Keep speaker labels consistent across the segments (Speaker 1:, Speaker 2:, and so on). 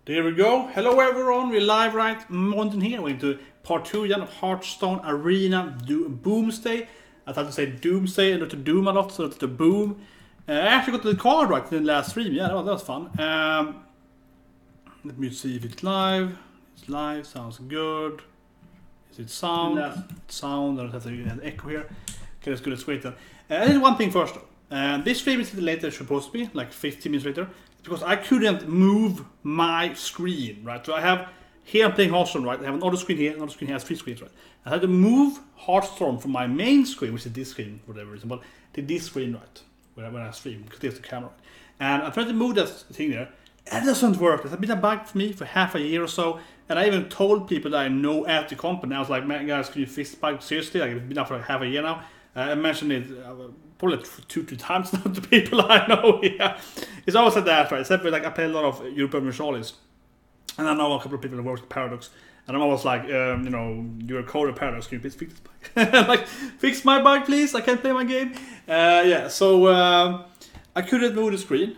Speaker 1: There we go. Hello everyone, we're live right Monday here. We're into part 2 again of Hearthstone Arena Boomsday. I thought to say Doomsday and not to Doom a lot, so it's the Boom. I actually got the card right in the last stream, yeah, that was fun. Let me see if it's live. It's live, sounds good. Is it sound? Sound, I don't have to get an echo here. Okay, let's go, let's wait then. I did one thing first though. This stream is later, it's supposed to be, like 15 minutes later. Because I couldn't move my screen, right? So I have, here I'm playing Hearthstone, right? I have another screen here, another screen here, has 3 screens, right? I had to move Hearthstone from my main screen, which is this screen, for whatever reason, but to this screen, right? When I stream, because there's the camera, right? And I tried to move that thing there, and it doesn't work. It's been a bug for me for half a year or so, and I even told people that I know at the company. I was like, man, guys, can you fix the bug? Seriously, like, it's been up for like half a year now. I mentioned it probably 2-3 times now to people I know. Yeah, it's always like that, right? Except for like I play a lot of European Martialis, and I know a couple of people that work at Paradox, and I'm always like, you know, you're a coder at Paradox, can you please fix this bug? Like, fix my bug, please. I can't play my game. Yeah, so I couldn't move the screen,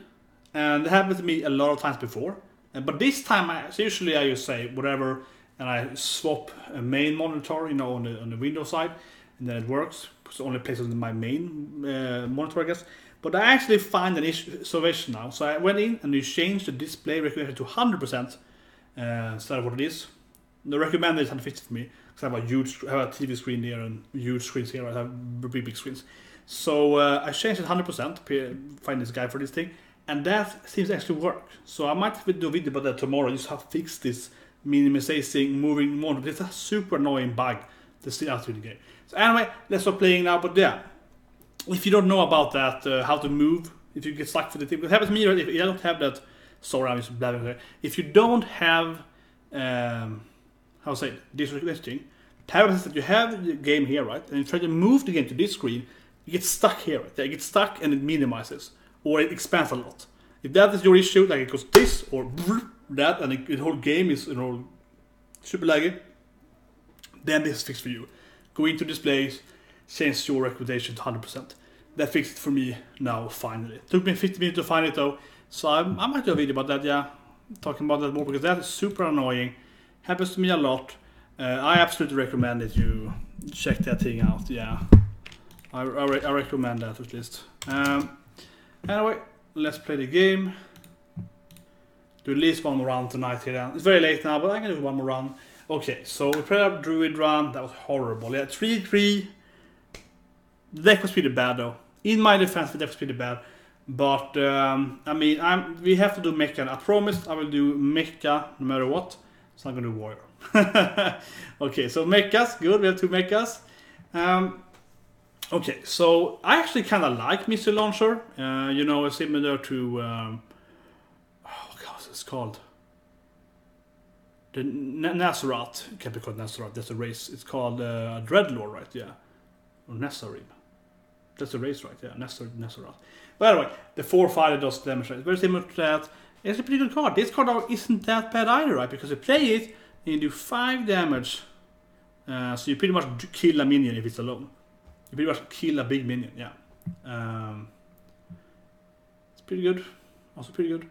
Speaker 1: and it happened to me a lot of times before. But this time, so usually I just say whatever, and I swap a main monitor, you know, on the Windows side, and then it works. It's only places on my main monitor, I guess. But I actually find an solution now. So I went in and we changed the display recognition to 100% instead of what it is. The recommended is 150 for me because I have a TV screen there and huge screens here. I have big screens. So I changed it 100% to find this guy for this thing, and that seems to actually work. So I might do a video about that tomorrow. Just how to fix this minimizing moving monitor. It's a super annoying bug to see out through the game. So anyway, let's start playing now. But yeah, if you don't know about that, how to move, if you get stuck for the thing, it happens to me, right? If I don't have that, sorry, I'm just blabbing here. If you don't have, how to say it, this thing, it happens that you have the game here, right? And you try to move the game to this screen, you get stuck here, right? You get stuck and it minimizes, or it expands a lot. If that is your issue, like it goes this or that, and the whole game is, you know, super laggy, then this is fixed for you. Go into displays, change your recommendation to 100%. That fixed it for me now, finally. It took me 50 minutes to find it though, so I might do a video about that, yeah. Talking about that more, because that is super annoying. Happens to me a lot. I absolutely recommend that you check that thing out, yeah. I recommend that at least. Anyway, let's play the game. Do at least one more round tonight here. It's very late now, but I'm gonna do one more round. Okay, so we played up Druid run, that was horrible. Yeah, 3-3. The deck was pretty bad though. In my defense, the deck was pretty bad. But, I mean, we have to do Mecha. I promised I will do Mecha no matter what. So I'm going to do Warrior. Okay, so Mechas, good, we have 2 Mechas. Okay, so I actually kind of like Missile Launcher. You know, similar to, oh god, what's it called? The Nazareth, it can't be called Nazareth, that's a race. It's called Dreadlord, right? Yeah. Or Nazarim. That's a race, right? Yeah, Nazareth. But anyway, the 4-5 does damage, right? It's very similar to that. It's a pretty good card. This card isn't that bad either, right? Because you play it and you do 5 damage. So you pretty much kill a minion if it's alone. You pretty much kill a big minion, yeah. It's pretty good. Also pretty good.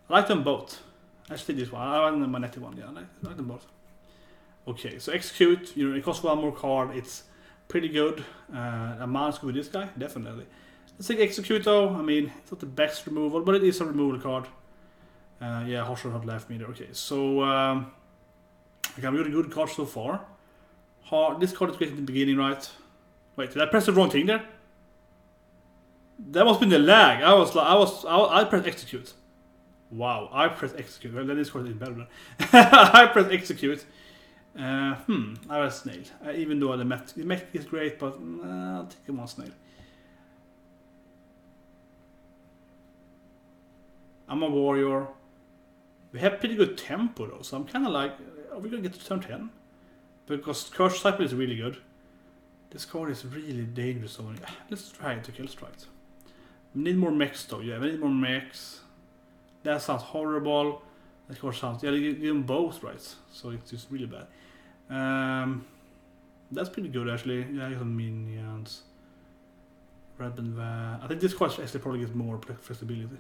Speaker 1: I like them both. Actually, this one. I like the magnetic one. Yeah, I like them both. Okay, so execute. You know, it costs 1 more card. It's pretty good. A mouse with this guy, definitely. Let's take execute though. I mean, it's not the best removal, but it is a removal card. Yeah, Horseshoe not left me there. Okay, so okay, I'm getting good cards so far. This card is great in the beginning, right? Wait, did I press the wrong thing there? That must have been the lag. I pressed execute. Wow, I pressed execute. Well, then this card is better than I pressed execute. I was snail. Even though the MECH is great, but I'll take him on snail. I'm a warrior. We have pretty good tempo though, so I'm kind of like, are we gonna get to turn 10? Because Curse Cycle is really good. This card is really dangerous. So let's try it. Okay, let's try it. We need more mechs though. Yeah, we need more mechs. That sounds horrible. That card sounds, yeah, you give them both, right? So it's just really bad. That's pretty good actually. Yeah, I got some minions. Red and I think this card actually probably gives more flexibility.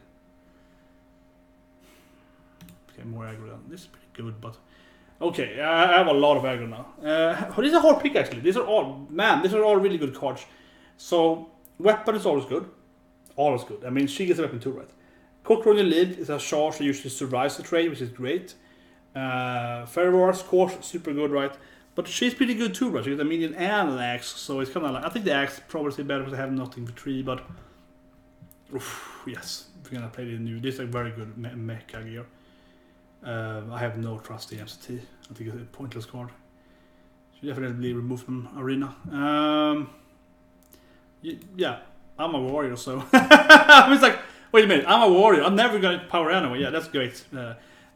Speaker 1: Okay, more aggro than this is pretty good, but okay, I have a lot of aggro now. This is a hard pick actually. These are all really good cards. So weapon is always good. Always good. I mean, she gets a weapon too, right? Cockroach on the lead is a charge that usually survives the trade, which is great. Fairy Wars, course, super good, right? But she's pretty good too, right? She gets a minion and an axe, so it's kind of like, I think the axe probably better because I have nothing for 3, but oof, yes, if you're gonna play the new, this is a very good mech gear. I have no trust in MCT. I think it's a pointless card. Should definitely remove from Arena. Yeah, I'm a warrior, so I was like, wait a minute, I'm a warrior. I'm never gonna power anyway. Yeah, that's great.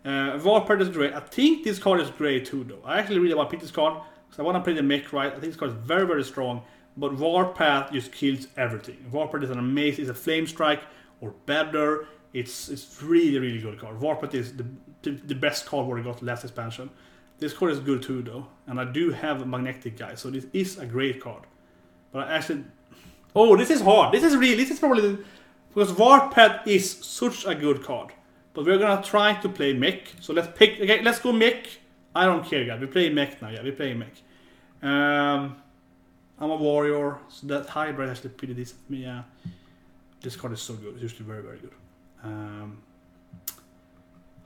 Speaker 1: Warped is great. I think this card is great too, though. I actually really want to pick this card because I want to play the mech, right? I think this card is very, very strong. But Warpath just kills everything. Warpath is an amazing, it's a flame strike or better. It's really, really good card. Warpath is the best card we got last expansion. This card is good too, though, and I do have a magnetic guy, so this is a great card. But I actually, oh, this is hard. This is probably because Warpath is such a good card. But we're gonna try to play mech. So let's pick. Okay, let's go mech. I don't care, guys. We play mech now. Yeah, we play mech. I'm a warrior, so that hybrid actually pretty decent for me. Yeah, this card is so good. It's usually very, very good. How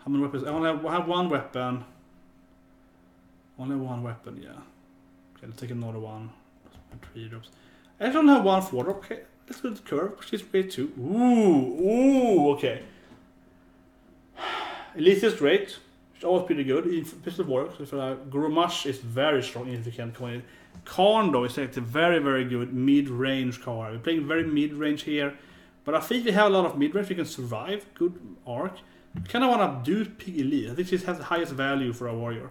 Speaker 1: many weapons? I only have one weapon. Only one weapon. Yeah. Okay, let's take another one. 3 drops. I don't have one 4 drop. Okay, let's go to the curve. She's great too. Ooh. Okay. Elite is great. It's always pretty good. Pistol works. Grumash is very strong if you can come in. Karn though is actually very, very good mid-range card. We're playing very mid-range here. But I think we have a lot of mid-range. We can survive. Good arc. I kind of want to do Pig Elite. I think this has the highest value for a warrior.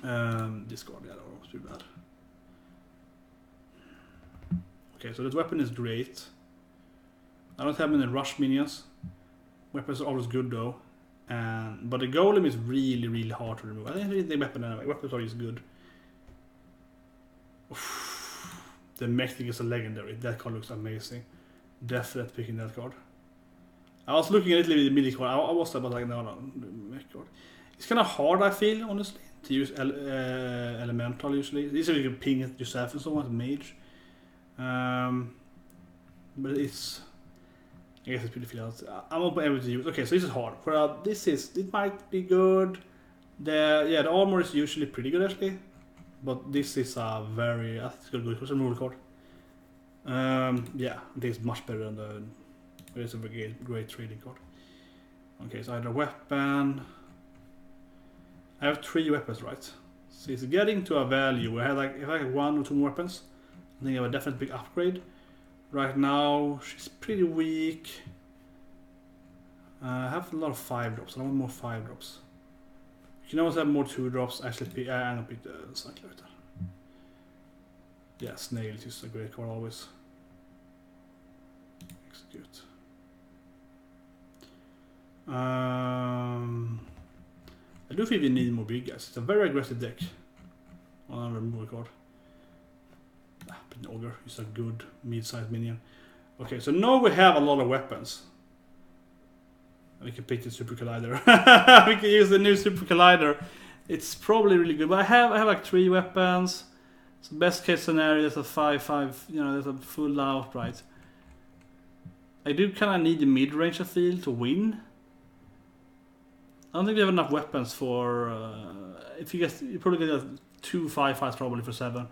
Speaker 1: This card, yeah, that was too bad. Okay, so this weapon is great. I don't have any rush minions. Weapons are always good though. But the golem is really, really hard to remove. I think the weapon anyway. Weapons are just good. Oof. The mech thing is a legendary. That card looks amazing. Definitely picking that card. I was looking at it a little bit midi card. I was about like no, the mech card. It's kind of hard, I feel, honestly, to use elemental usually. This is you can ping it yourself and so on, mage. But it's, I guess it's pretty feel out. I'm not able to use. Okay, so this is hard. It might be good. The armor is usually pretty good actually, but this is a very, I think it's good. It's a removal card. Yeah, I think it's much better than the. It's a great trading card. Okay, so I have a weapon. I have 3 weapons, right? So it's getting to a value where I have if I have 1 or 2 more weapons, I think I have a definite big upgrade. Right now, she's pretty weak. I have a lot of 5 drops. I want more 5 drops. You can always have more 2 drops. Actually, I don't pick the cycler. Yeah, snail is just a great card always. Execute. I do think we need more big guys. It's a very aggressive deck. I'll remove a card. Ogre is a good mid-sized minion. Okay, so now we have a lot of weapons. We can pick the Super Collider. We can use the new Super Collider. It's probably really good. But I have like 3 weapons. So best case scenario is a 5/5. You know, there's a full out, right? I do kind of need the mid-range I feel to win. I don't think we have enough weapons for. If you guess, you probably get 2 5/5s probably for 7.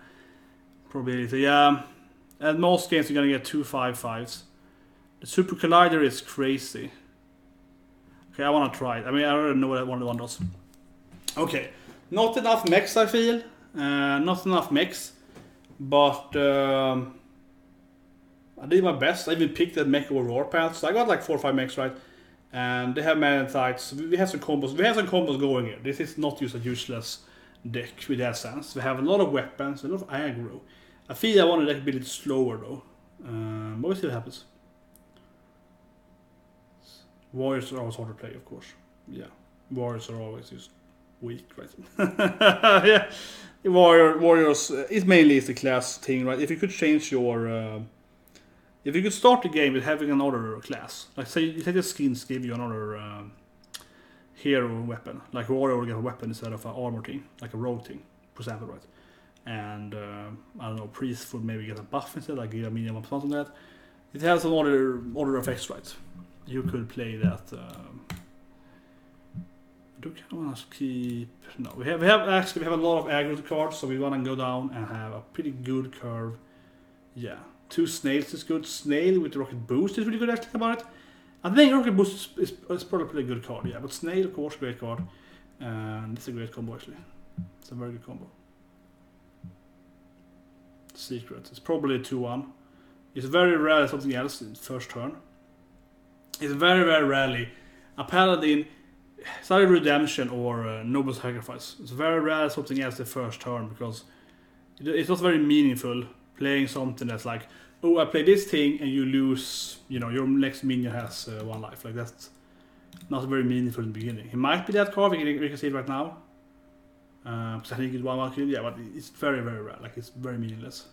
Speaker 1: Probability, yeah. At most games you're gonna get 2 5/5s. The Super Collider is crazy. Okay, I wanna try it. I mean, I already know what one does. Okay, not enough mechs I feel. Not enough mechs. But I did my best. I even picked that mech over Warpath. So I got like 4 or 5 mechs, right? And they have Magnetites. We have some combos. We have some combos going here. This is not just a useless deck with that sense. We have a lot of weapons, a lot of aggro. I feel I want the deck to be a little slower though. But we'll see what happens. Warriors are always hard to play, of course. Yeah, warriors are always just weak, right? Yeah, warriors. It mainly is the class thing, right? If you could change your, if you could start the game with having another class, like say you take the skins give you another hero weapon. Like warrior will get a weapon instead of an armor thing, like a rogue thing, for example, right? And I don't know, priest would maybe get a buff instead, like a medium or something like that. It has some other effects, right? You could play that. Do kind of want to keep? No, we have a lot of aggro cards, so we want to go down and have a pretty good curve. Yeah, 2 snails is good. Snail with the rocket boost is really good. Actually, about it. I think rocket boost is probably a pretty good card. Yeah, but snail, of course, great card. And it's a great combo actually. It's a very good combo. Secret. It's probably a 2-1. It's very rare something else in first turn. It's very, very rarely a paladin. It's either redemption or noble sacrifice. It's very rare something else the first turn because it's not very meaningful playing something that's like, oh, I play this thing and you lose. You know, your next minion has 1 life. Like that's not very meaningful in the beginning. It might be that card. We can see it right now. Because I think it's 1-1 kill. Yeah, but it's very, very rare. Like it's very meaningless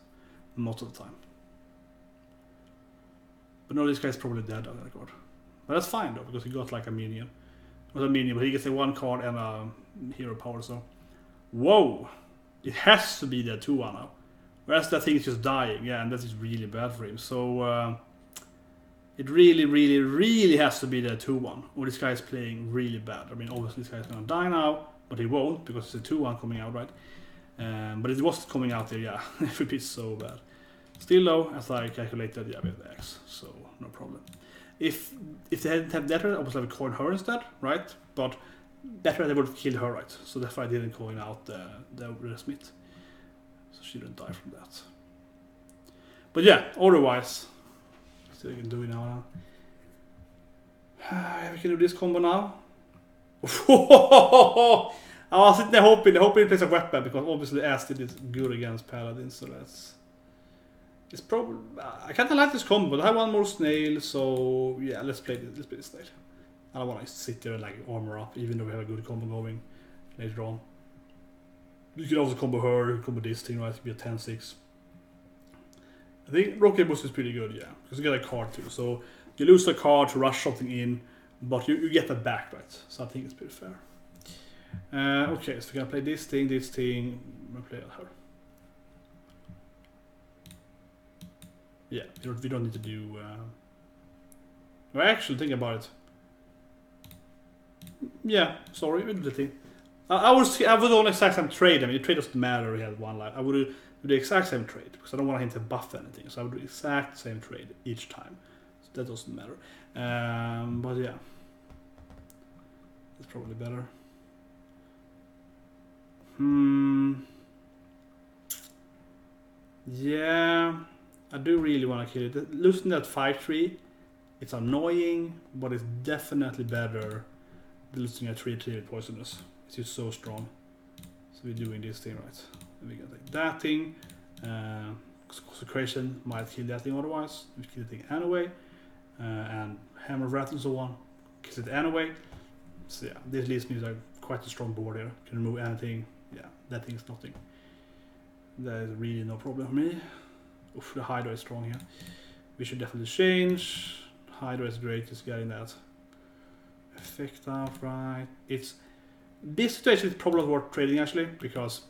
Speaker 1: most of the time. But no, this guy's probably dead on that card. But that's fine though, because he got like a minion. Not a minion, but he gets a 1 card and a hero power, so. Whoa! It has to be the 2-1 now. Whereas that thing is just dying, yeah, and that is really bad for him. So, it really, really, really has to be the 2-1. Or this guy is playing really bad. I mean, obviously this guy is gonna die now, but he won't, because it's a 2-1 coming out, right? But it was coming out there, yeah. It would be so bad. Still though, as I calculated, yeah, we have the X, so no problem. If they hadn't had that, I would have coined her instead, right? But that they would have killed her, right? So that's why I didn't coin out the Smith. So she didn't die from that. But yeah, otherwise, see what we can do now. We can do this combo now. I was sitting there hoping he plays a weapon because obviously Acid is good against Paladins, so that's. It's probably I kind of like this combo, but I have 1 more snail, so yeah, let's play this snail. I don't want to sit there and like armor up, even though we have a good combo going later on. You can also combo her, combo this thing, right? It could be a 10-6. I think Rocket Boost is pretty good, yeah, because you get a card too. So you lose a card to rush something in, but you get that back, right? So I think it's pretty fair. Okay, so we're gonna play this thing. I'm gonna play her. Yeah, we don't need to do. Well, actually, think about it. Yeah, sorry, we do the thing. I would do the exact same trade. I mean, the trade doesn't matter. He had 1 life. I would do the exact same trade because I don't want him to buff anything. So I would do the exact same trade each time. So that doesn't matter. But yeah, that's probably better. Yeah. I do really want to kill it. Losing that 5-3, it's annoying, but it's definitely better than losing a 3-3 with poisonous. It's just so strong. So we're doing this thing, right? And we're gonna take that thing. Consecration might kill that thing otherwise. We kill the thing anyway. And Hammer of Wrath and so on kills it anyway. So yeah, this leaves me like quite a strong board here. Can remove anything. Yeah, that thing's nothing. That is really no problem for me. Oof, the Hydra is strong here. We should definitely change. Hydra is great, just getting that effect out right. This situation is probably worth trading actually, because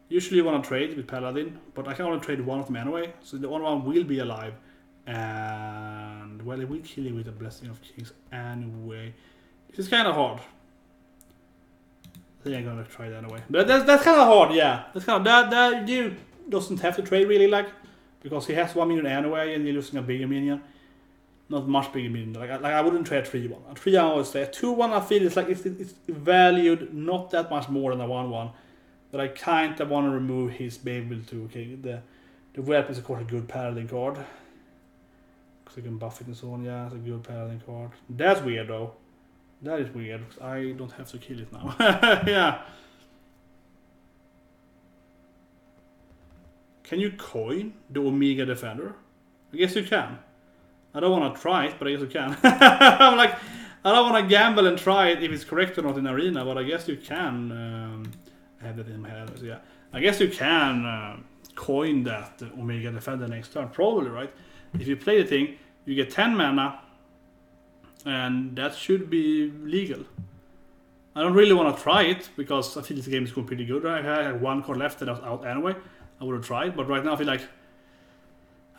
Speaker 1: usually you want to trade with Paladin, but I can only trade 1 of them anyway, so the other one will be alive. And well, it will kill you with a Blessing of Kings anyway. This is kind of hard. I think I'm gonna try that anyway. But that's kind of hard, yeah. That's kind of that you doesn't have to trade really, like, because he has 1 minion anyway, and you're losing a bigger minion. Not much bigger minion. Like I wouldn't trade 3-1. A 3-1 I would say. 2-1 I feel it's like it's valued not that much more than a 1-1. But I kind of want to remove his be able to. Okay, the weapon is of course a good Paladin card. Because you can buff it and so on. Yeah, it's a good Paladin card. That's weird though. That is weird. Because I don't have to kill it now. Yeah. Can you coin the Omega Defender? I guess you can. I don't want to try it, but I guess you can. I'm like, I don't want to gamble and try it if it's correct or not in Arena, but I guess you can. I have that in my head, so yeah. I guess you can coin that Omega Defender next turn, probably, right? If you play the thing, you get 10 mana, and that should be legal. I don't really want to try it because I feel this game is going pretty good. I had one card left that I was out anyway. I would have tried, but right now I feel like,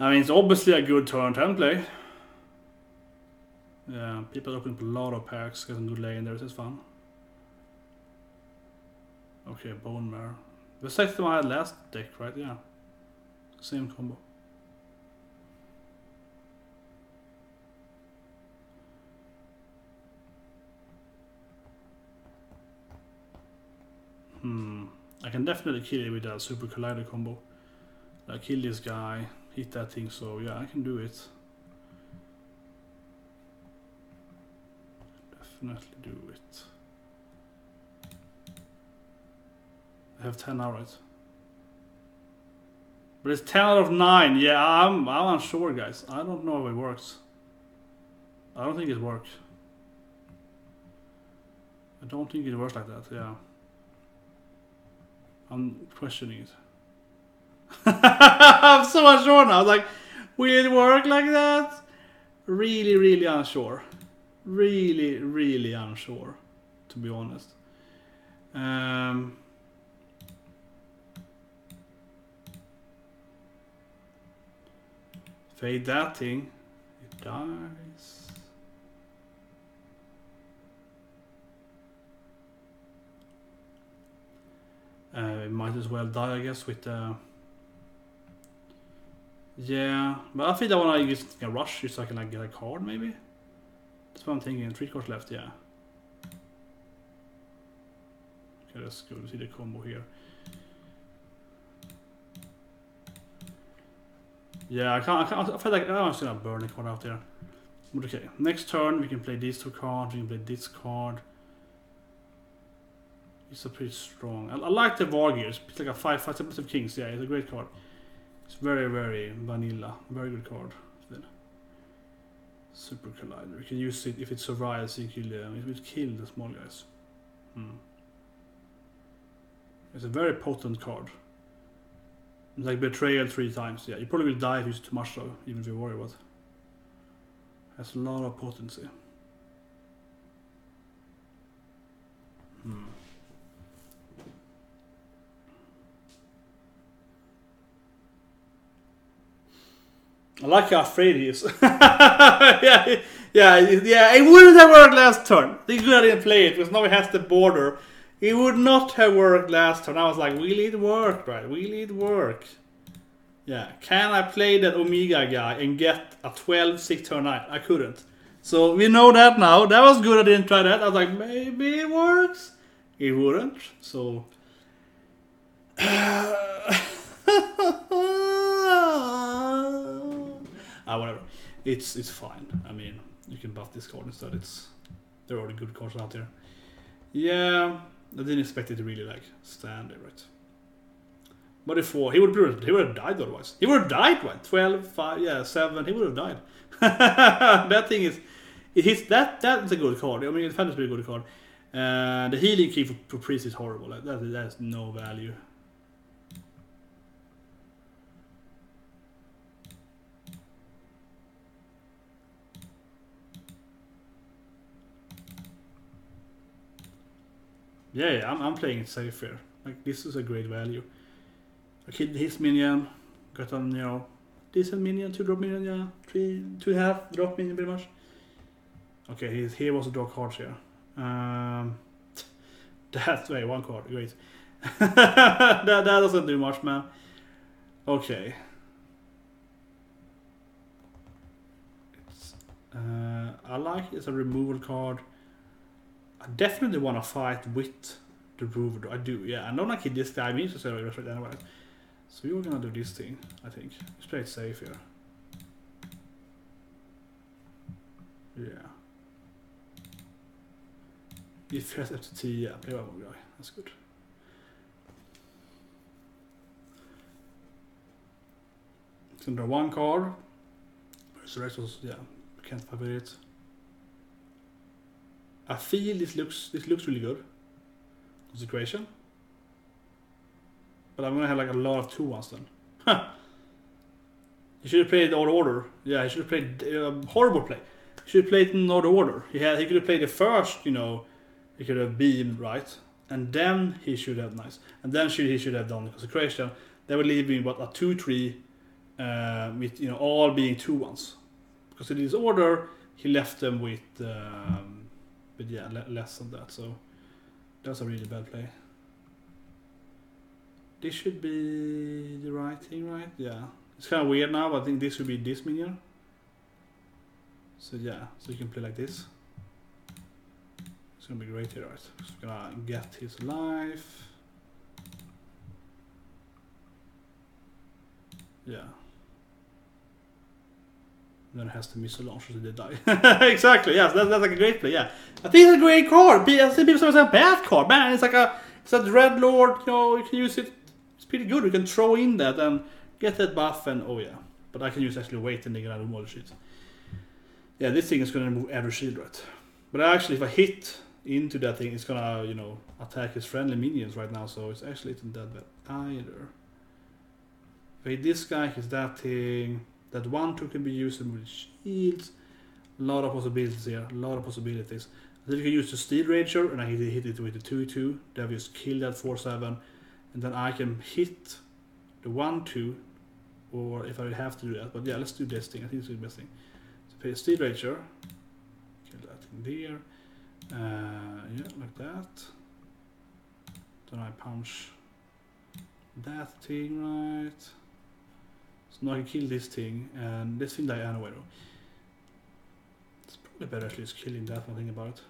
Speaker 1: I mean, it's obviously a good turn 10 play. Yeah, people open up a lot of packs, get some good lane there. This is fun. Okay, Bone Mare. The same thing I had last deck, right? Yeah. Same combo. I can definitely kill it with that Super Collider combo. Like, kill this guy, hit that thing, so yeah, I can do it. Definitely do it. I have 10 now, right? But it's 10 out of 9. Yeah, I'm unsure, guys. I don't know if it works. I don't think it works. I don't think it works like that, yeah. I'm questioning it. I'm so unsure now. Like, will it work like that? Really, really unsure. Really, really unsure, to be honest. Fade that thing. It dies. It might as well die, I guess, with yeah, but I think I want to use a rush just so I can like get a card, maybe. That's what I'm thinking. 3 cards left, yeah. Okay, let's go to see the combo here. Yeah, I feel like I'm just gonna burn a card out there. But okay, next turn we can play these 2 cards. We can play this card. It's a pretty strong. I like the Wargears. It's like a 5/5 of Kings. Yeah, it's a great card. It's very, very vanilla. Very good card. Still. Super Collider. You can use it if it survives. It will kill the small guys. It's a very potent card. It's like Betrayal 3 times. Yeah, you probably will die if you use too much though, even if you worry about it. Has a lot of potency. I like how afraid he is. yeah, it wouldn't have worked last turn. It's good I didn't play it, because now he has the border. It would not have worked last turn. I was like, will it work, right? Will it work? Yeah, can I play that Omega guy and get a 12-6 turn 9? I couldn't. So we know that now. That was good I didn't try that. I was like, maybe it works. It wouldn't, so... whatever. It's fine. I mean, you can buff this card instead. There are already good cards out there. Yeah, I didn't expect it to really like stand there, right? But if he would have died otherwise. He would have died, right? 12, 5, yeah, 7. He would have died. That thing is, that's a good card. I mean, Fantasy is a good card. The healing key for priest is horrible. Like, that has no value. Yeah, I'm playing it safe here. Like, this is a great value. I killed his minion, got on, you know, decent minion, 2-drop minion, yeah, 2.5 drop minion pretty much. Okay, here was a draw cards here. That's way 1 card, great. that doesn't do much, man. Okay. I like it as a removal card. I definitely want to fight with the Rover. I do, yeah. I don't like this guy. I mean, to say right anyway. So we're gonna do this thing, I think. Let's play it safe here. Yeah. If he has FTT, yeah, play one more guy. That's good. So draw 1 card. The rest was, yeah, can't favor it. I feel this looks really good. Situation. But I'm gonna have like a lot of 2-1s then. Huh. He should have played out of order. Yeah, he should have played horrible play. He should have played in out of order. He could have played the first, you know, he could have beamed, right? And then he should have nice. And then he should have done the consecration. That would leave me what a 2-3 with all being 2-1s. Because in his order he left them with yeah, less than that. So that's a really bad play. This should be the right thing, right? Yeah. It's kind of weird now, but I think this should be this minion. So yeah, so you can play like this. It's gonna be great here, right? Just gonna get his life. Yeah. Then it has to miss a launch so they die. Exactly, yes, that's like a great play, yeah. I think it's a great card. I see people say it's a bad card. Man, it's a Dread Lord, you can use it. It's pretty good. You can throw in that and get that buff and oh yeah. But I can use actually wait and they get out of more shit. Yeah, this thing is gonna remove every shield, right? But actually if I hit into that thing, it's gonna, attack his friendly minions right now, so it's actually isn't that bad either. If I hit this guy, hits that thing. That 1-2 can be used with shields. A lot of possibilities here. A lot of possibilities. Then you can use the Steel Rager, and I hit it with the 2-2. Then we just kill that 4-7. And then I can hit the 1-2. Or if I have to do that. But yeah, let's do this thing. I think it's the best thing. So play a Steel Rager. Kill that thing there. Yeah, like that. Then I punch that thing, right? So now I can kill this thing, and this thing die anyway though. It's probably better actually just killing that one thing about it.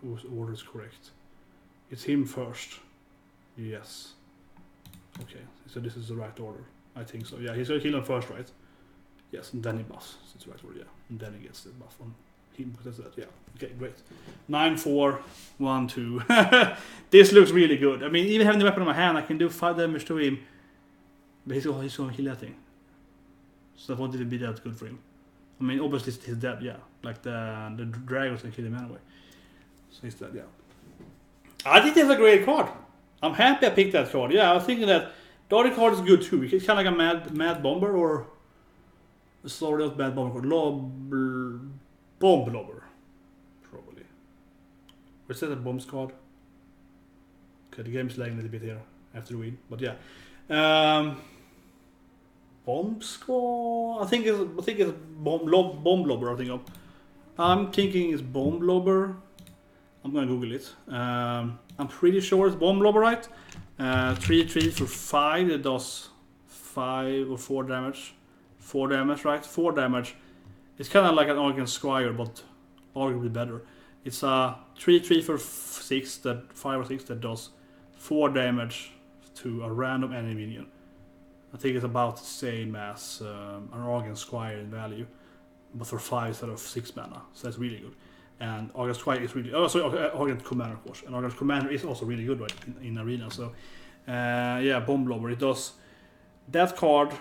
Speaker 1: Whose order is correct? It's him first. Yes. Okay, so this is the right order. I think so. Yeah, he's gonna kill him first, right? Yes, and then he buffs. So it's the right order, yeah. And then he gets the buff on him, because that's that, yeah. Okay, great. 9-4, 1-2. This looks really good. I mean, even having the weapon in my hand, I can do 5 damage to him. But he's gonna kill that thing. So that won't even be that good for him. I mean, obviously he's dead, yeah. Like the dragons can kill him anyway. So he's dead, yeah. I think that's a great card. I'm happy I picked that card. Yeah, I was thinking that the other card is good too. It's kind of like a mad bomber or a sorry of bad bomber card. Bomb lobber. Probably. Or is that a bomb squad? Okay, the game's lagging a little bit here after the win, but yeah. Bomb squad. I think it's bomb lobber. I think I'm thinking it's bomb lobber. I'm gonna Google it. I'm pretty sure it's bomb lobber, right? 3/3 for 5. It does 5 or 4 damage. 4 damage, right? 4 damage. It's kind of like an Argent Squire, but arguably better. It's a 3/3 for 6 that 5 or 6 that does 4 damage to a random enemy minion. I think it's about the same as an Argent Squire in value, but for 5 instead of 6 mana. So that's really good. And Argent Squire is really. Oh, sorry, Argent Commander, of course. And Argent Commander is also really good, right, in Arena. So yeah, Bomb Lobber. It does that card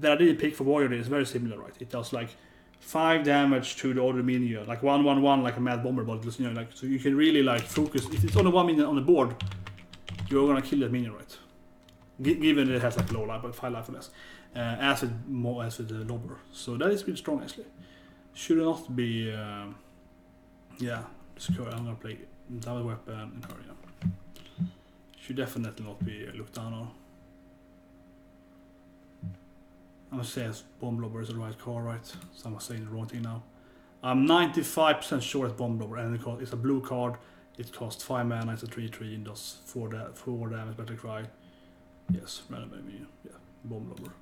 Speaker 1: that I didn't pick for Warrior is very similar, right? It does like 5 damage to the other minion, like 1/1/1, like a Mad Bomber, but just, like, so you can really like focus. If it's only 1 minion on the board, you're gonna kill that minion, right? Given it has like low life, but 5 life or less, as with the Lobber. So that is really strong actually. Should not be. Yeah, I'm gonna play double weapon in her. Yeah. Should definitely not be looked down on. I'm gonna say as Bomb Lobber is the right card, right? So I'm saying the wrong thing now. I'm 95% sure it's Bomb Lobber, and it's a blue card. It costs 5 mana, it's a 3/3, and does 4 damage, better cry. Yes, random enemy. Yeah, Bomb Lobber.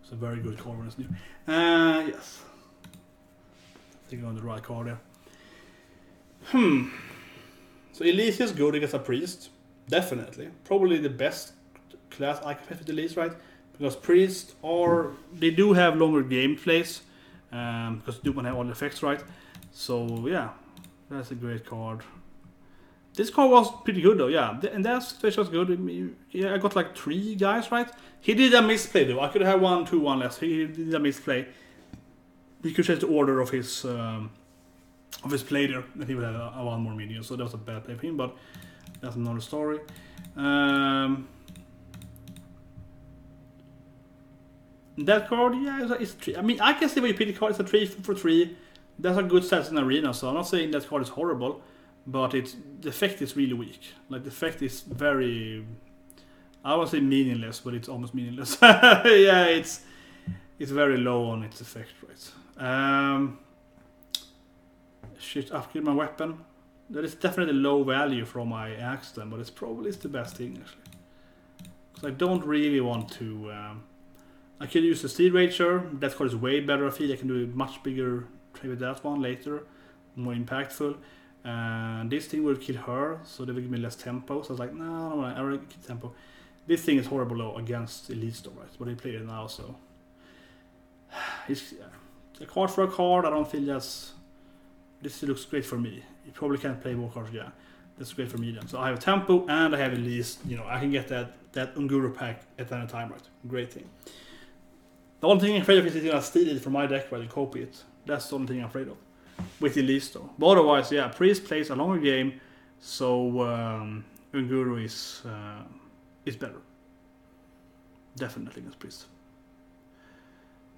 Speaker 1: It's a very good card when it's new. Yes. I think I'm on the right card there. So Elise is good against a priest. Definitely. Probably the best class I can fit with Elise, right? Because priests they do have longer gameplays. Because they do want to have all the effects, right? So yeah, that's a great card. This card was pretty good though, yeah. And that situation was good. Yeah, I got like 3 guys, right? He did a misplay though. I could have 1, 2, 1 less. He did a misplay. He could change the order of his play there, and he would have a 1 more minion. So that was a bad play for him, but that's another story. That card, yeah, it's 3. I mean, I can see why you pick the card. It's a 3 for 3. That's a good stats in Arena, so I'm not saying that card is horrible, but the effect is really weak. Like, the effect is very... I won't say meaningless, but it's almost meaningless. Yeah, it's very low on its effect, right? Shit, upgrade my weapon. That is definitely low value from my axe then, but it's probably the best thing, actually. Because I don't really want to... I could use the Steel Rager. That card is way better, I feel. I can do a much bigger trade with that one later. More impactful. And this thing will kill her, so they will give me less tempo. So I was like, no, I already kill tempo. This thing is horrible low against Elite Storm, right? But he played it now, so... It's a card for a card. I don't feel that's... This looks great for me. You probably can't play more cards, yeah. That's great for me then. So I have a tempo and I have at least, you know, I can get that Unguru pack at any time, right? Great thing. The only thing I'm afraid of is going to steal it from my deck while you copy it. That's the only thing I'm afraid of. With Elise though. But otherwise, yeah, Priest plays a longer game, so Unguru is better. Definitely against Priest.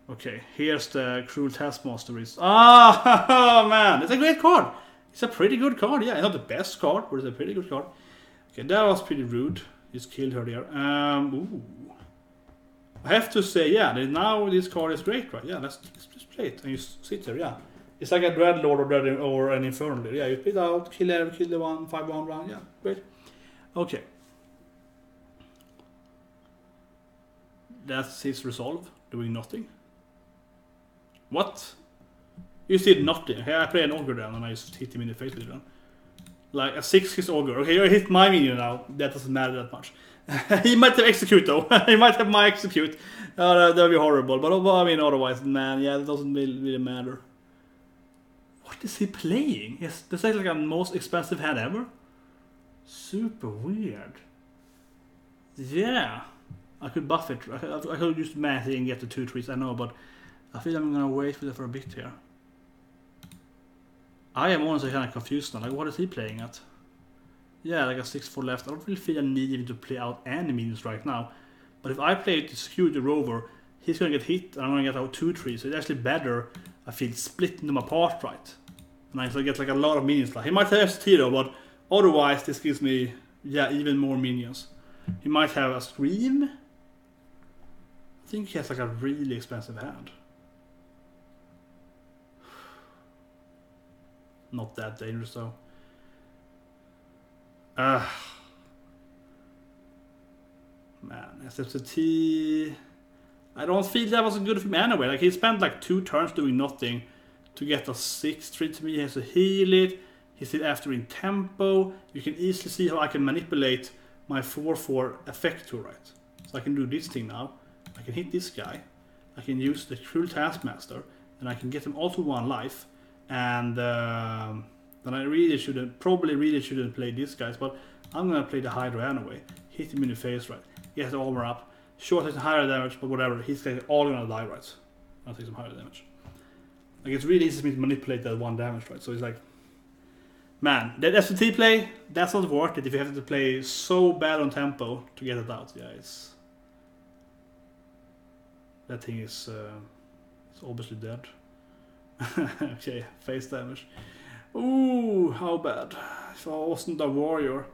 Speaker 1: Okay, here's the Cruel Taskmaster. Oh man, it's a great card. It's a pretty good card, yeah. It's not the best card, but it's a pretty good card. Okay, that was pretty rude. Just killed her there. Ooh. I have to say, yeah, now this card is great, right? Yeah, let's just play it. And you sit there, yeah. It's like a Dreadlord or an Infernal. Yeah, you play it out, kill the one, 5-1 round. Yeah, great. Okay. That's his resolve, doing nothing. What? You did nothing. Okay, I play an Ogre then, and I just hit him in the face with it then. Like a 6 Ogre. Okay, you hit my minion now. That doesn't matter that much. He might have execute though. He might have my execute. That would be horrible. But I mean, otherwise, man, yeah, it doesn't really matter. What is he playing? Yes, this is like a most expensive hand ever. Super weird. Yeah, I could buff it. I could use Matty and get the 2 trees. I know, but I feel I'm gonna wait for that for a bit here. I am honestly kind of confused now. Like, what is he playing at? Yeah, like a 6-4 left. I don't really feel a need even to play out any minions right now. But if I play to secure the rover, he's gonna get hit and I'm gonna get out 2 trees. So it's actually better, I feel, splitting them apart, right? And I get like a lot of minions. Like, he might have ST though, but otherwise this gives me, yeah, even more minions. He might have a Scream. I think he has like a really expensive hand. Not that dangerous though. Man, SFT. I don't feel that was good for him anyway. Like, he spent like 2 turns doing nothing to get a 6-3 to me. He has to heal it. He's still after in tempo. You can easily see how I can manipulate my 4-4 effect tool, right? So I can do this thing now. I can hit this guy. I can use the Cruel Taskmaster, and I can get them all to 1 life. And then I probably really shouldn't play these guys, but I'm gonna play the Hydra anyway. Hit him in the face, right? He has the armor up. Sure, takes higher damage, but whatever. He's all gonna die, right? I'll take some higher damage. Like, it's really easy for me to manipulate that 1 damage, right? So it's like, man, that SVT play, that's not worth it if you have to play so bad on tempo to get it out. Yeah, that thing is it's obviously dead. Okay, face damage. Ooh, how bad. If I wasn't a warrior.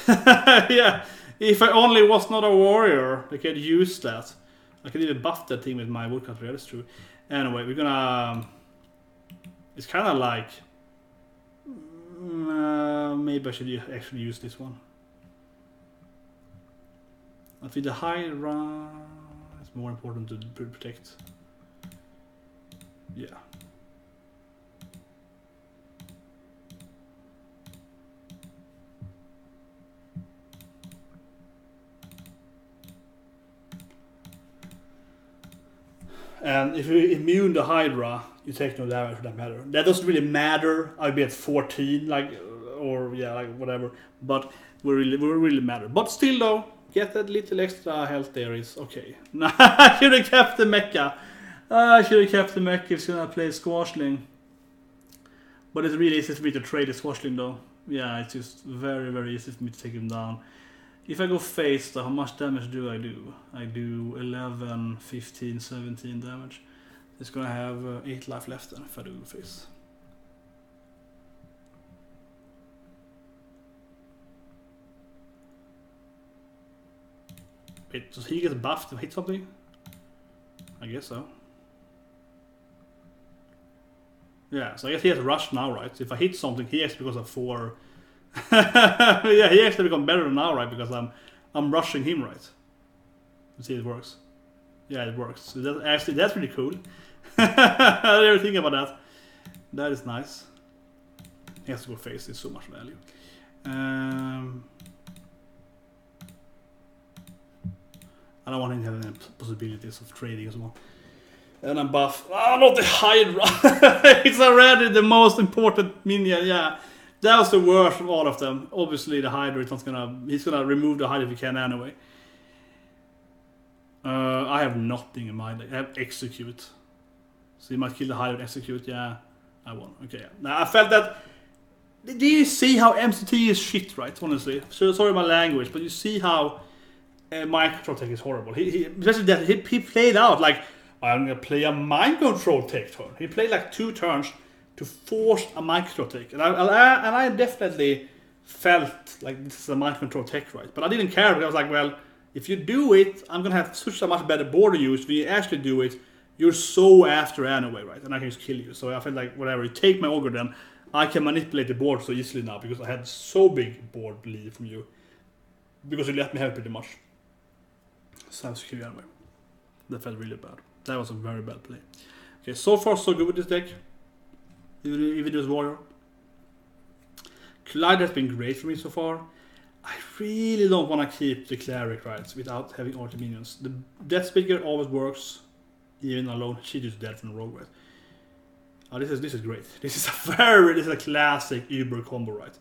Speaker 1: Yeah, if I only was not a warrior, I could use that. I could even buff that thing with my woodcutter, that's true. Anyway, we're gonna... It's kind of like... maybe I should actually use this one. I think the high run is more important to protect. Yeah. And if you immune the Hydra, you take no damage for that matter. That doesn't really matter. I'd be at 14, like, or yeah, like whatever. But we really matter. But still, though, get that little extra health there is okay. I should have kept the mecha. I should have kept the mecha if it's gonna play Squashling. But it's really easy for me to trade the Squashling, though. Yeah, it's just very, very easy for me to take him down. If I go face, though, how much damage do? I do 11, 15, 17 damage. It's gonna have 8 life left then if I do face. Wait, does he get buffed to hit something? I guess so. Yeah, so I guess he has rush now, right? So if I hit something, he actually becomes a 4. Yeah, he actually becomes better now, right? Because I'm rushing him, right? Let's see if it works. Yeah, it works. So that's pretty cool. I didn't think about that. That is nice. He has to go face. It's so much value. I don't want him to have any possibilities of trading as well. And I'm buff. Oh, not the Hydra! It's already the most important minion, yeah. That was the worst of all of them. Obviously the Hydra is not gonna... He's gonna remove the Hydra if he can anyway. I have nothing in mind. I have Execute. So he might kill the Hydra and Execute, yeah. I won. Okay, yeah. Now I felt that... Do you see how MCT is shit, right? Honestly. So, sorry my language, but you see how... mind control tech is horrible. Especially that he played out like, I'm gonna play a mind control tech turn. He played like 2 turns to force a mind control tech, and I definitely felt like this is a mind control tech, right? But I didn't care because I was like, well, if you do it, I'm gonna have such a much better board to use. When you actually do it, you're so after anyway, right? And I can just kill you. So I felt like whatever, you take my ogre, then I can manipulate the board so easily now because I had so big board lead from you because you let me have it pretty much. So I have to kill you anyway. That felt really bad. That was a very bad play. Okay, so far so good with this deck. Even this warrior. Collide has been great for me so far. I really don't want to keep the cleric rights without having all the minions. The Death Speaker always works, even alone. She just dead from the rogue, right? Oh, this is great. This is a classic Uber combo, right?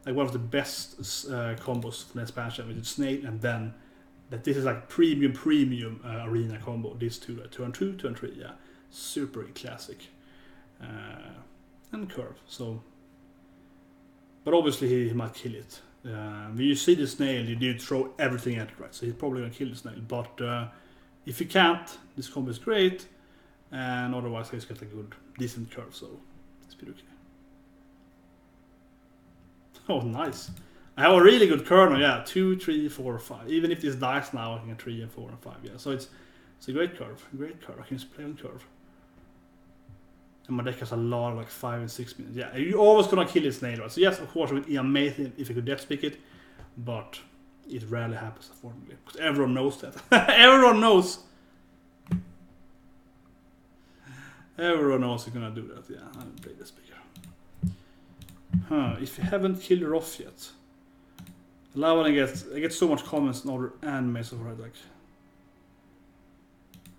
Speaker 1: Like one of the best combos from the expansion with the snail and then. That this is like premium arena combo. These two, turn 2, turn 3, yeah, super classic, and curve. So, but obviously he might kill it. When you see the snail, you do throw everything at it, right? So he's probably gonna kill the snail. But if you can't, this combo is great, and otherwise he's got a good, decent curve. So it's pretty okay. Oh, nice. I have a really good kernel, yeah. 2, 3, 4, 5. Even if this dies now, I can get 3 and 4 and 5, yeah. So it's a great curve, I can just play on curve. And my deck has a lot of like 5 and 6 minutes. Yeah, you're always gonna kill this snail, right? So yes, of course, it would be amazing if you could death speak it, but it rarely happens, unfortunately, because everyone knows that. Everyone knows. Everyone knows you're gonna do that. Yeah, I don't play the speaker. Huh? If you haven't killed her off yet. Now when I get so much comments in other animes of it, like,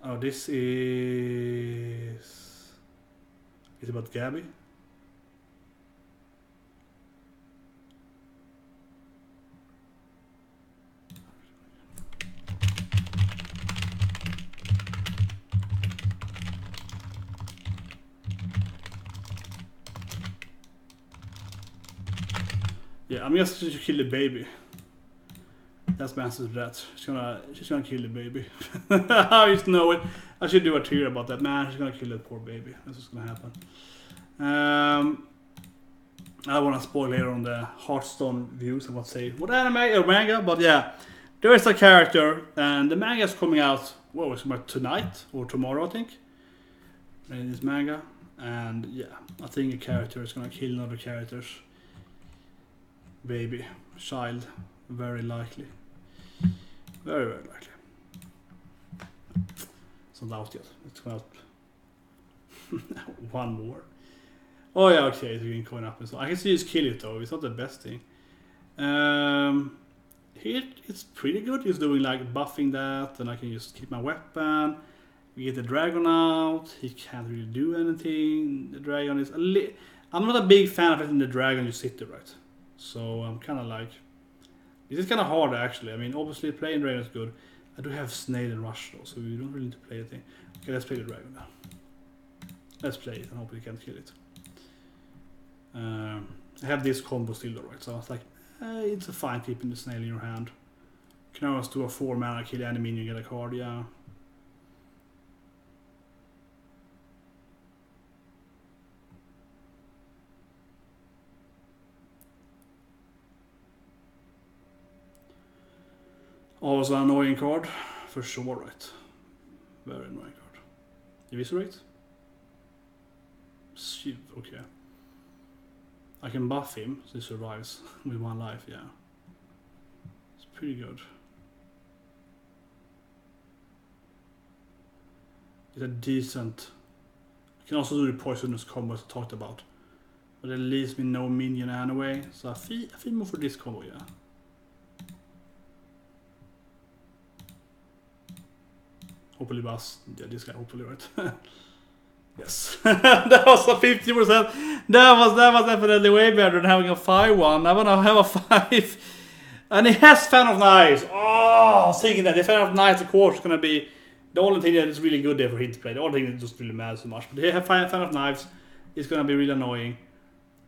Speaker 1: oh, this is about Gabby. Yeah, I'm just to kill the baby. That's my answer to that. She's gonna kill the baby. I just know it. I should do a tier about that. Man, she's gonna kill that poor baby. That's what's gonna happen. I don't want to spoil later on the Hearthstone views. I won't say what anime or manga, but yeah, there is a character, and the manga is coming out. Well, it's about tonight or tomorrow, I think. In this manga, and yeah, I think a character is gonna kill another character's baby, child, very likely. Very, very likely. It's not out yet. It's coming out. One more. Oh yeah, okay, it's green coin up and so I can see just kill it though. It's not the best thing. Here it's pretty good. He's doing like buffing that, and I can just keep my weapon. We get the dragon out. He can't really do anything. The dragon is I'm not a big fan of letting the dragon just sit there, right? So I'm kind of like. This is kind of hard actually. I mean, obviously playing dragon is good. I do have snail and rush though, so we don't really need to play anything. Okay, let's play the dragon now. Let's play it and hope we can kill it. I have this combo still though, right? So I was like, it's a fine keeping the snail in your hand. You can always do a 4 mana kill enemy and you get a card, yeah. Also an annoying card, for sure, right? Very annoying card. Eviscerate? Shit, okay. I can buff him, so he survives with 1 life, yeah. It's pretty good. It's a decent... I can also do the poisonous combos I talked about. But it leaves me no minion anyway, so I feel more for this combo, yeah. Hopefully bust. Yeah, this guy hopefully, right? Yes. That was a 50%. That was definitely way better than having a 5-1. I wanna have a 5. And he has Fan of Knives. Oh, I was thinking that the Fan of Knives, of course, is gonna be the only thing that is really good there for him to play. The only thing that just really matters so much. But he have Fan of Knives is gonna be really annoying.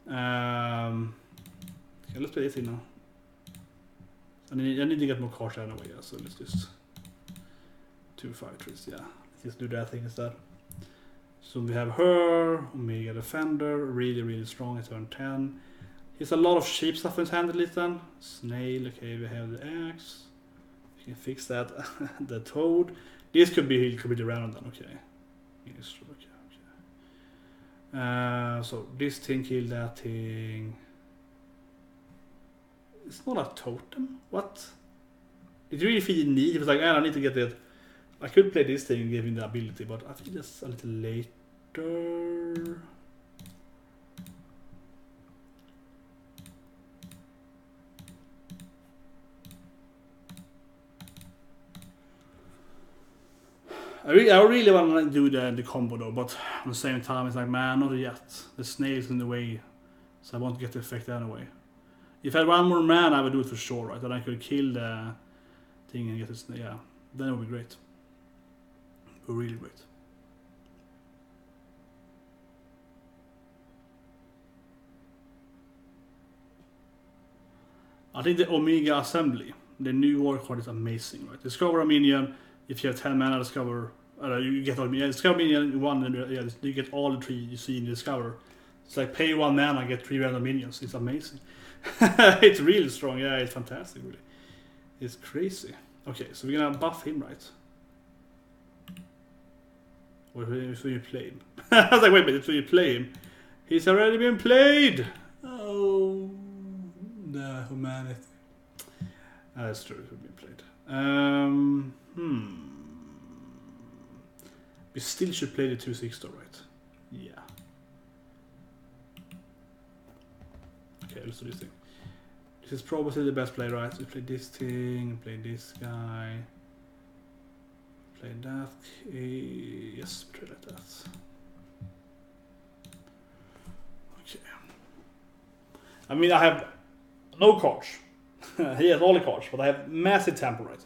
Speaker 1: Okay, let's play this in now. I need to get more cards anyway, yeah, so let's just 2 fighters, yeah. Let's just do that thing instead. So we have her, Omega Defender, really strong at turn 10. He's a lot of cheap stuff in his hand at least then. Snail, okay, we have the axe. We can fix that. The toad. This could be the random then, okay. Yes, okay. So this thing killed that thing. It's not a totem. What? It really feels in need. It was like, I need to get it. I could play this thing and give him the ability, but I think that's a little later. I really want to do the combo though, but at the same time it's like, man, not yet. The snail's in the way, so I won't get the effect anyway. If I had 1 more man, I would do it for sure, right? Then I could kill the thing and get it. Yeah, then it would be great. It would be really great. I think the Omega Assembly, the new war card, is amazing, right? Discover a minion. If you have 10 mana, discover. You get all minions. Discover minion 1, and yeah, you get all the 3 you see in the discover. It's like pay 1 mana, get 3 random minions. It's amazing. It's really strong. Yeah, it's fantastic. Really, it's crazy. Okay, so we're gonna buff him, right? Or so you play him? I was like, wait a minute, so you play him? He's already been played. Oh, the humanity. That's true. It's been played. We still should play the 2/6 though, right? Yeah. Okay, let's do this thing. This is probably the best play, right? We play this thing, play this guy, play that. Yes, play like that. Okay. I mean, I have no cards. He has all the cards, but I have massive tempo, right?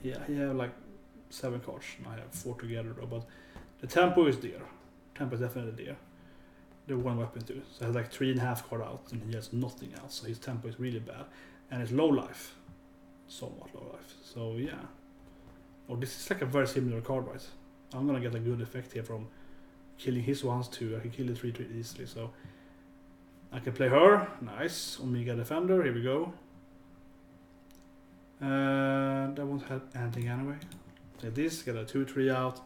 Speaker 1: Yeah, he have like 7 cards, and I have 4 together though, but the tempo is there. Tempo is definitely there. The 1 weapon too. So he has like 3.5 card out, and he has nothing else. So his tempo is really bad, and it's low life, somewhat low life. So yeah. Oh, this is like a very similar card, right? I'm gonna get a good effect here from killing his ones too. I can kill the 3/3 easily, so I can play her. Nice. Omega Defender. Here we go. That won't help anything anyway. Play this. Get a 2/3 out.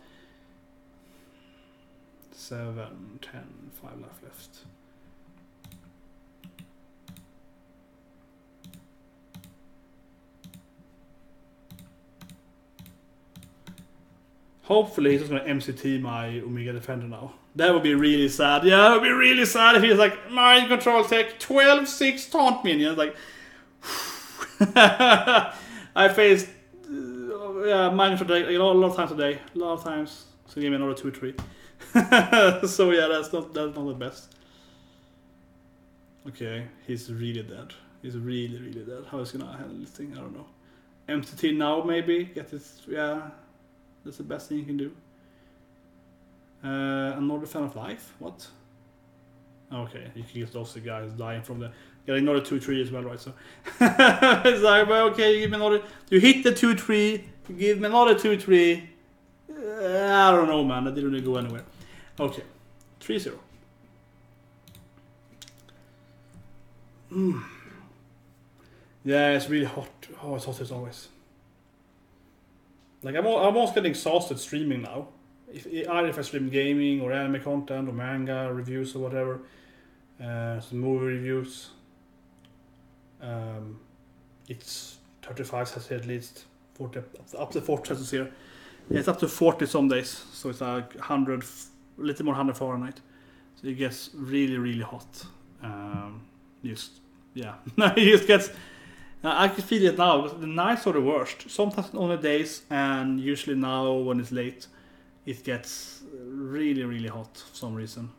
Speaker 1: 7, 10, 5 life left. Hopefully he's just gonna MCT my Omega Defender now. That would be really sad. Yeah, that would be really sad if he's like, mind control tech, 12/6 taunt minions. Like, I faced mind control tech a lot of times today. A lot of times. So give me another 2/3. So yeah, that's not the best. Okay, he's really dead. He's really dead. How is he gonna handle this thing? I don't know. MCT now maybe. Get this. Yeah, that's the best thing you can do. Another Fan of Life. What? Okay, you can get those guys dying from the. Getting another 2/3 as well, right? So it's like, well, okay, you give me another. You hit the 2/3. You give me another 2/3. I don't know, man. That didn't really go anywhere. Okay, 3-0. Yeah, it's really hot. Oh, it's hot as always. Like I'm almost getting exhausted streaming now. Either if I stream gaming or anime content or manga reviews or whatever, some movie reviews. It's 35 says here at least, 40 up to 40 says here. Yeah, it's up to 40 some days, so it's like 100, a little more 100 Fahrenheit. So it gets really, really hot. It just gets. I can feel it now. The nights are the worst. Sometimes on the days, and usually now when it's late, it gets really, really hot for some reason.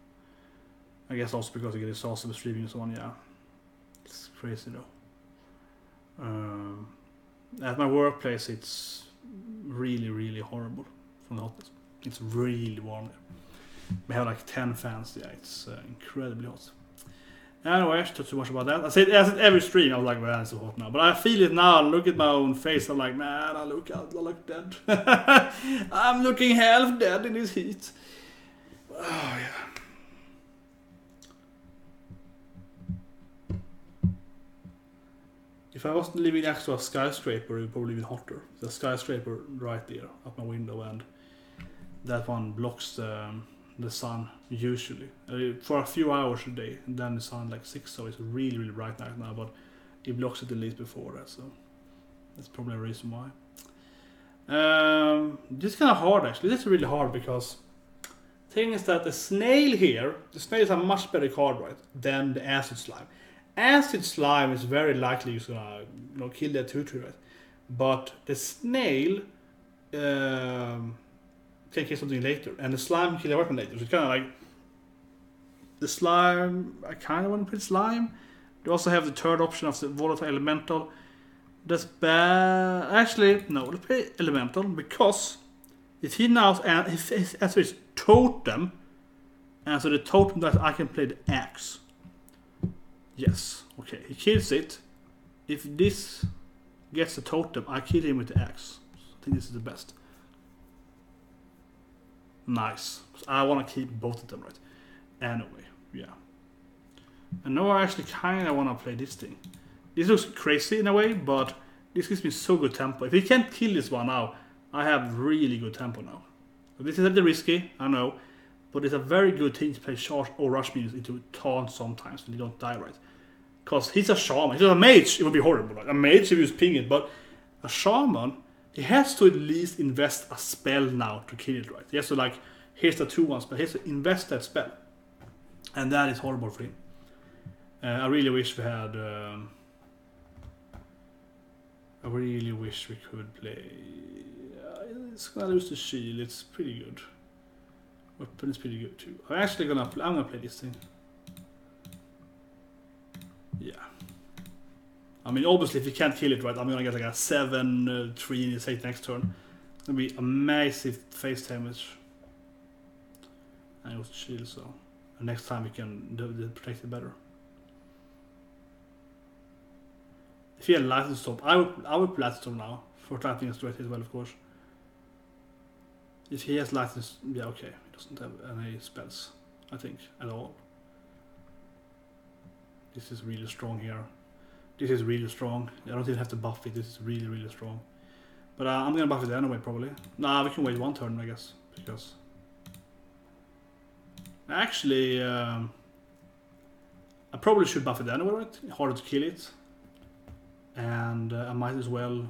Speaker 1: I guess also because I get exhausted with streaming and so on. Yeah, it's crazy though. At my workplace, it's really, really horrible from the hotness. It's really warm there. We have like 10 fans. Yeah, it's incredibly hot. Anyway, I should talk too much about that. I said every stream, I was like, man, it's so hot now. But I feel it now. I look at my own face. I'm like, man, I look dead. I'm looking half dead in this heat. Oh, yeah. If I wasn't living next to a skyscraper, it would probably be hotter. There's a skyscraper right there, up my window, and that one blocks the sun usually for a few hours a day, and then the sun like 6, so it's really, really bright night now, but it blocks it at least before that, so that's probably a reason why. This is kind of hard actually. This is really hard because the thing is that the snail is a much better card, right, than the acid slime. Acid slime is very likely you're gonna kill that 2/3, right? But the snail can kill something later, and the slime can kill a weapon later. So it's kind of like the slime. I kind of want to play slime. They also have the third option of the volatile elemental. That's bad. Actually, no, let's play elemental because if he now answer his totem, and so the totem that I can play the axe. Yes, okay, he kills it. If this gets the totem, I kill him with the axe. I think this is the best. Nice. I want to keep both of them, right? Anyway, yeah. And now I actually kind of want to play this thing. This looks crazy in a way, but this gives me so good tempo. If he can't kill this one now, I have really good tempo now. So this is a little risky, I know, but it's a very good thing to play charge or rush minions into taunt sometimes when you don't die, right? Because he's a shaman. If he's a mage, it would be horrible. Like a mage, if he was ping it, but a shaman, he has to at least invest a spell now to kill it, right? He has to like, here's the 2/1 spell, he has to invest that spell. And that is horrible for him. I really wish we had... I really wish we could play... it's gonna lose the shield, it's pretty good. Weapon is pretty good too. I'm actually gonna play, I'm gonna play this thing. Yeah. I mean, obviously, if you can't kill it, right, I'm gonna get like a 7-3 in his hate next turn. It's gonna be a massive face damage. And it was shield, so and next time we can protect it better. If he had Lightning Storm, I would play Lightning Storm now for Lightning Straight as well, of course. If he has Lightning, yeah, okay, he doesn't have any spells, I think, at all. This is really strong here. This is really strong. I don't even have to buff it. This is really, really strong. But I'm gonna buff it anyway, probably. Nah, we can wait one turn, I guess, because actually, I probably should buff it anyway, right? Harder to kill it, and I might as well,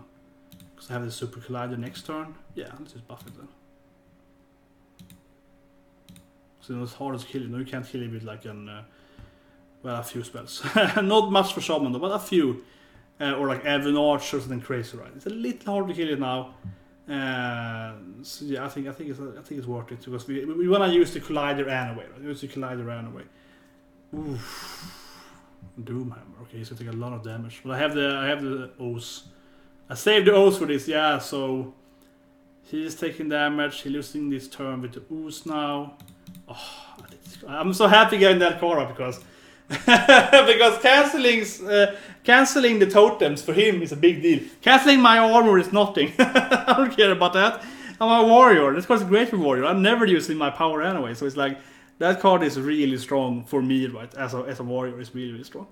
Speaker 1: because I have the Super Collider next turn. Yeah, let's just buff it then. So it's harder to kill it. No, you can't kill it with like an. Well, a few spells. Not much for Shaman though, but a few. Or like Evan Arch or something crazy, right? It's a little hard to kill it now. So yeah, I think it's worth it because we wanna use the Collider anyway, right? Use the Collider anyway. Oof. Doomhammer. Okay, he's gonna take a lot of damage. But I have the O's. I saved the O's for this, yeah, so he's taking damage, he's losing this turn with the O's now. Oh, I'm so happy getting that card up because because cancelling the totems for him is a big deal. Cancelling my armor is nothing. I don't care about that. I'm a warrior. This card is great for warrior. I'm never using my power anyway, so it's like that card is really strong for me, right? As a warrior, it's really, really strong.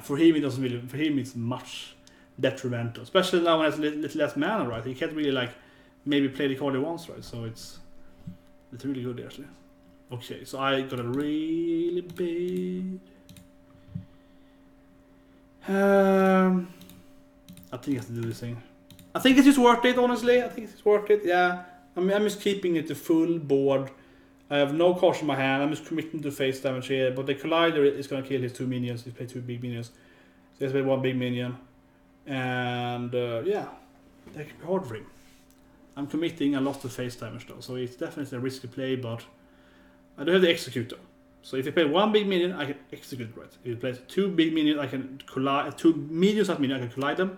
Speaker 1: For him, it doesn't really. For him, it's much detrimental, especially now when he has a little less mana, right? He can't really like maybe play the card once, right? So it's really good actually. Okay, so I got a really big. I think I have to do this thing. I think it's just worth it, honestly. I think it's worth it, yeah. I mean, I'm just keeping it to full board. I have no cards in my hand. I'm just committing to face damage here. But the Collider is going to kill his 2 minions. He plays 2 big minions. So he has 1 big minion. And yeah, that can be hard for him. I'm committing a lot to face damage though. So it's definitely a risky play, but I do have the Executor. So if he plays 1 big minion, I can execute it right. If he plays 2 big minions, I can collide. 2 medium-sized minions, I can collide them.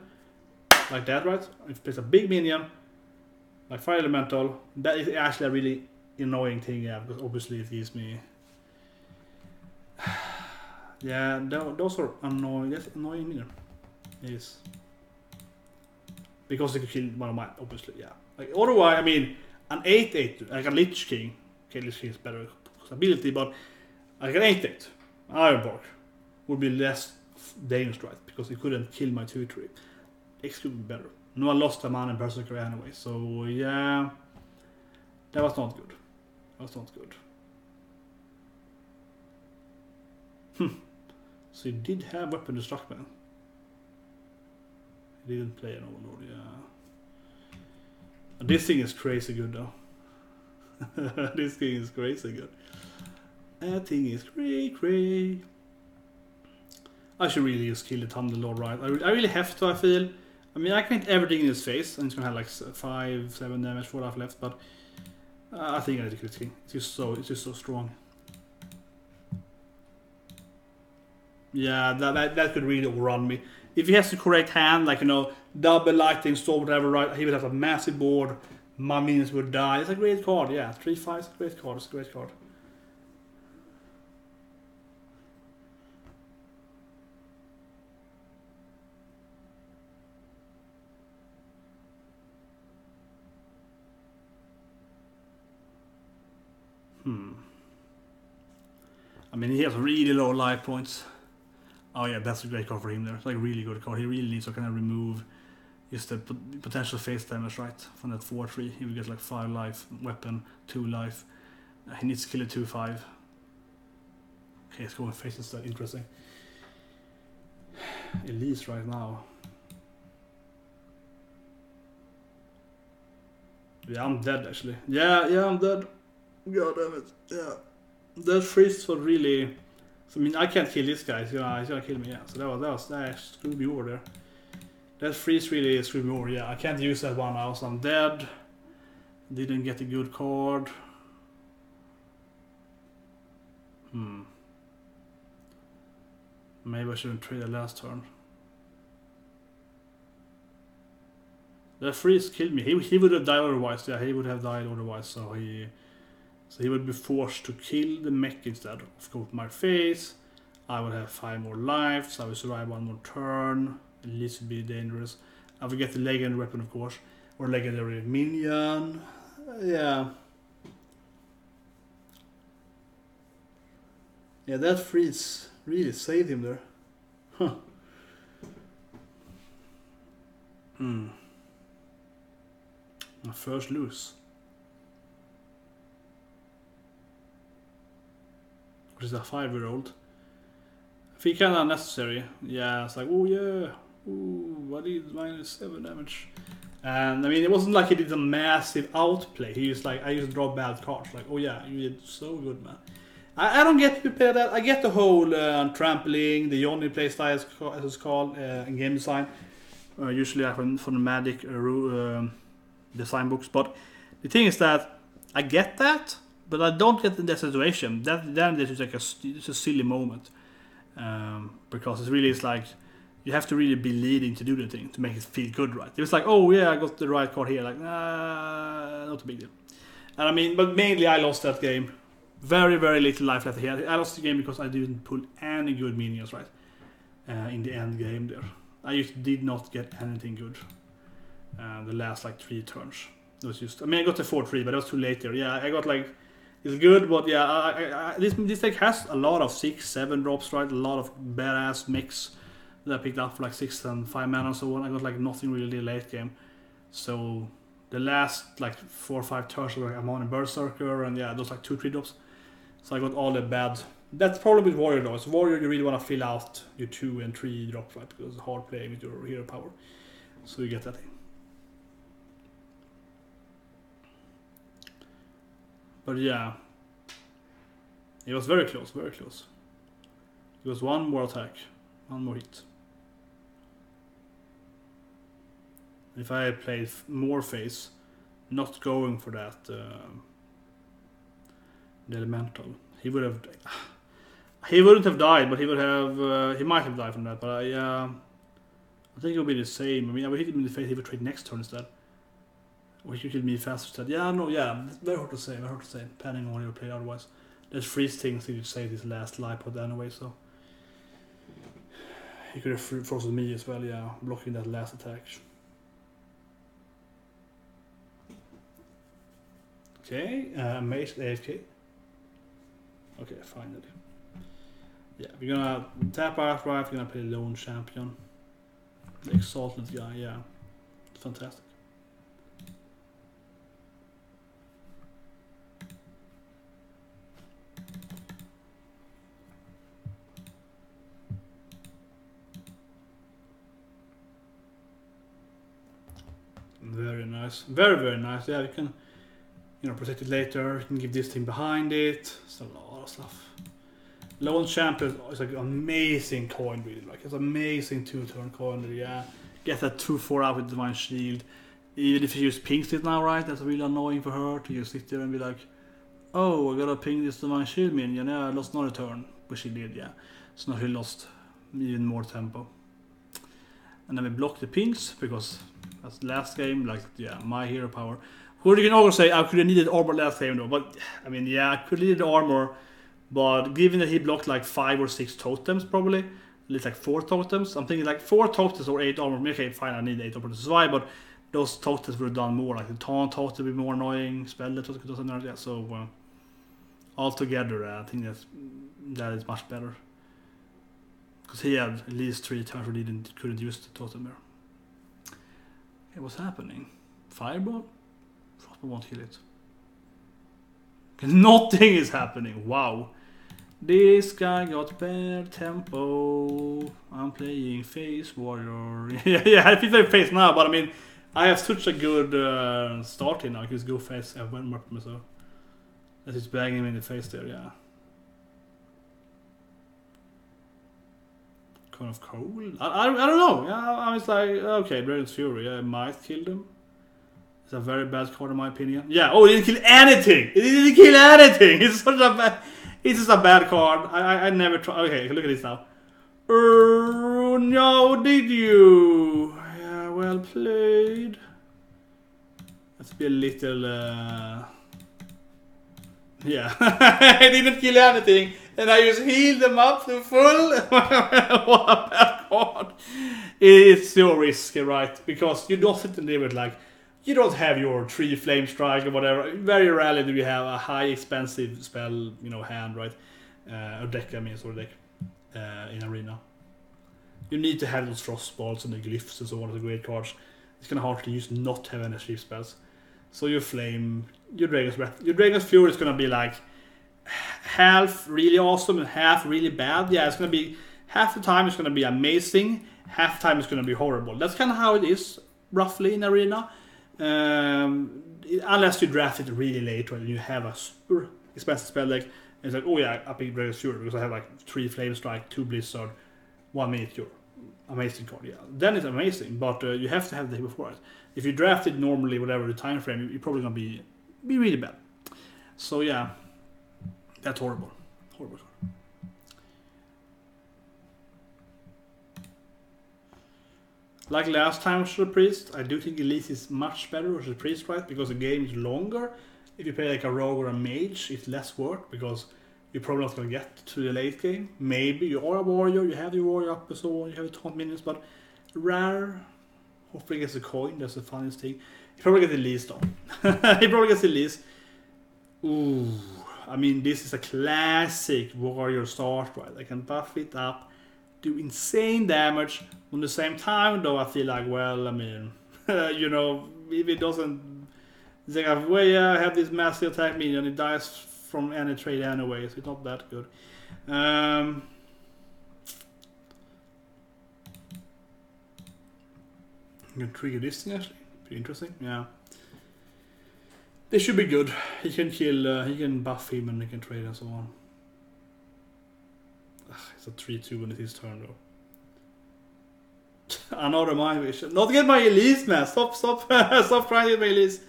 Speaker 1: Like that, right? If he plays a big minion, like Fire Elemental, that is actually a really annoying thing, yeah, because obviously it gives me. Yeah, those are annoying. That's annoying minion. Yes. Because they could kill one of mine, obviously, yeah. Like otherwise, I mean, an 8/8, like a Lich King. Okay, Lich King is better ability, but like an 8/8 Ironbark would be less dangerous, right? Because he couldn't kill my 2/3. X could be better. No, I lost a man in Berserker anyway, so yeah, that was not good. That was not good. So he did have weapon destruction. He didn't play an Overlord, yeah. This thing is crazy good though. This thing is crazy good. That thing is cray. I should really just kill the Thunderlord, right? I really have to, I feel. I mean, I can hit everything in his face, and it's gonna have like 5-7 damage, 4 life left, but I think I need to kill this king. It's just so strong. Yeah, that could really overrun me. If he has the correct hand, like, you know, double lightning storm, whatever, right? He would have a massive board. My minions would die. It's a great card, yeah. 3/5 is a great card. It's a great card. I mean, he has really low life points. Oh yeah, that's a great card for him there. It's like a really good card. He really needs to kind of remove just the potential face damage, right? From that 4/3, he will get like 5 life, weapon, 2 life. He needs to kill a 2/5. Okay, let's go and face instead. Interesting. Elise right now. Yeah, I'm dead actually. Yeah, I'm dead. God damn it. Yeah. That freeze was really. So, I mean, I can't kill this guy. He's gonna kill me. Yeah. So that screwed me over there. That freeze really screwed me over. Yeah, I can't use that one now. So I'm dead. Didn't get a good card. Maybe I shouldn't trade the last turn. That freeze killed me. He would have died otherwise. Yeah, he would have died otherwise. So he would be forced to kill the mech instead. Of course, my face. I would have 5 more lives. So I would survive 1 more turn. At least it'd be dangerous. I would get the legendary weapon, of course, or legendary minion. Yeah. Yeah, that freeze really saved him there. Huh. My first lose. What is a 5-year-old? I think kind of unnecessary. Yeah, it's like, oh yeah, ooh, I did -7 damage. And I mean, it wasn't like he did a massive outplay. He was like, I just draw bad cards. Like, oh yeah, you did so good, man. I don't get to play that. I get the whole trampling, the Johnny playstyle as it's called in game design. Usually from the Magic design books. But the thing is that I get that, but I don't get in that situation. Then this is like it's a silly moment. Because it's like you have to really be leading to do the thing to make it feel good, right? It was like, oh yeah, I got the right card here. Like, nah, not a big deal. And I mean, but mainly I lost that game. Very, very little life left here. I lost the game because I didn't pull any good minions, right? In the end game there. I just did not get anything good. The last like 3 turns. It was just, I mean, I got the 4/3, but it was too late there. Yeah, I got like, it's good, but yeah, this deck has a lot of 6-7 drops, right? A lot of badass mix that I picked up for like 6 and 5 mana and so on. I got like nothing really late game. So The last like 4 or 5 turns were I'm on a Berserker, and yeah, those like 2-3 drops. So I got all the bad. That's probably with Warrior though. It's Warrior you really want to fill out your 2 and 3 drops, right? Because it's hard playing with your hero power. So you get that thing. But yeah, it was very close, very close. It was one more attack, one more hit. If I had played more phase, not going for that, the elemental, he would have. He wouldn't have died, but he would have. He might have died from that. But I think it would be the same. I mean, I would hit him in the face. He would trade next turn instead. Or he could kill me faster instead. Yeah, no, yeah, very hard to say. Very hard to say. Depending on what you play otherwise. There's freeze things that you save his last life pod anyway, so he could have frozen me as well. Yeah, blocking that last attack. Okay, Mage AFK. Okay, finally. Yeah, we're gonna tap out right, we're gonna play Lone Champion. The Exalted guy, yeah. Fantastic. Very nice. Very, very nice. Yeah, you can, you know, protect it later. You can give this thing behind it. It's a lot of stuff. Lone Champion is like an amazing coin, really. Like, it's an amazing 2-turn coin. Yeah, get that 2-4 out with Divine Shield. Even if you use ping it now, right? That's really annoying for her to just sit there and be like, oh, I gotta ping this Divine Shield minion. Yeah, I lost another turn, which she did. Yeah, so now she lost even more tempo. And then we block the pings because that's last game. Like, yeah, my hero power. Who you can also say I could have needed armor last game though, but I mean, yeah, I could have needed armor. But given that he blocked like 5 or 6 totems, probably, at least like 4 totems, I'm thinking like 4 totems or 8 armor. Okay, fine, I need 8 armor to survive, but those totems would have done more. Like the taunt totem would be more annoying, spell that could do something like that. So altogether, I think that is much better. Because he had at least 3 turns where he couldn't use the totem there. Okay, what's happening? Fireball? Frostball won't kill it. Nothing is happening. Wow. This guy got better tempo. I'm playing Face Warrior. yeah, I play Face now, but I mean, I have such a good start here now. I can just go Face. I have one more for myself. That's just banging him in the face there, yeah. Kind of cold. I don't know. Yeah, I was like, okay, Dragon's Fury. I might kill them. It's a very bad card in my opinion. Yeah. Oh, it didn't kill anything. It didn't kill anything. It's such a bad. It's just a bad card. I never try. Okay, look at this now. No, did you? Yeah, well played. Let's be a little. Yeah, I didn't kill anything, and I just healed them up to full. What a bad card! It's so risky, right? Because you don't sit and live with like, you don't have your 3 flame strike or whatever. Very rarely do you have a high expensive spell, you know, hand, right? Or deck, I mean, sort of deck in Arena. You need to have those frost balls and the glyphs and so on as great cards. It's kind of hard to use not have any sleep spells. So your flame, your Dragon's Breath, your Dragon's Fury is gonna be like half really awesome and half really bad. Yeah, it's gonna be half the time it's gonna be amazing, half the time it's gonna be horrible. That's kind of how it is roughly in Arena. Unless you draft it really late, right, and you have a super expensive spell deck, and it's like, oh yeah, I pick Dragon's Fury because I have like 3 Flame Strike, 2 Blizzard, 1 Meteor. Amazing card, yeah. Then it's amazing, but you have to have the day before it. If you draft it normally, whatever the time frame, you're probably gonna be really bad. So yeah, that's horrible. Horrible card. Like last time with the Priest, I do think Elise is much better with the Priest, right? Because the game is longer. If you play like a Rogue or a Mage, it's less work because you're probably not going to get to the late game. Maybe you are a Warrior, you have your Warrior up and so on, you have the top minions, but rare. Hopefully he gets a coin, that's the funniest thing. He probably gets Elise though. He probably gets Elise. Ooh, I mean, this is a classic Warrior start, right? I can buff it up, do insane damage. On the same time, though, I feel like, well, I mean, you know, if it doesn't It's like, well, yeah, I have this massive attack minion, it dies from any trade anyway, so it's not that good. I'm gonna trigger this thing actually. Pretty interesting, yeah. This should be good. He can kill, he can buff him and he can trade and so on. Ugh, it's a 3-2 when it is turn though. Another mind vision. Not get my Elise, man. Stop stop trying to get my Elise.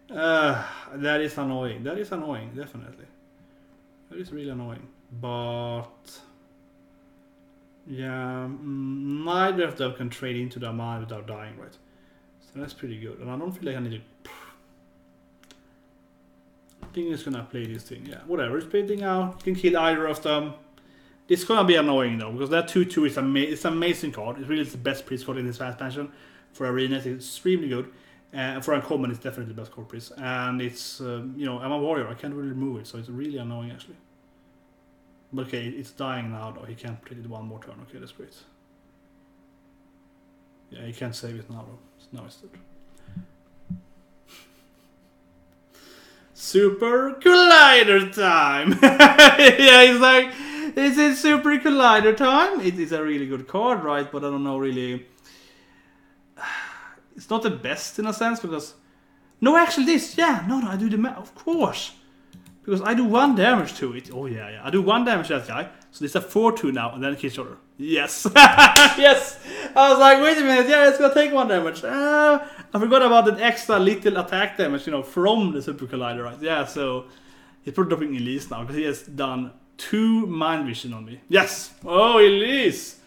Speaker 1: That is annoying. That is annoying, definitely. That is really annoying. But yeah, neither of them can trade into the mana without dying, right? So that's pretty good. And I don't feel like I need to. I think it's gonna play this thing. Yeah, whatever. It's playing out. You can kill either of them. It's gonna be annoying though, because that 2/2 is it's an amazing card. It's really the best priest card in this expansion. For arenas, it's extremely good. And for uncommon, it's definitely the best card priest. And it's, you know, I'm a warrior. I can't really remove it, so it's really annoying actually. But okay, it's dying now though. He can't play it one more turn. Okay, that's great. Yeah, he can't save it now though. Now it's dead. Super Collider time! Yeah, it's like, is it Super Collider time? It is a really good card, right? But I don't know really. It's not the best in a sense because. No, actually, this. Yeah, no, I do the math. Of course. Because I do 1 damage to it. Oh, yeah. I do 1 damage to that guy. So this is a 4/2 now, and then it kills each other. Yes! Yes! I was like, wait a minute, yeah, it's gonna take 1 damage. I forgot about that extra little attack damage, you know, from the Super Collider, right? Yeah, so he's probably dropping Elise now, because he has done 2 Mind Vision on me. Yes! Oh, Elise!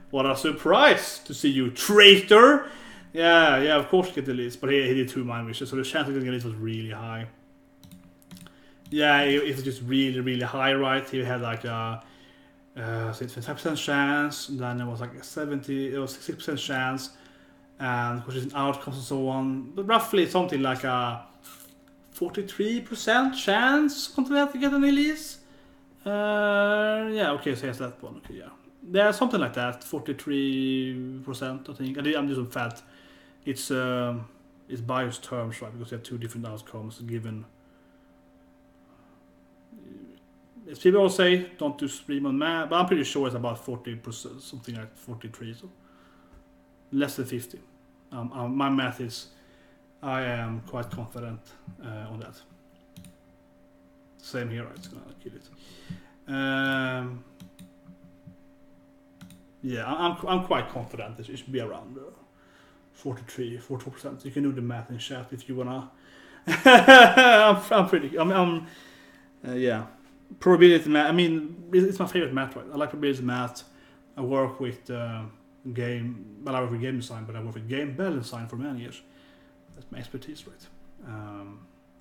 Speaker 1: What a surprise to see you, traitor! Yeah, of course you get Elise, but he did 2 Mind Vision, so the chance of getting Elise was really high. Yeah, it was just really, really high, right? He had like a 65% chance, then it was like 60% chance, and of course it's outcomes and so on. But roughly something like a 43% chance to get an Elise. Yeah, okay, so here's that one. Okay, yeah. Yeah, something like that. 43%, I think. I'm just fat. It's bias terms, right? Because you have 2 different outcomes given. As people all say, don't do stream on math, but I'm pretty sure it's about 40%, something like 43, so less than 50. My math is, I am quite confident on that. Same here, it's gonna kill it. Yeah, I'm quite confident it should be around 44%. You can do the math in chat if you wanna. I'm pretty. Yeah. Probability math. I mean, it's my favorite math, right? I like probability math. I work with I work with game design, but I work with game balance design for many years. That's my expertise, right?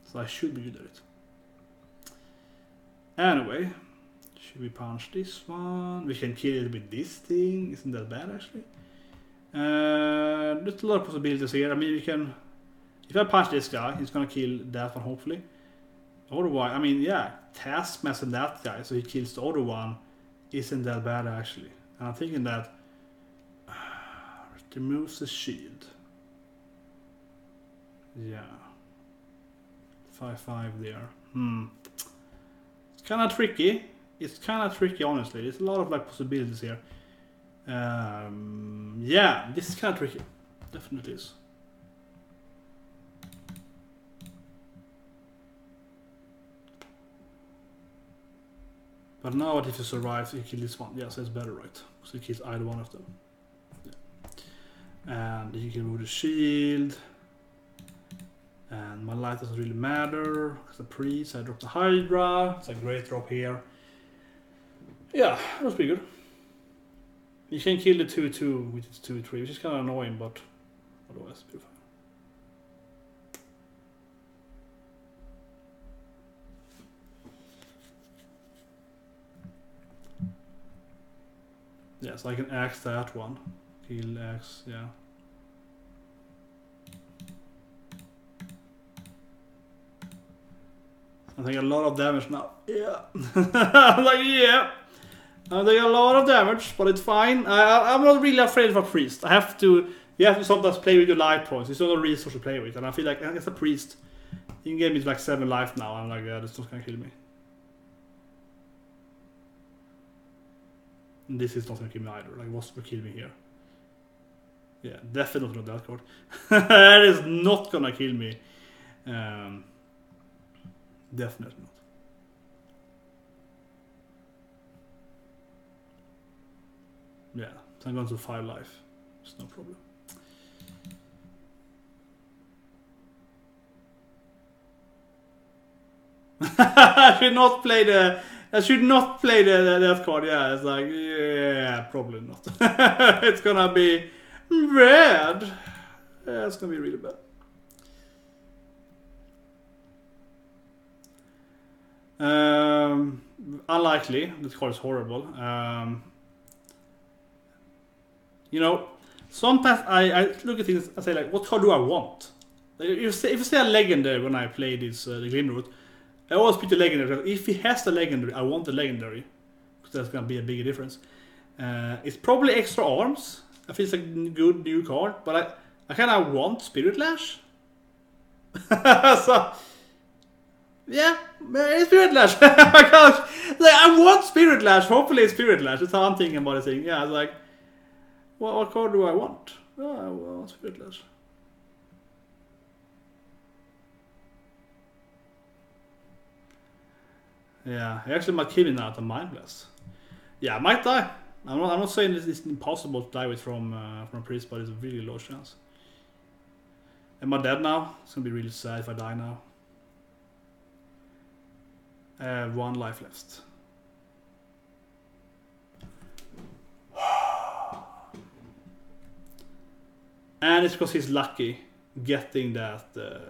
Speaker 1: So I should be good at it. Anyway, should we punch this one? We can kill it with this thing. Isn't that bad, actually? There's a lot of possibilities here. I mean, we can. If I punch this guy, he's gonna kill that one, hopefully. Otherwise, I mean, yeah, Taskmaster and that guy, so he kills the other one, isn't that bad actually. And I'm thinking that removes the shield. Yeah, 5/5 there. It's kind of tricky. It's kind of tricky, honestly. There's a lot of like possibilities here. Yeah, this is kind of tricky. Definitely is. But now what if he survives, he kills this one? Yeah, so it's better, right? So he kills either one of them. Yeah. And he can remove the shield. And my life doesn't really matter. As a priest, I drop the Hydra. It's a great drop here. Yeah, that's pretty good. You can kill the 2/2, which is 2/3, which is kind of annoying, but otherwise, beautiful. Yeah, so I can axe that one. Kill axe, yeah. I take a lot of damage now. Yeah. I'm like, yeah. I take a lot of damage, but it's fine. I'm not really afraid of a priest. You have to sometimes play with your life points. It's not a resource to play with. And I feel like as a priest, In game it's like 7 life now. I'm like, yeah, that's not gonna kill me. And this is not gonna kill me either. Like, what's gonna kill me here? Yeah, definitely not that card. That is not gonna kill me. Definitely not. Yeah, so I'm going to 5 life. It's no problem. I should not play the death card. Yeah, it's like, yeah, probably not. It's gonna be bad. Yeah, it's gonna be really bad. Unlikely. This card is horrible. You know, sometimes I look at things and say like, what card do I want? Like, if you say a legendary when I play this the Glimroot, I always pick the legendary. If he has the legendary, I want the legendary, because that's gonna be a bigger difference. It's probably extra arms. I feel it's a good new card, but I kind of want Spirit Lash. So yeah, it's Spirit Lash. I can't, like, I want Spirit Lash. Hopefully it's Spirit Lash. That's how I'm thinking about the thing. Yeah, it's like, what card do I want? Oh, I want Spirit Lash. Yeah, I actually might kill him now at the Mind Blast. Yeah, I might die. I'm not saying it's impossible to die with from a priest, but it's a really low chance. Am I dead now? It's gonna be really sad if I die now. I have 1 life left. And it's because he's lucky getting that the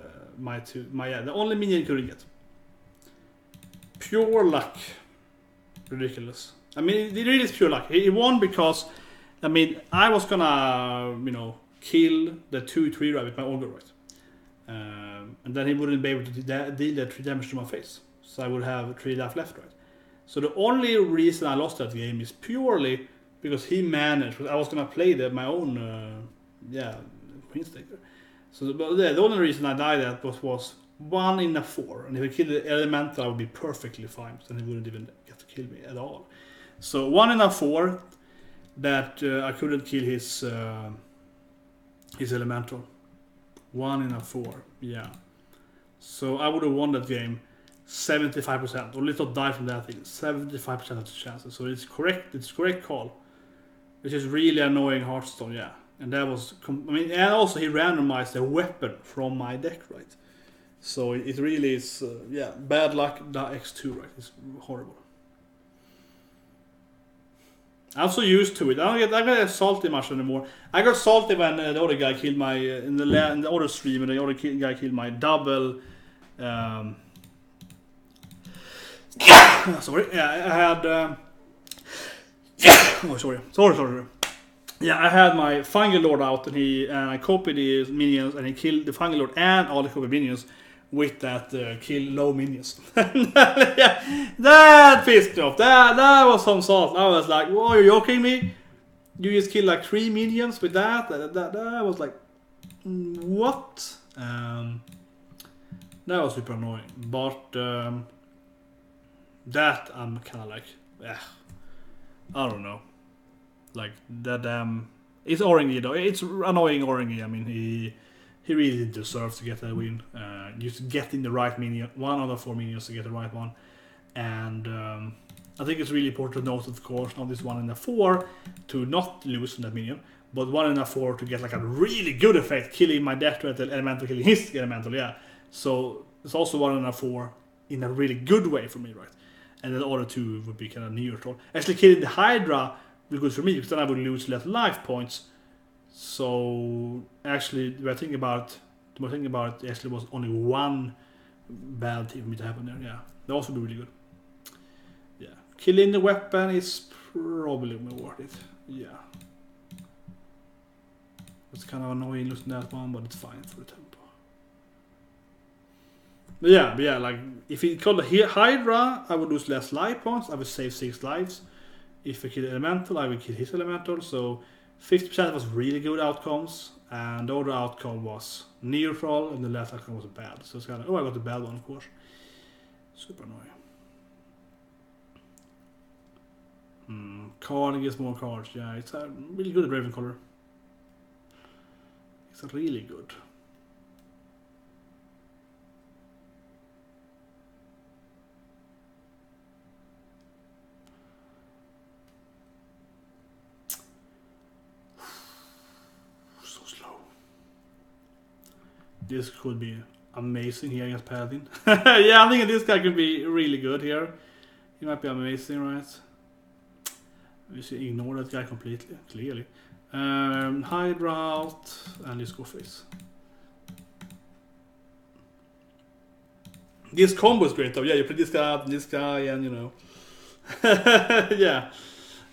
Speaker 1: only minion he couldn't get. Pure luck. Ridiculous. I mean, it really is pure luck. He won because, I mean, I was gonna, you know, kill the 2/3 right with my Ogre, right? And then he wouldn't be able to deal that 3 damage to my face. So I would have 3 life left, right? So the only reason I lost that game is purely because he managed, because I was gonna play my own, Queen's Taker. So the only reason I died at was 1 in a 4, and if I killed the elemental, I would be perfectly fine. Then he wouldn't even get to kill me at all. So 1 in a 4 that I couldn't kill his elemental. 1 in a 4, yeah. So I would have won that game 75%, or little die from that thing. 75% of the chances. So it's correct. It's correct call, which is really annoying Hearthstone, yeah. And that was, and also he randomized a weapon from my deck, right? So it really is, bad luck. The X2, right? It's horrible. I'm so used to it. I don't get salty much anymore. I got salty when the other guy killed my in the other stream, and the other guy killed my double. Sorry, yeah, I had. Oh, sorry. Yeah, I had my Fungal Lord out, and I copied his minions, and he killed the Fungal Lord and all the copied minions with that kill low minions. Yeah, that pissed me off. That was some salt. I was like, "Whoa, are you joking me? You just killed like 3 minions with that?" That was like, what? That was super annoying. But that I'm kind of like, I don't know. Like that it's RNG though. It's annoying RNG. I mean, he really deserves to get that win. Just getting the right minion, 1 out of 4 minions to get the right one. And I think it's really important to note, of course, not this 1 in a 4 to not lose from that minion, but 1 in a 4 to get like a really good effect, killing my death threat elemental, killing his elemental, yeah. So it's also 1 in a 4 in a really good way for me, right? And the other 2 would be kind of neutral. Actually, killing the Hydra would be good for me, because then I would lose less life points. So actually, the more I think about it, actually was only 1 bad thing for me to happen there. Yeah, that also would be really good. Yeah, killing the weapon is probably more worth it. Yeah, it's kind of annoying losing that one, but it's fine for the tempo. But yeah, like if he called the Hydra, I would lose less life points. I would save 6 lives. If I kill the elemental, I would kill his elemental. So 50% was really good outcomes, and the other outcome was neutral, and the last outcome was bad. So it's kind of, oh, I got the bad one, of course. Super annoying. Card gets more cards. Yeah, it's really good at Raven color. It's really good. So slow. This could be amazing here against Paladin. Yeah, I think this guy could be really good here. He might be amazing, right? We should ignore that guy completely, clearly. Hydra out, and let's go face. This combo is great though. Yeah, you play this guy out and this guy, and you know. Yeah.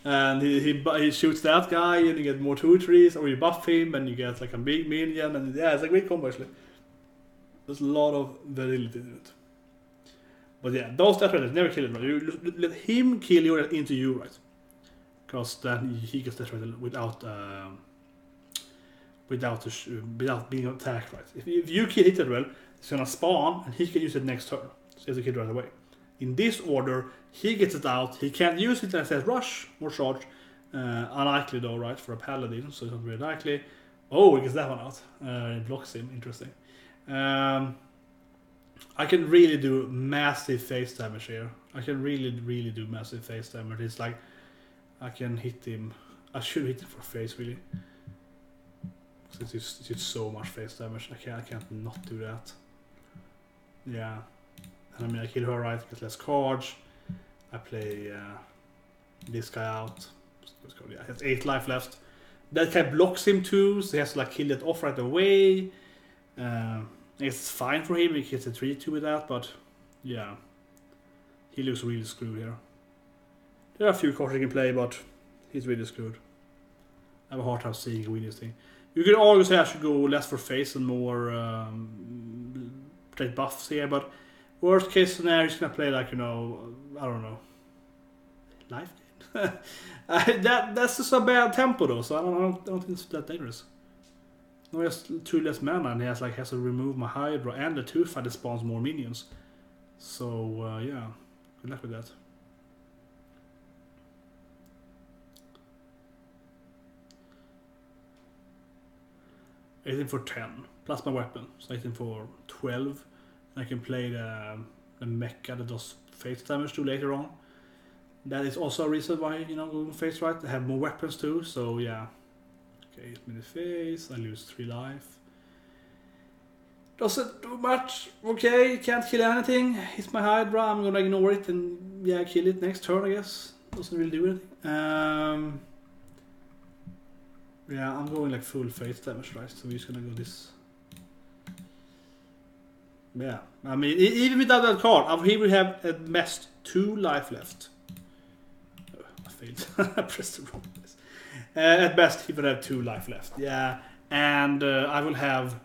Speaker 1: And he shoots that guy, and you get more 2/3s, or you buff him, and you get like a big minion, and yeah, it's a great combo actually. There's a lot of variability in it. But yeah, those death ratters never kill him, right? You let him kill you into you, right? Because then he gets death rattle without being attacked, right? If you kill it well, it's gonna spawn, and he can use it next turn. So he has to kill it right away. In this order, he gets it out. He can't use it as rush or charge. Unlikely though, right? For a paladin, so it's not really likely. Oh, he gets that one out. It blocks him. Interesting. I can really do massive face damage here. I can really do massive face damage. It's like I can hit him. I should hit him for face really. It's just so much face damage. I can't not do that. Yeah. And I mean, I kill her right, get less cards. I play this guy out. Yeah, he has 8 life left. That guy blocks him too, so he has to like kill it off right away. It's fine for him, he gets a 3-2 with that, but yeah. He looks really screwed here. There are a few cards he can play, but he's really screwed. I have a hard time seeing him win this thing. You could argue say I should go less for face and more trade buffs here, but worst case scenario, he's gonna play like, you know, I don't know, life game. That's just a bad tempo though, so I don't think it's that dangerous. No, he has 2 less mana, and he has to remove my Hydra and the Tooth that spawns more minions. So yeah, good luck with that. $18 for 10 plus my weapon, so $18 for 12. I can play the mecha that does face damage too later on. That is also a reason why, you know, going face right. I have more weapons too, so yeah. Okay, hit me in the face, I lose 3 life. Doesn't do much. Okay, can't kill anything. Hits my Hydra, I'm gonna ignore it and yeah, kill it next turn I guess. Doesn't really do anything. Yeah, I'm going like full face damage, right? So we're just gonna go this. Yeah, I mean, even without that card, he will have at best 2 life left. Oh, I failed. I pressed the wrong place. At best, he will have 2 life left. Yeah, and I will have.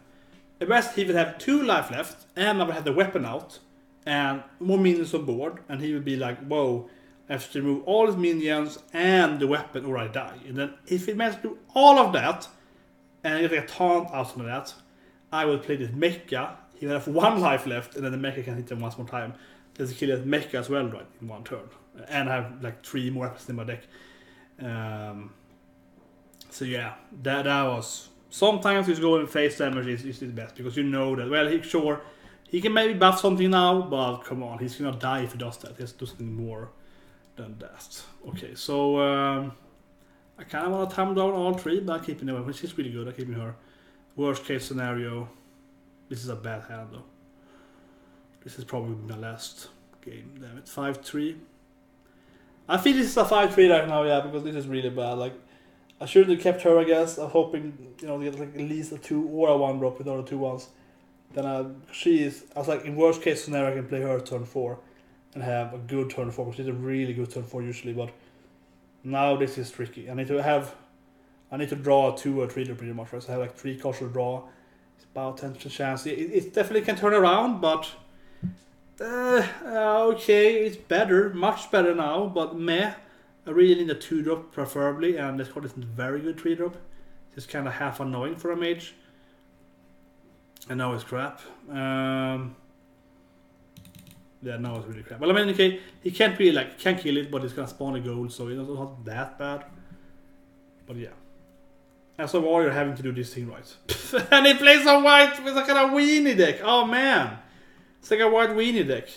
Speaker 1: At best, he will have 2 life left, and I will have the weapon out, and more minions on board, and he will be like, whoa, I have to remove all his minions and the weapon or I die. And then if he manages to do all of that, and I get like a taunt out of that, I will play this mecha. He will have 1 life left, and then the mecha can hit him once more time. There's a kill that mecha as well, right, in 1 turn. And I have like 3 more weapons in my deck. So yeah, that was... Sometimes he's going face damage is the best, because you know that, well, he can maybe buff something now, but come on, he's gonna die if he does that. He has to do something more than that. Okay, so I kind of want to thumb down all 3, but I'm keeping her, which is really good. I'm keeping her. Worst case scenario, this is a bad hand though. This is probably my last game. Damn it, 5-3. I feel this is a 5-3 right now, yeah, because this is really bad. Like, I should have kept her, I guess. I'm hoping, you know, to get like at least a 2 or a 1 drop with all the 2 ones. Then I was like, in worst case scenario, I can play her turn 4 and have a good turn 4, which is a really good turn 4 usually. But now this is tricky. I need to draw 2 or 3 pretty much. Right? So I have like 3 cards to draw. It's about 10% chance. It definitely can turn around, but okay, it's better, much better now. But meh. I really need a 2-drop preferably, and this card isn't very good 3-drop. It's kind of half annoying for a mage. I know it's crap. Yeah, no, it's really crap. Well, I mean, okay, he can't really like can't kill it, but it's gonna spawn a gold, so it's not that bad. But yeah, as a warrior, having to do this thing right, and he plays a white with a kind of weenie deck. Oh man, it's like a white weenie deck.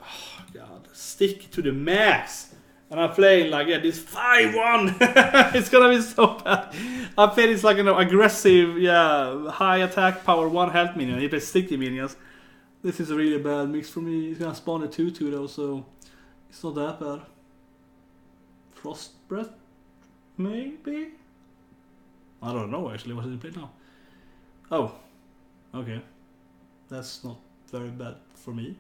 Speaker 1: Oh god, stick to the max. And I'm playing like, yeah, this 5-1. It's gonna be so bad. I play this like, you know, aggressive, yeah, high attack power 1 health minion. He plays sticky minions. This is a really bad mix for me. He's gonna spawn a 2-2 though, so it's not that bad. Frost Breath? Maybe? I don't know actually, what did he play now? Oh, okay. That's not very bad for me.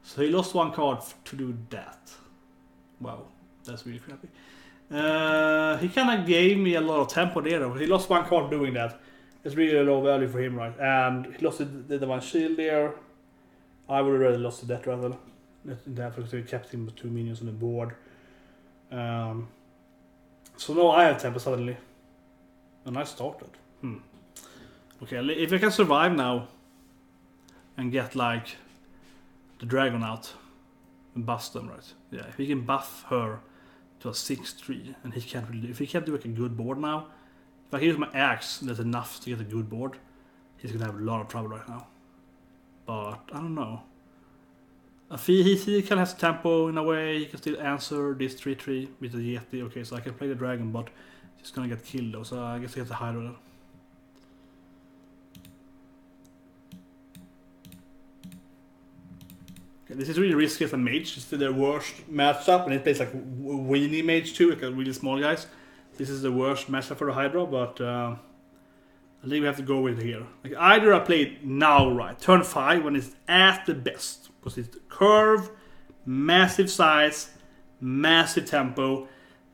Speaker 1: So he lost 1 card to do that. Wow, that's really crappy. He kind of gave me a lot of tempo there though. He lost 1 card doing that. It's really a low value for him, right? And he lost the 1 shield there. I would have rather lost the Death Rattle. Because he kept him with 2 minions on the board. So now I have tempo suddenly. And I started. Okay, if I can survive now and get like the dragon out. Buff them, right? Yeah, if he can buff her to a 6-3, and he can't really do, if he can't do like a good board now, if I can use my axe, that's enough to get a good board. He's gonna have a lot of trouble right now. But I don't know. He kind of has tempo in a way. He can still answer this 3-3 with the Yeti. Okay, so I can play the dragon, but he's gonna get killed though. So I guess I get the Hydra. This is really risky as a mage. It's the worst matchup, and it plays like weenie mage too, like a really small guys. This is the worst matchup for the Hydra, but I think we have to go with it here. Like either I play it now, right, turn 5 when it's at the best, because it's curve, massive size, massive tempo,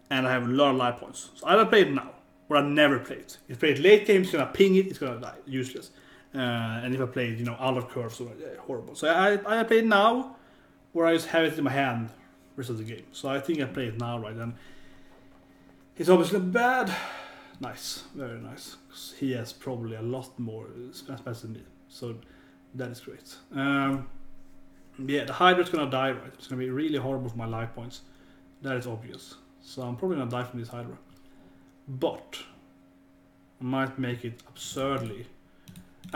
Speaker 1: and I have a lot of life points. So either play it now, or I never play it. If I play it late game, it's gonna ping it, it's gonna die, useless. And if I play it, you know, out of curve, so horrible. So I play it now, or I just have it in my hand rest of the game. So I think I play it now, right? And it's obviously bad. Nice, very nice. He has probably a lot more spells than me, so that is great. Yeah, the Hydra's gonna die, right? It's gonna be really horrible for my life points. That is obvious. So I'm probably gonna die from this Hydra, but I might make it absurdly.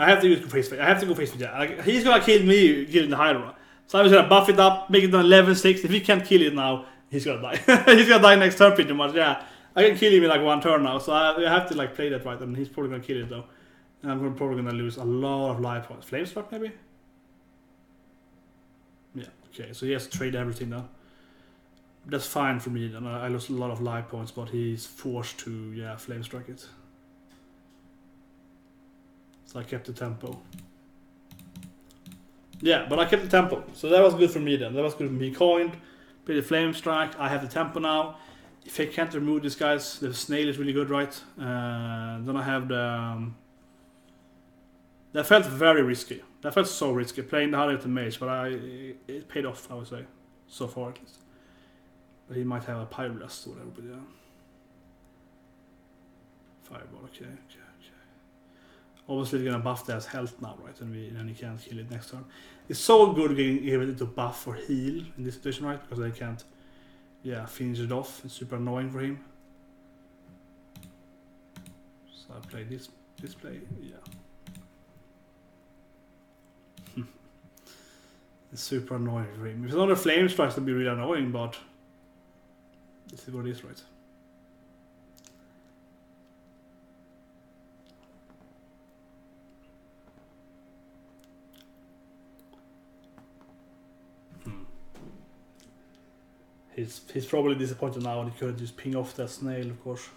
Speaker 1: I have to go face. I have to go face with that. Like, he's gonna kill me killing the Hydra. So I'm just gonna buff it up, make it an 11-6. If he can't kill it now, he's gonna die. He's gonna die next turn pretty much. Yeah, I can kill him in like 1 turn now. So I have to like play that right, and he's probably gonna kill it though. And I'm probably gonna lose a lot of life points. Flamestruck maybe. Yeah. Okay. So he has to trade everything now. That's fine for me. And I lost a lot of life points, but he's forced to Flamestruck it. So I kept the tempo. Yeah, but I kept the tempo. So that was good for me then. That was good for me. Coined, play the Flame Strike. I have the tempo now. If I can't remove these guys, the Snail is really good, right? Then I have the... that felt very risky. That felt so risky, playing the Hydra to Mage, but it paid off, I would say. So far at least. But he might have a Pyroblast or whatever, but yeah. Fireball, okay. Obviously, they're gonna buff their health now, right? And he can't kill it next turn. It's so good getting able to buff or heal in this situation, right? Because they can't, finish it off. It's super annoying for him. So I play this play, It's super annoying for him. If it's not a Flame Strike, it'll be really annoying, but this is what it is, right? He's probably disappointed now, and he could just ping off that Snail, of course.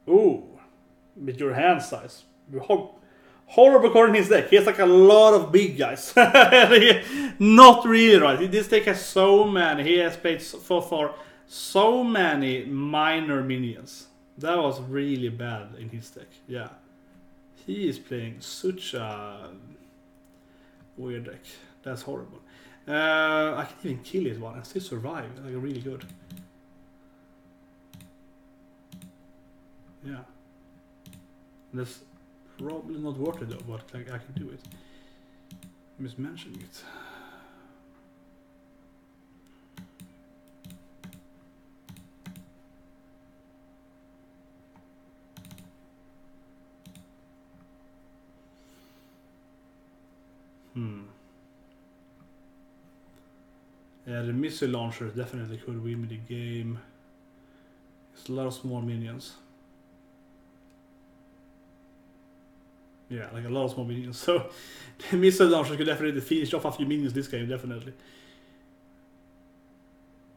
Speaker 1: Ooh, with your hand size. Horrible card in his deck. He has like a lot of big guys. Not really, right? This deck has so many. He has played so far so many minor minions. That was really bad in his deck. Yeah, he is playing such a weird deck. That's horrible. I can even kill this one and still survive. Like really good. Yeah. That's probably not worth it though, but I can do it. I'm just mentioning it. Yeah, the missile launcher definitely could win me the game. It's a lot of small minions. Yeah, like a lot of small minions. So the missile launcher could definitely finish off a few minions this game, definitely.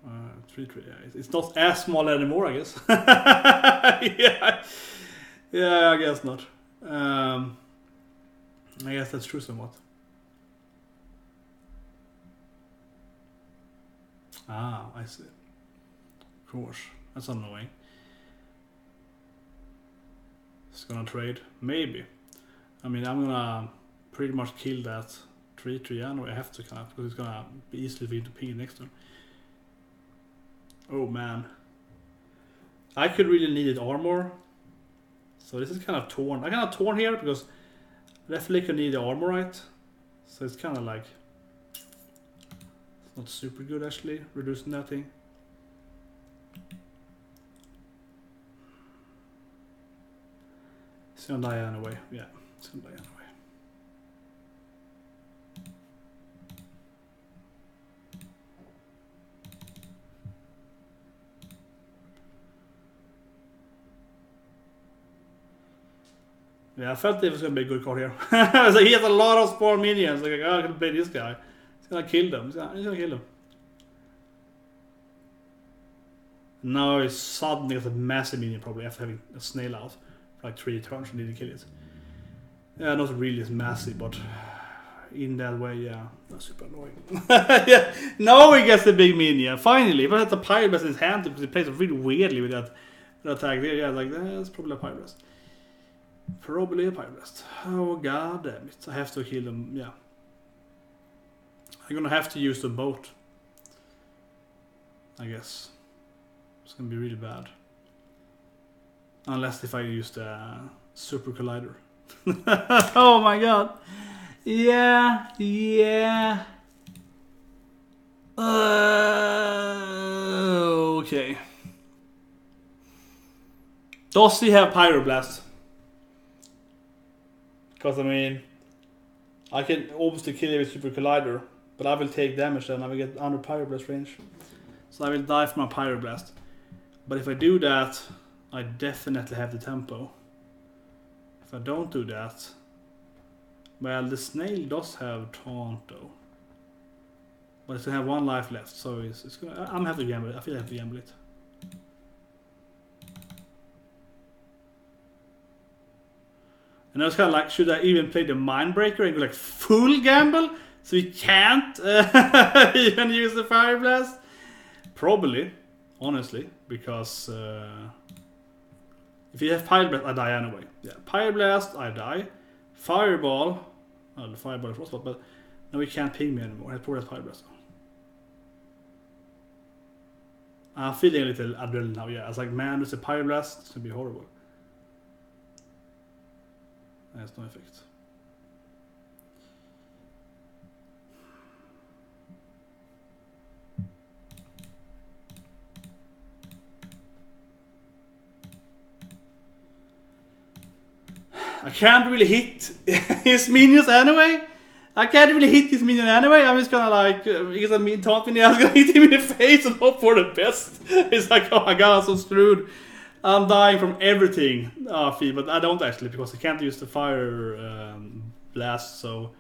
Speaker 1: 3-3, yeah. It's not as small anymore, I guess. Yeah, I guess not. I guess that's true somewhat. Ah, I see. Of course. That's annoying. It's gonna trade? Maybe. I mean, I'm gonna pretty much kill that 3-3 anyway. I have to kind of, because it's gonna be easily for you to ping next turn. Oh man. I could really need armor. So this is kind of torn. I'm kind of torn here because I definitely could need the armor, right? So it's kind of like... It's not super good actually, reducing that thing. It's gonna die anyway. Yeah, it's gonna die anyway. Yeah, I felt it was gonna be a good card here. So he has a lot of small minions. Like, oh, I can play this guy. He's gonna kill them. He's gonna kill them. Now he's suddenly got a massive minion probably after having a snail out for like 3 turns and didn't kill it. Yeah, not really as massive, but in that way, yeah, that's super annoying. Yeah, now he gets the big minion. Finally, but that's a Pirate Blast in his hand because he plays really weirdly with that attack there. Yeah, like that's probably a Pirate Blast. Probably a Pirate Blast. Oh god damn it! I have to kill them. Yeah, I'm gonna have to use the boat. I guess it's gonna be really bad. Unless if I use the Super Collider. Oh my god. Yeah. Okay. Does he have Pyroblast? Because I mean, I can obviously kill him with Super Collider, but I will take damage then. I will get under Pyroblast range. So I will die from my Pyroblast. But if I do that, I definitely have the tempo. If I don't do that, well, the snail does have taunt though, but it's gonna have 1 life left, so it's gonna. I'm gonna have to gamble it. I feel I have to gamble it. And I was kind of like, should I even play the Mindbreaker and go like full gamble, so he can't even use the Fire Blast? Probably, honestly, because. If you have Fire Blast, I die anyway. Yeah, Fire Blast, I die. Fireball, well, the Fireball is Frostbolt, but now he can't ping me anymore. I have poor Fire Blast. I'm feeling a little adrenaline now. Yeah, I was like, man, there's a Fire Blast. It's gonna be horrible. That's no effect. I can't really hit his minions anyway. I'm just gonna like, because I mean, taunt minion, I was gonna hit him in the face and hope for the best. It's like, oh my god, I'm so screwed. I'm dying from everything. But I don't actually, because I can't use the Fire Blast, so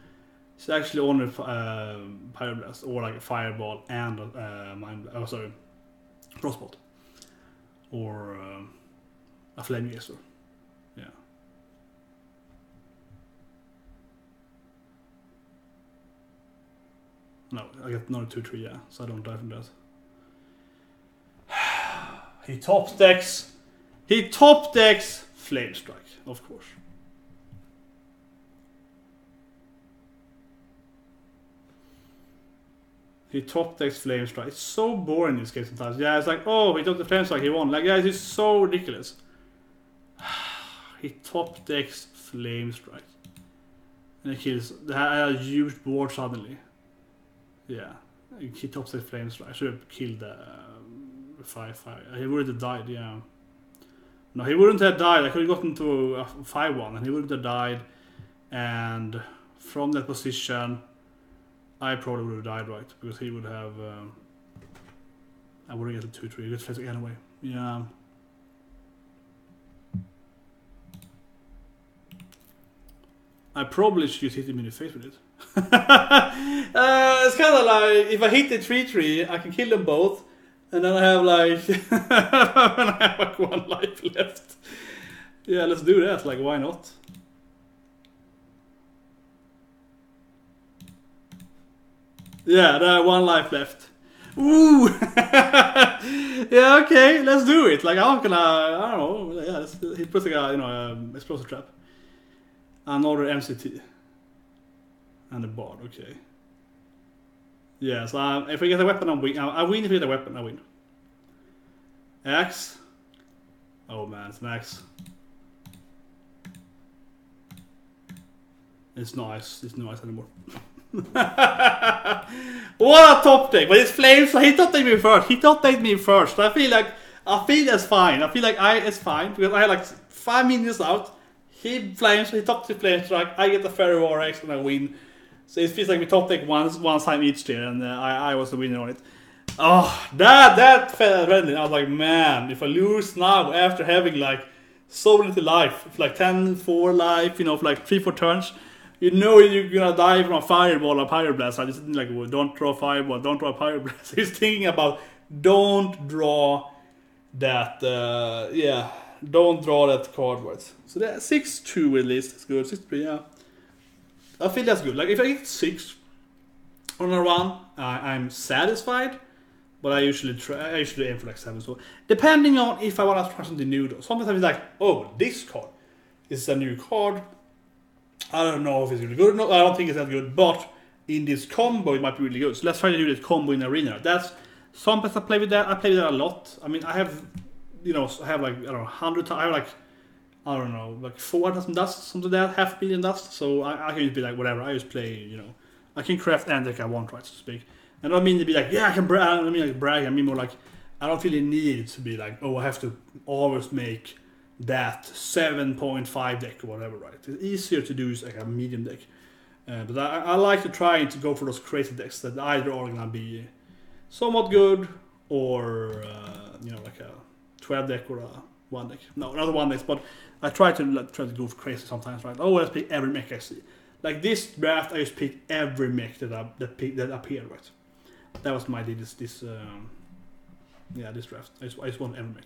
Speaker 1: it's actually only Fire Blast, or like a Fireball and Frostbolt. Or a Flame Gazer. Yeah. No, I get another 2-3, yeah, so I don't die from that. He top decks Flame Strike, of course. He top decks Flame Strike. It's so boring in this game sometimes. Yeah, it's like, oh, he took the Flame Strike, he won. Like, yeah, it's just so ridiculous. He top decks Flame Strike. And he kills. They had a huge board suddenly. Yeah. He top decks Flame Strike. I should have killed the 5-5. He would have died, yeah. No, he wouldn't have died. I could have gotten to a 5-1 and he wouldn't have died. And from that position, I probably would have died, right? Because he would have... I would have get a 2-3. He gets fast anyway. Yeah. I probably should just hit him in the face with it. It's kind of like, if I hit the 3-3, I can kill them both. And then I have like... I have like 1 life left. Yeah, let's do that. Like, why not? Yeah, there are 1 life left. Ooh! Yeah, okay, let's do it. Like, I'm gonna, I don't know. Yeah, he puts like a, you know, explosive trap. Another MCT. And a bard, okay. Yeah, so if I get a weapon, I win. I win if I get a weapon, I win. Axe. Oh man, it's an axe. It's nice. It's not nice anymore. What a top deck! But it's Flames, so he top decked me first. He top decked me first. I feel that's fine. I feel like it's fine because I had like 5 minutes out. He Flames, he top the Flame Strike. I get the Fairy War X and I win. So it feels like we top deck one time each there, and I was the winner on it. Oh, that felt friendly. I was like, man, if I lose now after having like so little life, like 10-4 life, you know, for like 3-4 turns. You know you're gonna die from a fireball or pyro blast. I just didn't like, well, don't draw fireball, don't draw pyro blast. He's thinking about don't draw that. Yeah, don't draw that card words. So that 6-2 at least is good. 6-3, yeah. I feel that's good. Like if I get 6 on a run, I'm satisfied. But I usually aim for like 7. So depending on if I want to try something new, though. Sometimes I'm like, oh, this card is a new card. I don't know if it's really good or not. I don't think it's that good, but in this combo it might be really good. So let's try to do this combo in Arena. That's sometimes I play with that. I play with that a lot. I mean, I have, you know, I have like, I don't know, 100. I have like, I don't know, like 4,000 dust, something like that, 500 million dust. So I can just be like, whatever. I just play, you know, I can craft any deck I want, right, so to speak. And I don't mean to be like, yeah, I can brag. I don't mean like brag. I mean more like, I don't really need it to be like, oh, I have to always make that 7.5 deck or whatever, right? It's easier to do like a medium deck. But I like to try to go for those crazy decks that either are gonna be somewhat good or you know, like a 12 deck or a 1 deck. No, not a 1 deck, but I try to go for crazy sometimes, right? Oh, let's pick every mech I see. Like this draft, I just picked every mech that appeared, right? That was my idea. This draft. I just want every mech.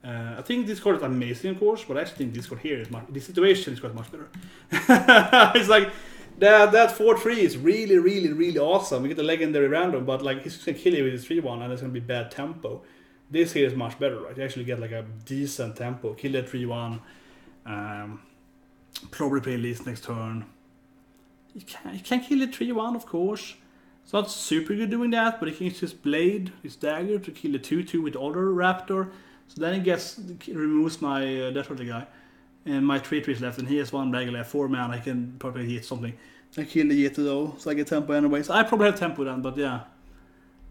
Speaker 1: I think this card is amazing, of course, but I actually think this card here is the situation is quite much better. It's like that 4-3 is really, really, really awesome. We get a legendary random, but like he's gonna kill you with his 3-1, and it's gonna be bad tempo. This here is much better, right? You actually get like a decent tempo. Kill that 3-1. Probably play least next turn. You can kill it 3-1, of course. It's not super good doing that, but he can use his blade, his dagger, to kill the 2-2 with other raptor. So then he removes my Death Roller guy. And my 3-3 is left, and he has 1 regular 4 man. I can probably hit something. I kill the Yeti though, so I get tempo anyway. So I probably have tempo then, but yeah.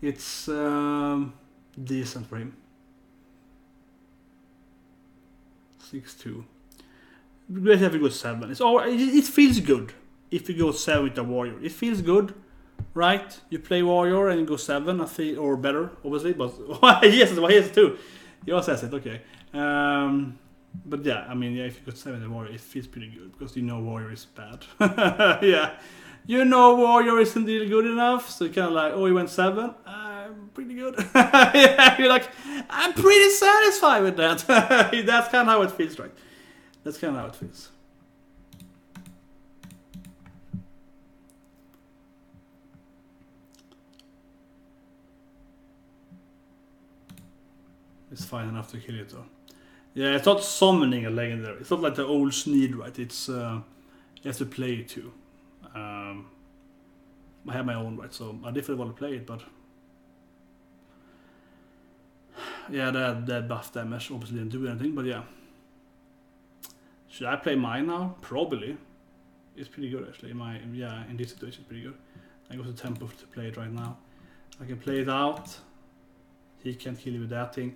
Speaker 1: It's decent for him. 6-2. Great if we go 7. It feels good if you go 7 with the warrior. It feels good, right? You play warrior and you go 7, I feel, or better, obviously. But yes, he has 2. He also has it, okay. But yeah, I mean, yeah, if you go 7 with the warrior, it feels pretty good because you know warrior is bad. Yeah, you know warrior isn't really good enough, so you kind of like, oh, he went 7. Pretty good. Yeah, you're like, I'm pretty satisfied with that. That's kind of how it feels, right? That's kind of how it feels. It's fine enough to kill it though. Yeah, it's not summoning a legendary. It's not like the old Sneed, right? It's you have to play it too. I have my own, right? So I definitely want to play it, but yeah, that buff damage obviously didn't do anything, but yeah. Should I play mine now? Probably. It's pretty good actually. In this situation, it's pretty good. I got the tempo to play it right now. I can play it out. He can't kill you with that thing.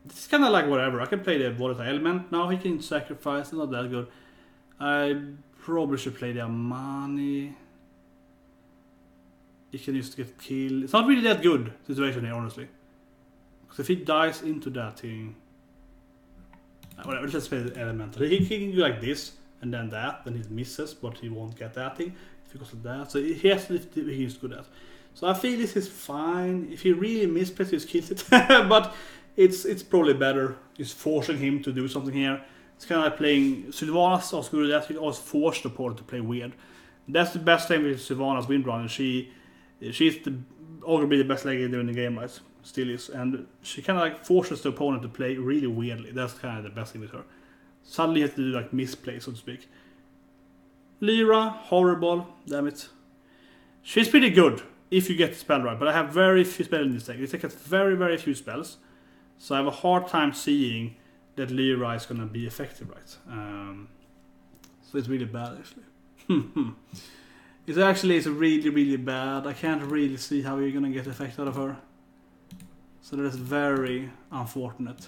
Speaker 1: It's kind of like whatever. I can play the volatile element now. He can sacrifice. It's not that good. I probably should play the Amani. He can just get killed. It's not really that good situation here, honestly. Because if he dies into that thing, whatever. Let's play the elemental. He can do like this and then that. Then he misses, but he won't get that thing because of that. So he has to. He's good at. So I feel this is fine. If he really misplays, he kills it. But it's probably better. It's forcing him to do something here. It's kind of like playing Sylvanas also good at that. He always force the opponent to play weird. That's the best thing with Sylvanas Windrunner. She's arguably the best legendary in the game, right? Still is, and she kind of like forces the opponent to play really weirdly. That's kind of the best thing with her. Suddenly you have to do like misplay, so to speak. Lyra, horrible, damn it. She's pretty good if you get the spell right, but I have very few spells in this deck. This deck has very, very few spells, so I have a hard time seeing that Lyra is gonna be effective, right? So it's really bad actually. It's really, really bad. I can't really see how you're gonna get effect out of her. So that is very unfortunate.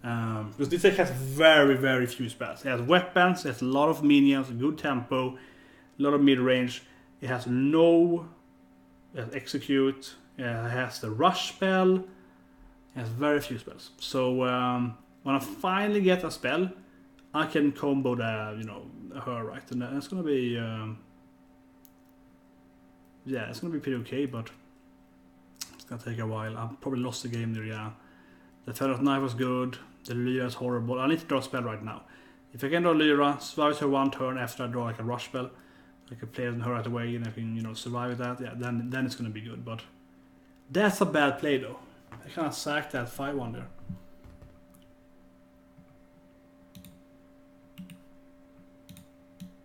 Speaker 1: Because this deck has very, very few spells. It has weapons, it has a lot of minions, good tempo, a lot of mid-range. It has execute, it has the rush spell. It has very few spells. So when I finally get a spell, I can combo her, right? And it's gonna be it's gonna be pretty okay, but it's gonna take a while. I probably lost the game there, yeah. The Feather Knife was good. The Lyra is horrible. I need to draw a spell right now. If I can draw Lyra, survive her one turn after I draw like a rush spell, I can play her right away and I can survive that. Yeah, then it's gonna be good. But that's a bad play though. I kind of sacked that 5-1 there.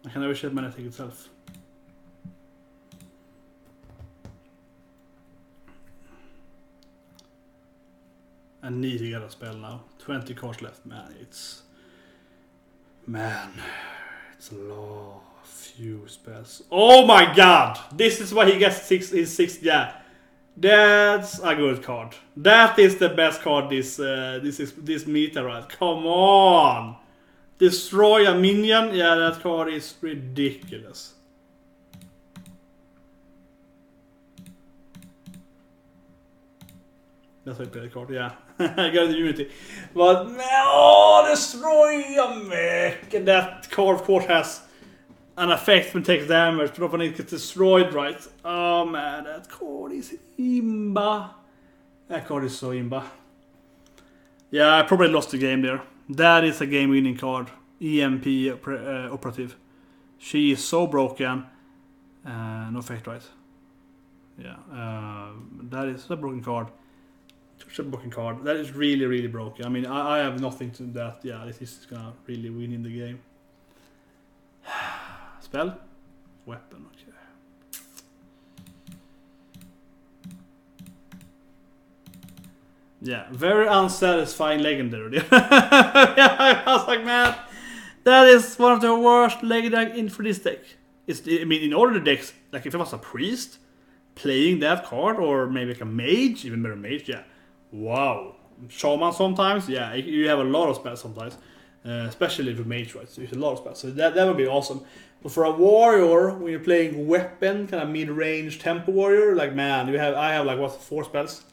Speaker 1: I can never shed Magnetic itself. I need to get a spell now. 20 cards left, man. It's a lot. Few spells. Oh my god! This is why he gets his 6. Yeah, that's a good card. That is the best card this meta, right? Come on! Destroy a minion. Yeah, that card is ridiculous. That's why I play the card, yeah. I got the Unity. But, destroy a mech! And that card, of course, has an effect when it takes damage, but when it gets destroyed, right? Oh man, that card is imba. That card is so imba. Yeah, I probably lost the game there. That is a game-winning card. EMP operative. She is so broken. No effect, right? Yeah, that is a broken card. Such a broken card. That is really, really broken. I mean, I have nothing to that. Yeah, this is gonna really win in the game. Spell? Weapon, okay. Yeah, very unsatisfying legendary. Yeah, I was like, man, that is one of the worst legendary in for this deck. In all the decks, like if it was a priest playing that card, or maybe like a mage, even better mage, yeah. Wow. Shaman sometimes, yeah, you have a lot of spells sometimes. Especially with mage, right? So it's a lot of spells. So that would be awesome. But for a warrior, when you're playing weapon, kind of mid-range tempo warrior, like man, I have like what, 4 spells.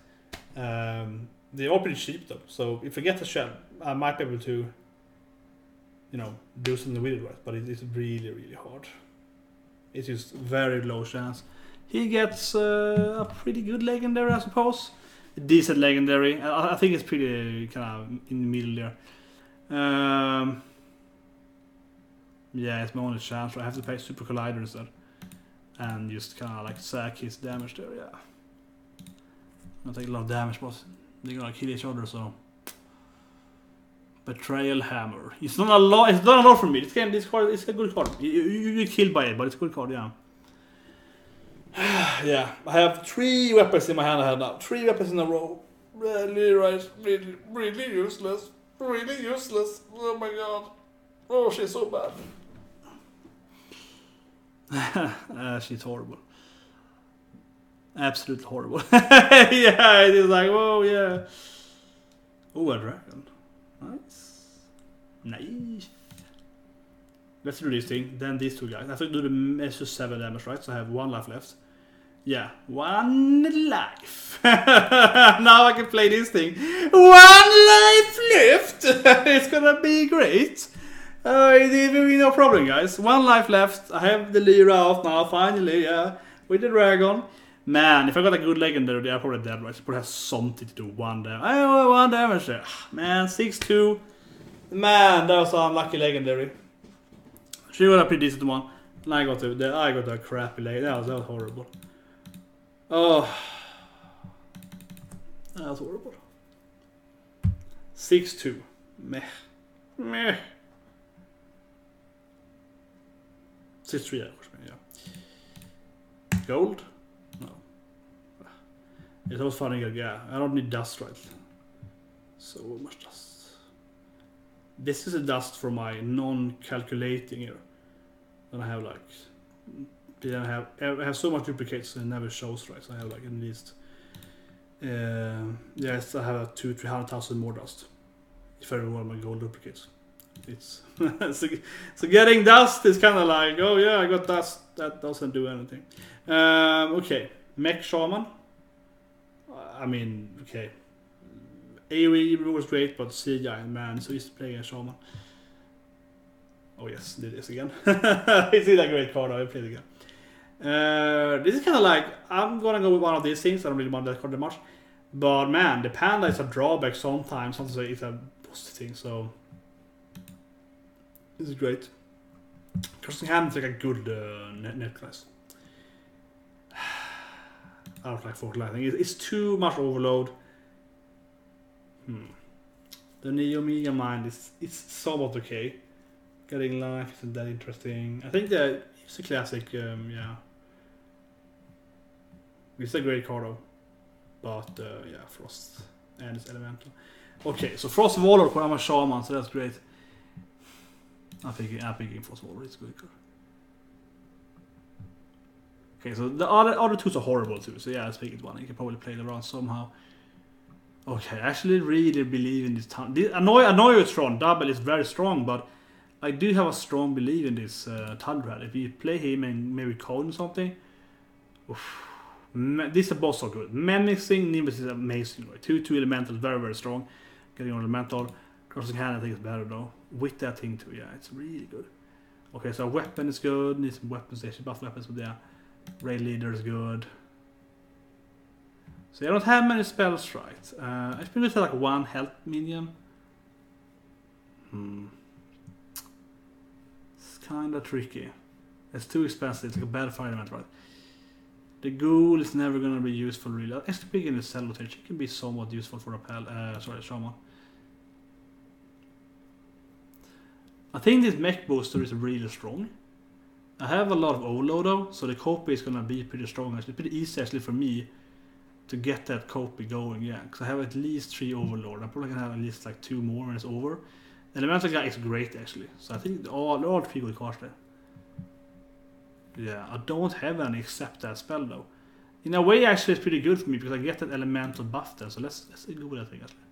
Speaker 1: They're all pretty cheap though. So if I get the shell, I might be able to, do something with it, right? But it is really, really hard. It's just very low chance. He gets a pretty good legendary, I suppose. A decent legendary. I think it's pretty kind of in the middle there. Yeah, it's my only chance. I have to play Super Collider instead. And just kind of like sack his damage there, yeah. I'm gonna take a lot of damage, but they're gonna kill each other, so. Betrayal Hammer. It's not a lot for me. This card is a good card. You get killed by it, but it's a good card, yeah. Yeah, I have 3 weapons in my hand I have now. 3 weapons in a row. Really, right? Really useless. Really useless. Oh my god. Oh, she's so bad. She's horrible. Absolutely horrible. Yeah, it is like, oh yeah. Oh, a dragon. Nice. Nice. Let's do this thing. Then these 2 guys. I have to do the 7 damage, right? So I have 1 life left. Yeah, 1 life. Now I can play this thing. 1 life left. It's gonna be great. It will be no problem, guys. 1 life left. I have the Lyra out now, finally, yeah. With the dragon. Man, if I got a good legendary, they're probably dead, right? I probably have something to do 1 damage. I have 1 damage there. Man, 6-2. Man, that was an unlucky legendary. She got a pretty decent one. And I got a crappy legendary. That was horrible. Oh. That was horrible. 6-2. Meh. Meh. 6-3, of course, yeah. Gold? No. It was funny, yeah. I don't need dust, right? So much dust. This is a dust for my non-calculating here. And I have like... I have so much duplicates and it never shows, right? So I have like at least... yes, I have 200,000-300,000 more dust. If I remove my gold duplicates. It's so getting dust is kind of like, oh yeah, I got dust. That doesn't do anything. Okay, MECH Shaman. I mean, okay. AoE was great, but CGI, man, so he's playing a Shaman. Oh yes, did this again. It's a great card. I played again. This is kind of like, I'm gonna go with one of these things. I don't really want that card that much, but man, the panda is a drawback sometimes. Sometimes it's a positive thing. So. This is great. Crossing hand is like a good net class. I don't like Fort Lightning. It's too much overload. The Neo Mega Mind is somewhat okay. Getting life isn't that interesting. I think that it's a classic, yeah. It's a great card though. But yeah, Frost and it's elemental. Okay, so Frost Warlord, I'm a Shaman, so that's great. I'm picking Frost Warlord, it's good. Okay, so the other 2 are horrible too, so yeah, let's pick it one. You can probably play it around somehow. Okay, I actually really believe in this town. I know it's strong, double is very strong, but I do have a strong belief in this Tundra. If you play him and maybe code or something, oof. These are both so good. Menacing Nimbus is amazing, right? 2 elementals, very, very strong. Getting on elemental. Crossing hand I think is better though. With that thing too, yeah, it's really good. Okay, so weapon is good. Need some weapons, they should buff weapons, but yeah. Raid leader is good. So I don't have many spells, right? I think it's like 1 health minion. It's kinda tricky. It's too expensive, it's like a bad fire element, right? The ghoul is never gonna be useful really. Actually picking the Cellotage, it can be somewhat useful for a Shaman. I think this mech booster is really strong. I have a lot of overload though, so the copy is gonna be pretty strong actually. Pretty easy actually for me to get that copy going, yeah. Because I have at least 3 overload. I'm probably gonna have at least like 2 more when it's over. The elemental guy is great actually. So I think all 3 good cards there. Yeah, I don't have any except that spell though. In a way actually it's pretty good for me because I get that elemental buff there. So let's go with that thing actually.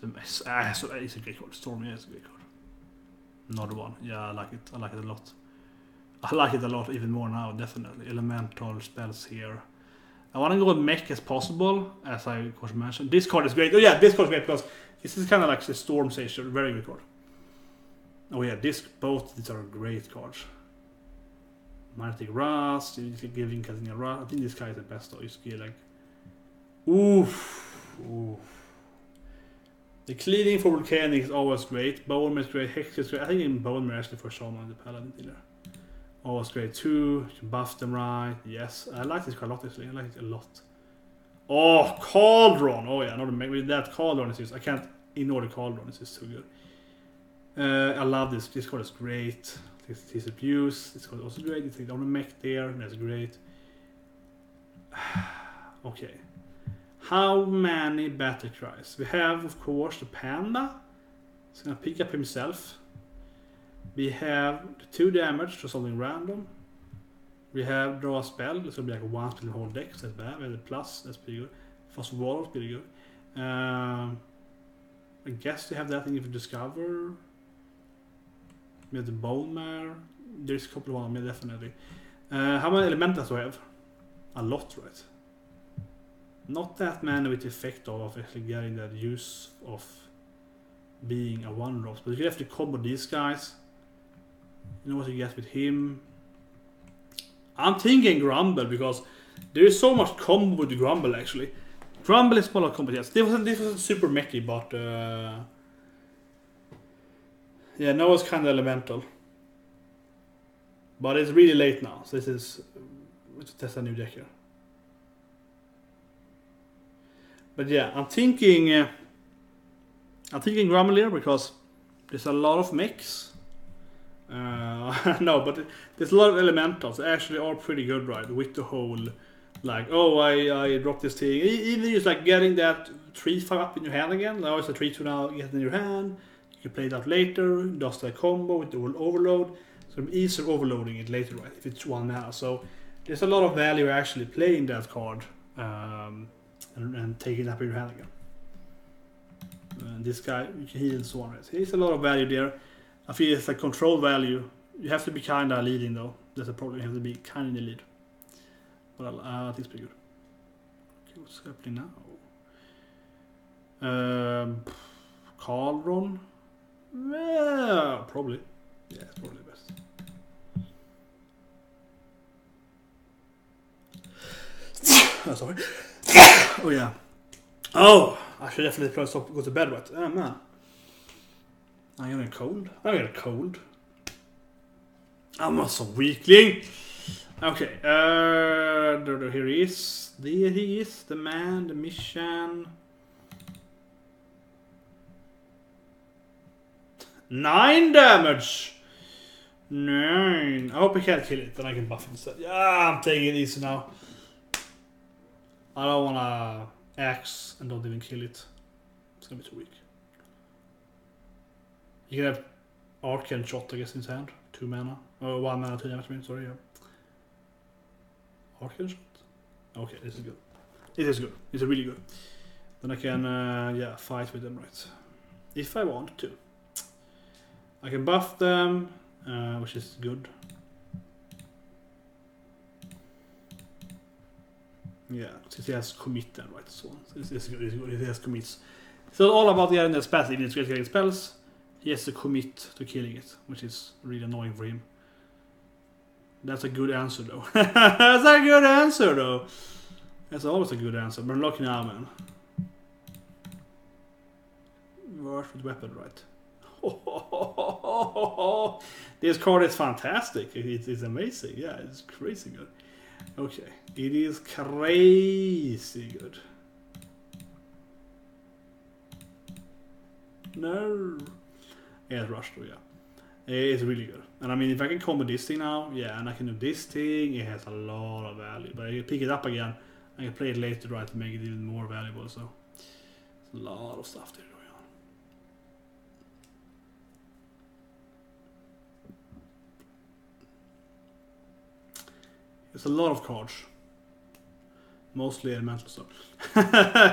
Speaker 1: It's a great card. Storm, yeah, it's a great card. Another one. Yeah, I like it. I like it a lot. I like it a lot even more now, definitely. Elemental spells here. I want to go with MECH as possible, as I of course mentioned. This card is great. Oh yeah, this card is great because this is kind of like the Storm Sage, very good card. Oh yeah, both these are great cards. Magnetic Rust, you can give Casting a Rust. I think this guy is the best though. You get like, oof. The cleaning for Volcanic is always great. Bone is great. Hex is great. I think even Bone actually for Shaman the Paladin there. Always great too. You can buff them right. Yes, I like this card a lot actually. I like it a lot. Oh, Cauldron. Oh yeah, another with that Cauldron is just, I can't ignore the Cauldron. It's just too good. I love this. This card is great. I His abuse, it's also great. You take on the MECH there, that's great. Okay. How many battle cries? We have, of course, the Panda. He's gonna pick up himself. We have the 2 damage to something random. We have draw a spell. It's gonna be like 1 spell in the whole deck, so that's bad. We have the plus, that's pretty good. Fast Wall is pretty good. I guess they have that thing if you discover. We have the Bone Mare. There's a couple of them, yeah, definitely. How many elementals do I have? A lot, right? Not that many with the effect of actually getting that use of being a 1-drop. But you have to combo these guys. You know what you get with him. I'm thinking Grumble because there is so much combo with the Grumble actually. Grumble is full of combo, yes. This wasn't super mechy, but yeah, now it's kind of elemental. But it's really late now, so this is... Let's test a new deck here. But yeah, I'm thinking Grumble here because there's a lot of mechs. No, but there's a lot of elementals that actually are pretty good, right? With the whole, like, oh, I dropped this thing. Even just like getting that 3/5 up in your hand again. Now it's a 3/2 now, get it in your hand. You can play that later. Does that combo with the overload. So it's easier overloading it later, right? If it's 1 mana. So there's a lot of value actually playing that card and taking it up in your hand again. And this guy, you can heal and so on. Right? So there's a lot of value there. I feel it's like control value. You have to be kind of leading though. That's a problem. You have to be kind of in the lead. But I think it's pretty good. Okay, what's happening now? Cauldron? Yeah, probably. Yeah, it's probably the best. Oh, sorry. Oh yeah. Oh, I should definitely probably stop go to bed, right? Oh man. I'm getting cold. I'm getting cold. I'm not so weakling. Okay. Here he is. There he is. The man. The mission. 9 damage. 9. I hope I can't kill it. Then I can buff instead. Yeah, I'm taking it easy now. I don't wanna axe and don't even kill it. It's gonna be too weak. You can have Arcane Shot, I guess, in his hand. 2 mana. Oh, 1 mana, 2 damage, I mean, sorry. Yeah. Arcane Shot? Okay, this is good. This is good. This is really good. Then I can, yeah, fight with them, right? If I want to. I can buff them, which is good. Yeah, since he has commit then, right? So this is good. He has commits. So all about getting the spells, even if he's getting spells. He has to commit to killing it, which is really annoying for him. That's a good answer, though. That's a good answer, though. That's always a good answer. But look now, man. Worse with weapon, right? This card is fantastic. It's amazing. Yeah, it's crazy good. Okay, it is crazy good. No. Yeah, it's rushed, yeah. It's really good. And I mean, if I can combo this thing now, yeah, and I can do this thing, it has a lot of value. But I can pick it up again, I can play it later, right, to make it even more valuable, so. There's a lot of stuff there going on. There's a lot of cards. Mostly elemental stuff.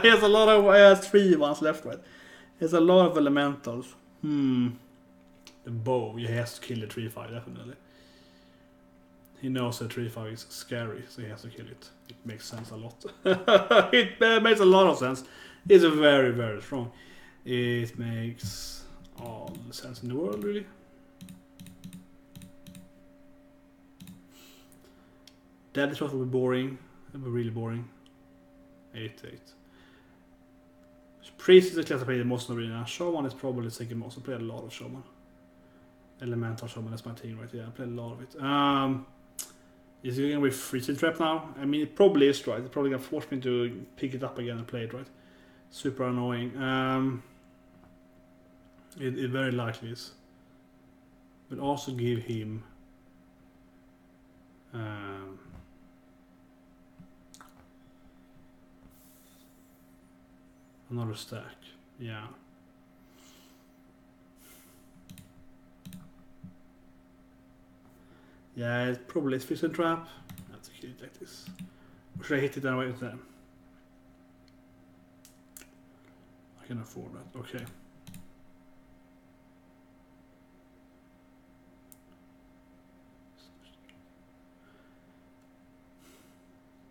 Speaker 1: He has a lot of, he has 3 ones left, right? He has a lot of elementals. The bow, yeah, he has to kill the 3/5, definitely. He knows that 3/5 is scary, so he has to kill it. It makes sense a lot. It makes a lot of sense. It's very, very strong. It makes all the sense in the world, really. Deadly Shot will be boring. It will be really boring. 8/8. Priest is the class I play the most in the arena. Shaman is probably the second most. I play a lot of Shaman. Elemental Shaman, that's my team, right? Yeah, I play a lot of it. Is it going to be Freezing Trap now? I mean, it probably is, right? It's probably going to force me to pick it up again and play it, right? Super annoying. It very likely is. Will also give him another stack. Yeah. Yeah, it's probably fish and trap. I have to kill it like this. Or should I hit it anyway with them? I can afford that. Okay.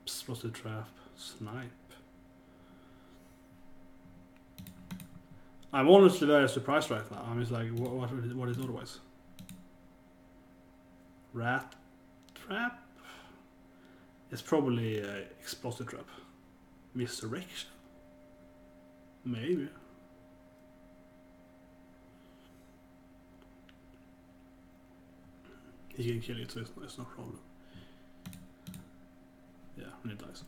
Speaker 1: Spotted trap. Snipe. I'm honestly very surprised right now. I'm just like, what is otherwise? Rat trap? It's probably explosive trap. Misdirection? Maybe. He can kill it, so it's no problem. Yeah, when it dies.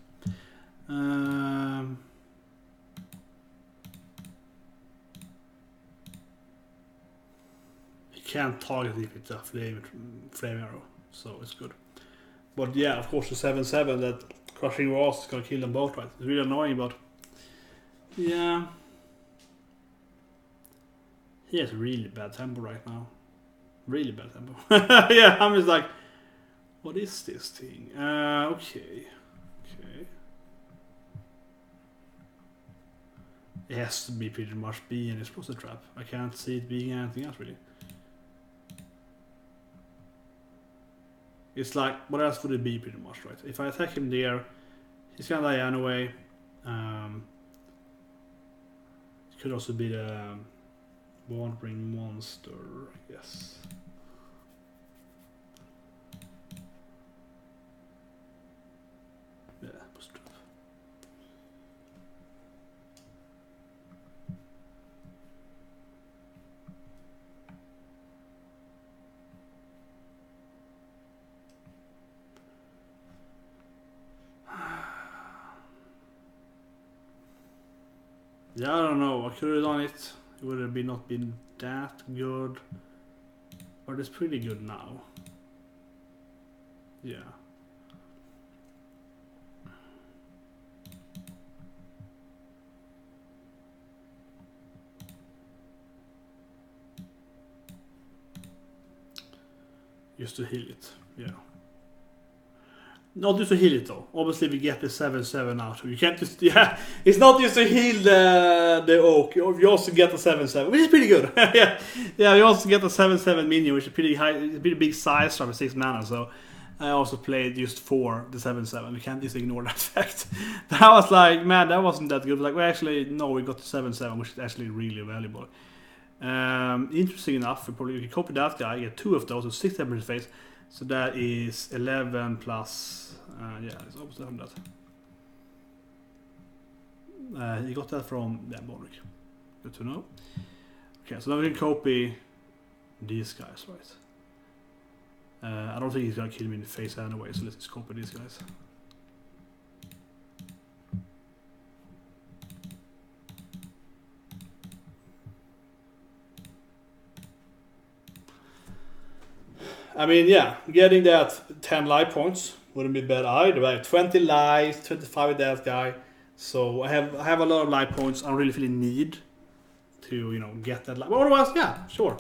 Speaker 1: He can't target if it's a flame arrow, so it's good. But yeah, of course the 7/7 that crushing walls is gonna kill them both, right? It's really annoying, but yeah. He has really bad tempo right now. Really bad tempo. Yeah, I'm just like, what is this thing? Okay. It has to be pretty much be an explosive trap. I can't see it being anything else really. It's like, what else would it be pretty much, right? If I attack him there, he's gonna die anyway. It could also be the wandering monster, I guess. Yeah, boost trap. Yeah, I don't know. I could have done it. It would have not been that good. But it's pretty good now. Yeah. Just to heal it. Yeah. Not just to heal it though. Obviously we get the 7/7 out. You can't just, yeah, it's not just to heal the oak. You also get the 7/7, which is pretty good. Yeah, you also get the 7/7 minion, which is pretty high, pretty big size from 6 mana. So I also played just for the 7/7. We can't just ignore that fact. But I was like, man, that wasn't that good. But like, well, actually, no, we got the 7/7, which is actually really valuable. Interesting enough, we can copy that guy. Get 2 of those, so 6 damage face. So that is 11 plus, yeah, it's almost 11 that. You got that from Bonrick. Good to know. Okay, so now we can copy these guys, right? I don't think he's gonna kill me in the face anyway, so let's just copy these guys. I mean, yeah, getting that 10 life points wouldn't be bad either. I have 20 lives, 25 with that guy. So I have a lot of life points. I don't really feel a need to, you know, get that life. But otherwise, yeah, sure.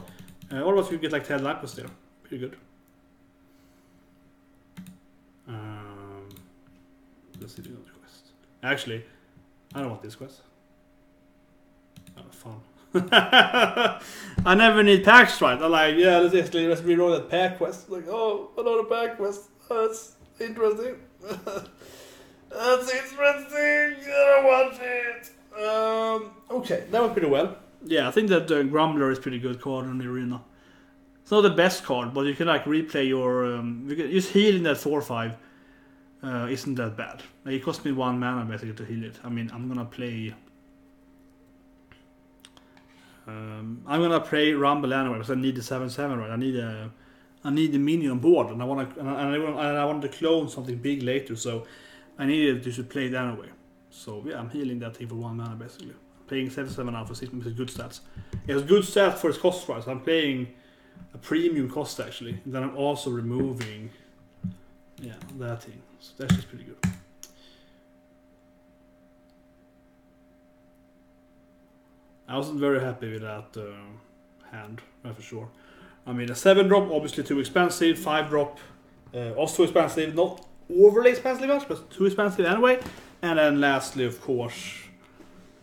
Speaker 1: Otherwise, you get like 10 life points there. Pretty good. Let's see the other quest. Actually, I don't want this quest. Oh, fun. I never need packs, right? I'm like, yeah, let's reroll that pack quest. Like, oh, another pack quest. Oh, that's interesting. That's interesting. I don't want it. Okay, that went pretty well. Yeah, I think that Grumbler is pretty good card in the arena. It's not the best card, but you can like replay your just healing that 4/5 isn't that bad. Like, it cost me 1 mana basically to heal it. I mean, I'm gonna play Rumble anyway because I need the 7/7, right? I need the minion on board, and I want to clone something big later, so I needed to play it anyway. So yeah, I'm healing that thing for 1 mana basically. Playing 7/7 now for 6 with good stats. It has good stats for its cost price. I'm playing a premium cost actually. And then I'm also removing, yeah, that thing. So that's just pretty good. I wasn't very happy with that hand, that's for sure. I mean, a 7-drop, obviously too expensive. 5-drop, also too expensive. Not overly expensive, but too expensive anyway. And then lastly, of course,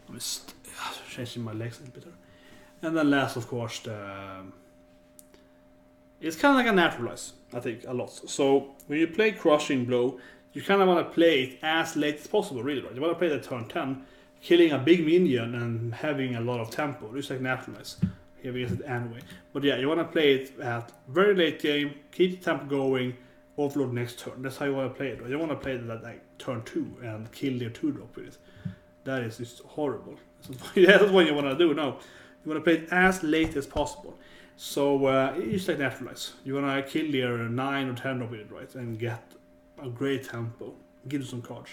Speaker 1: I'm changing my legs a little bit. And then last, of course, it's kind of like a naturalize, I think, a lot. So when you play Crushing Blow, you kind of want to play it as late as possible, really, right? You want to play the turn 10, killing a big minion and having a lot of tempo. It's like naturalize. Here we get it anyway. But yeah, you want to play it at very late game, keep the tempo going, overload next turn. That's how you want to play it. Right? You don't want to play it at like turn 2 and kill your 2-drop with it. That is just horrible. That's what you want to do. No, you want to play it as late as possible. So it's like naturalize. You want to kill your 9 or 10-drop with it, right? And get a great tempo. Give you some cards.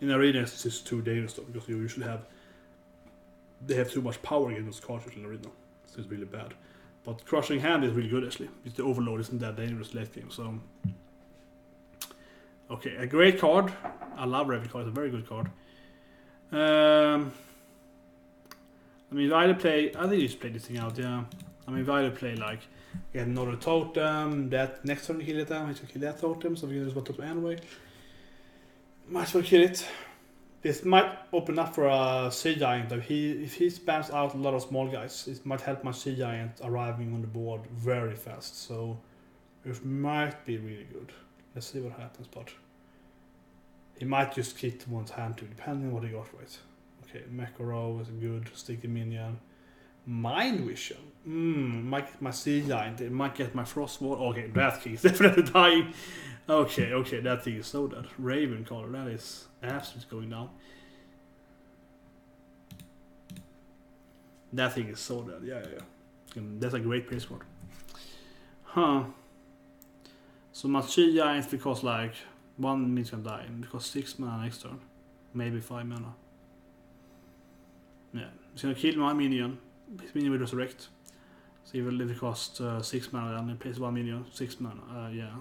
Speaker 1: In Arena, it's just too dangerous though, because you usually they have too much power against those cards in Arena. So it's really bad. But Crushing Hand is really good actually. The Overload isn't that dangerous late game. So okay, a great card. I love Revenant card. It's a very good card. I mean, if I either play, I think you should play this thing out. Yeah. I mean, if I either play like get another totem, that next turn you kill it down, you can kill that totem. So we can just go totem anyway. Might as well kill it. This might open up for a Sea Giant. If he spams out a lot of small guys, it might help my Sea Giant arriving on the board very fast. So it might be really good. Let's see what happens, but he might just keep the one's hand too, depending on what he got right. Okay, Mecharo is a good sticky minion. Mind Vision. Might get my Sea Giant. It might get my Frostwall. Okay, that thing is definitely dying. Okay, that thing is so dead. Raven color, that is absolutely going down. That thing is so dead, yeah. And that's a great place card. Huh. So my Sea Giant because like 1 minion can die, and because 6 mana next turn. Maybe 5 mana. Yeah, it's gonna kill my minion. His minion will resurrect. So even if it costs 6 mana, then it plays 1 minion, 6 mana. Yeah.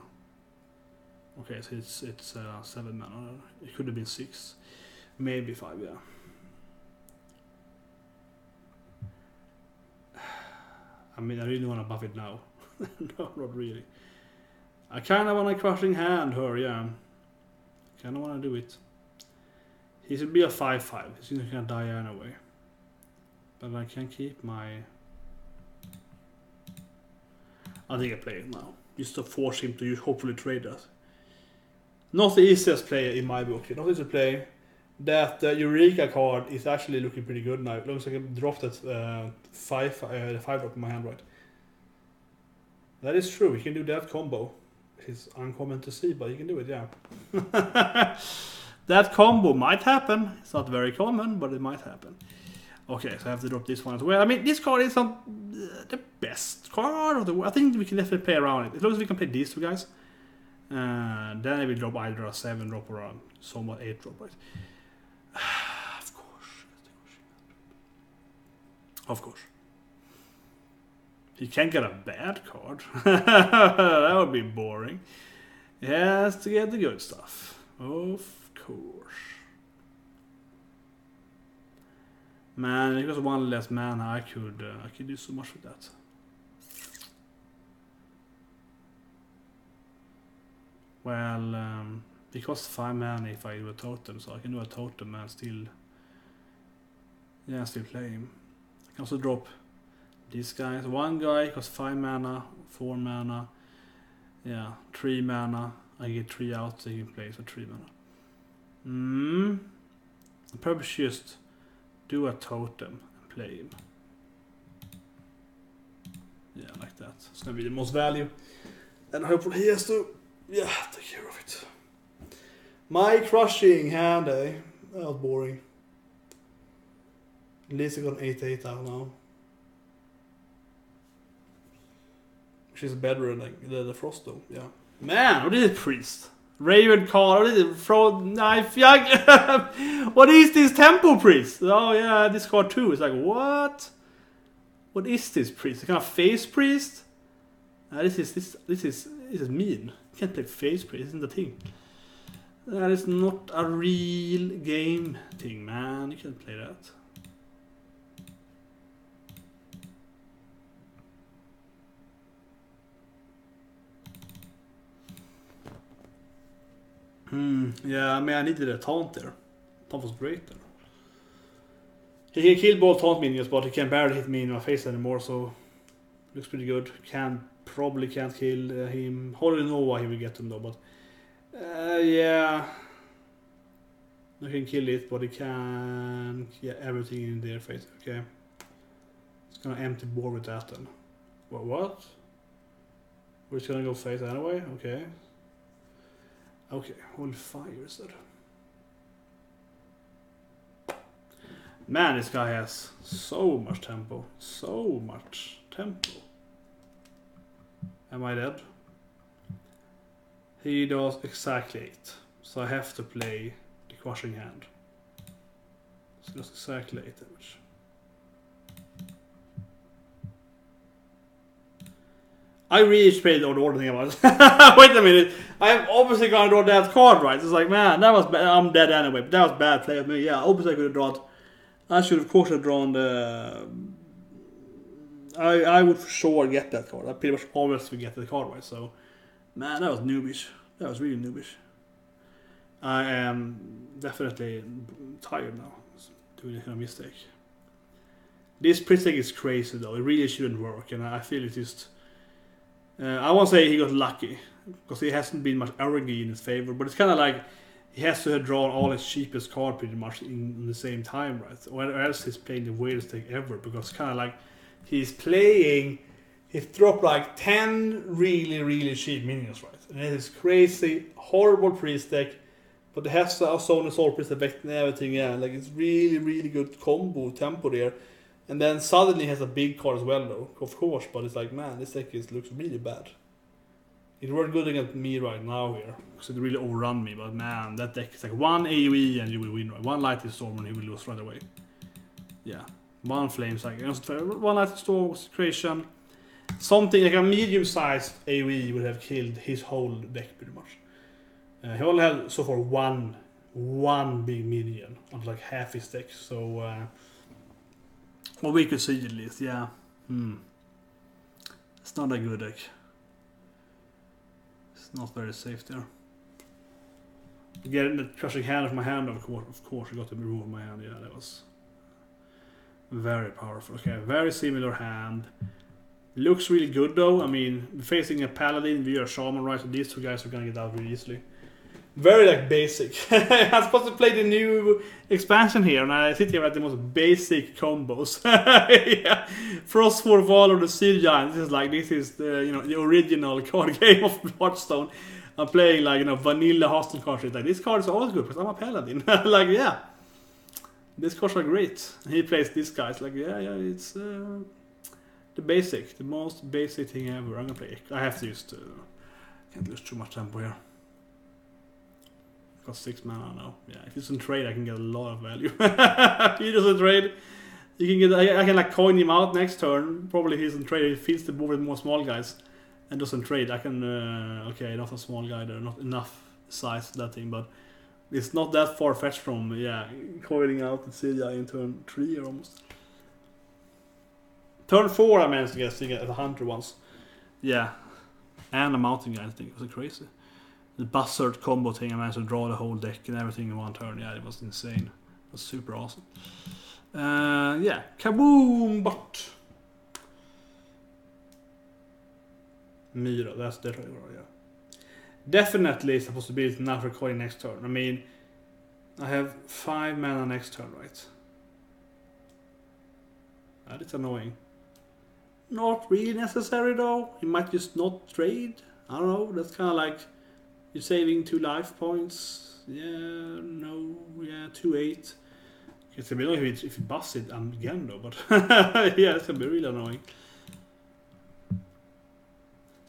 Speaker 1: Okay, so it's 7 mana. It could have been 6, maybe 5. Yeah. I mean, I really want to buff it now. No, not really. I kind of want a Crushing Hand her, yeah. Kind of want to do it. He should be a 5/5. He's gonna die anyway. But I can keep my. I think I play it now, just to force him to hopefully trade that. Not the easiest player in my book. Not easy to play. That Eureka card is actually looking pretty good now. It looks like I dropped that 5-drop in my hand, right? That is true. You can do that combo. It's uncommon to see, but you can do it, yeah. That combo might happen. It's not very common, but it might happen. Okay, so I have to drop this one as well. I mean, this card is not the best card of the world. I think we can definitely play around it. As long as we can play these two guys. Then I will drop either a 7-drop or a somewhat 8-drop, right? Of course. He can't get a bad card. That would be boring. He has to get the good stuff. Of course. Man, if it was one less mana, I could do so much with that. Well, it costs 5 mana if I do a totem, so I can do a totem and still play him. I can also drop these guys. One guy costs 5 mana, 4 mana, 3 mana. I get 3 out, so he can play for 3 mana. I'll probably just do a totem and play him. Yeah, like that. It's gonna be the most value. And hopefully he has to take care of it. My Crushing Hand, eh? That was boring. At least I got an 8/8 out now. Which is better than the Frost though, yeah. Man, what is it, Priest? Raven card, what is it? Throw knife, what is this Tempo Priest? Oh yeah, this card too. It's like, what? What is this priest? A kind of face priest? This is mean. You can't play face priest, isn't the thing. That is not a real game thing, man. You can't play that. Yeah, I mean, I needed a taunt there. Taunt was great there. He can kill both taunt minions, but he can barely hit me in my face anymore, so looks pretty good. Probably can't kill him. Hardly know why he will get him though, but yeah. I can kill it, but he can get everything in their face. Okay. It's gonna empty board with that then. What? We're just gonna go face anyway? Okay. Okay, hold fire instead. Man, this guy has so much tempo. So much tempo. Am I dead? He does exactly 8. So I have to play the crushing hand. So that's exactly 8 damage. I really played the order thing about it. Wait a minute. I'm obviously gonna draw that card, right? It's like, man, that was bad. I'm dead anyway, but that was bad play of me. Yeah, obviously I could have drawn. I should of course have drawn the. I would for sure get that card. I pretty much always forget the card, right? So, man, that was noobish. That was really noobish. I am definitely tired now. Doing a kind of mistake. This pre-stick is crazy though. It really shouldn't work, and I feel it just. I won't say he got lucky, because he hasn't been much arrogant in his favor, but it's kind of like he has to have drawn all his cheapest card pretty much in the same time, right? Or else he's playing the weirdest deck ever, because kind of like he's dropped like 10 really cheap minions, right? And it is crazy, horrible priest deck, but it has to also on the soul priest effect and everything, yeah, like it's really good combo tempo there. And then suddenly has a big card as well though, of course, but it's like, man, this deck looks really bad. It worked good against me right now here, because it really overrun me, but man, that deck is like 1 AoE and you will win, right? 1 Lightning Storm and he will lose right away. Yeah, 1 Flame Cycle, 1 Lightning Storm creation. Something like a medium-sized AoE would have killed his whole deck pretty much. He only had so far one big minion on like half his deck, so... well, we could see at least, yeah. It's not a good deck. It's not very safe there. Getting the crushing hand of my hand, of course, I got to remove my hand. Yeah, that was very powerful. Okay, very similar hand. Looks really good though. I mean, facing a paladin, we are shaman, right? So these two guys are gonna get out really easily. Very like basic. I'm supposed to play the new expansion here, and I sit here at the most basic combos. Yeah. Frostwar Valor, the Sea Giant. This is the the original card game of Hearthstone. I'm playing like vanilla Hearthstone cards. Like this card is always good because I'm a paladin. Like yeah, these cards are great. And he plays these guys. Like yeah, it's the most basic thing ever. I'm gonna play. I have to use. Can't lose too much tempo here. Got 6 mana now. Yeah, if he doesn't trade, I can get a lot of value. If he doesn't trade, you can get. I can like coin him out next turn. Probably if he doesn't trade, he feeds the board with more small guys, and doesn't trade. I can. Okay, not a small guy there, not enough size for that thing, but it's not that far fetched from coining out the Celia in turn 3 or almost. Turn 4, I managed to get a hunter once. Yeah, and a mountain guy. I think it was crazy. The buzzard combo thing, I managed to draw the whole deck and everything in one turn. Yeah, it was insane. It was super awesome. Yeah, kaboom! But Mira, that's definitely right. Yeah, definitely it's a possibility now for coin next turn. I mean, I have 5 mana next turn, right? That is annoying. Not really necessary though. You might just not trade. I don't know. That's kind of like. You're saving 2 life points. Yeah, no, yeah, 2-8. It's a bit annoying if you bust it again though, but yeah, it's gonna be really annoying.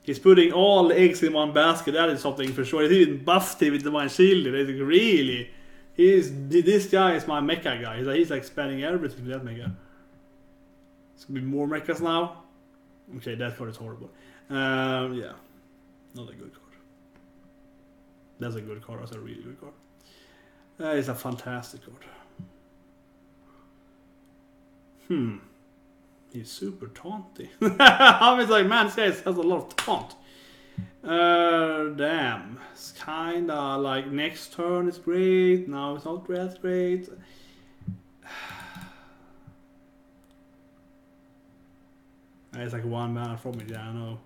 Speaker 1: He's putting all the eggs in one basket. That is something for sure. He even buffed it with the one shield. It's really, this guy is my mecha guy. He's like spending everything with that mecha. It's gonna be more mechas now. Okay, that card is horrible. Yeah, not a good card. That's a good card. That's a really good card. That is a fantastic card. He's super taunty. I was like, man, this guy has a lot of taunt. Damn. It's kinda like next turn is great. Now it's not that great. It's like 1 mana from it, yeah, I know.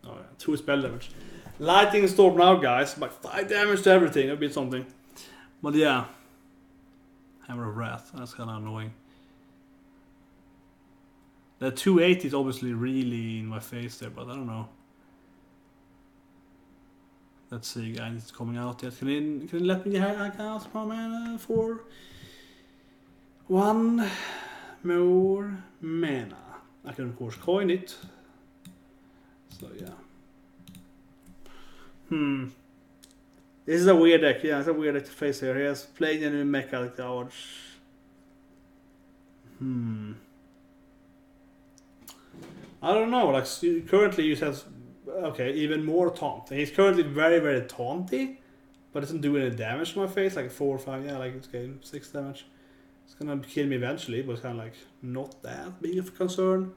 Speaker 1: Oh, yeah. 2 spell damage. Lightning Storm now, guys. By 5 damage to everything. That'd be something. But yeah. Hammer of Wrath. That's kind of annoying. The 280 is obviously really in my face there, but I don't know. Let's see, guys. It's coming out yet. Can you let me hack out my mana for 1 more mana? I can of course coin it. So yeah. This is a weird deck. Yeah, it's a weird deck to face here. He has played a new MECH like the odds. I don't know. Like currently, he has even more taunt. He's currently very, very taunty, but doesn't do any damage to my face. Like 4 or 5. Yeah, like it's getting 6 damage. It's gonna kill me eventually, but it's kind of like not that big of a concern.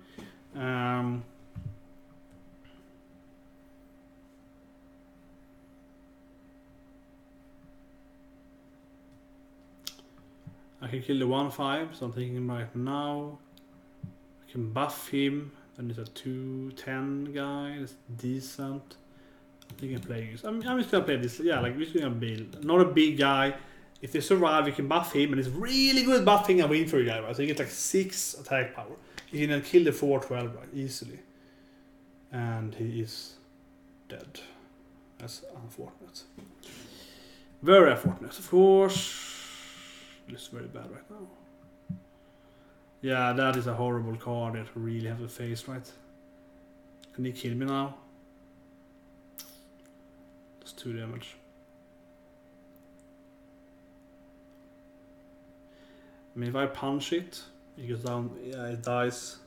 Speaker 1: I can kill the 1/5, so I'm thinking right now. I can buff him. Then it's a 2/10 guy. That's decent. I think I'm playing this. I'm just gonna play this. Yeah, like we're just gonna build. Not a big guy. If they survive, we can buff him, and it's really good buffing a win for you guy, right? So you get like 6 attack power. You can then kill the 4/12 right easily, and he is dead. That's unfortunate. Very unfortunate, of course. It's very bad right now. Yeah, that is a horrible card that we really have to face, right? Can he kill me now? That's 2 damage. I mean, if I punch it, it goes down. Yeah, it dies.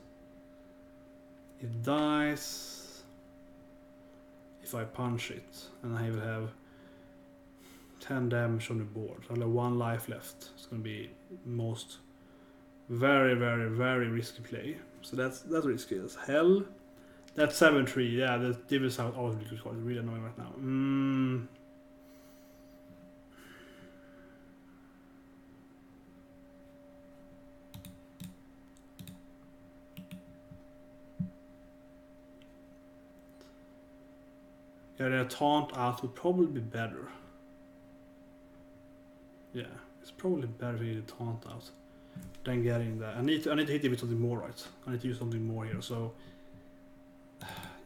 Speaker 1: It dies. If I punch it, and I will have 10 damage on the board. I'll have 1 life left. It's gonna be most very, very, very risky play. So that's risky as hell. That's 7-3. Yeah, the Devil's out always really good card. It's really annoying right now. Getting a taunt out would probably be better. Yeah, it's probably better to get a taunt out than getting that. I need to hit it with something more, right? I need to use something more here. So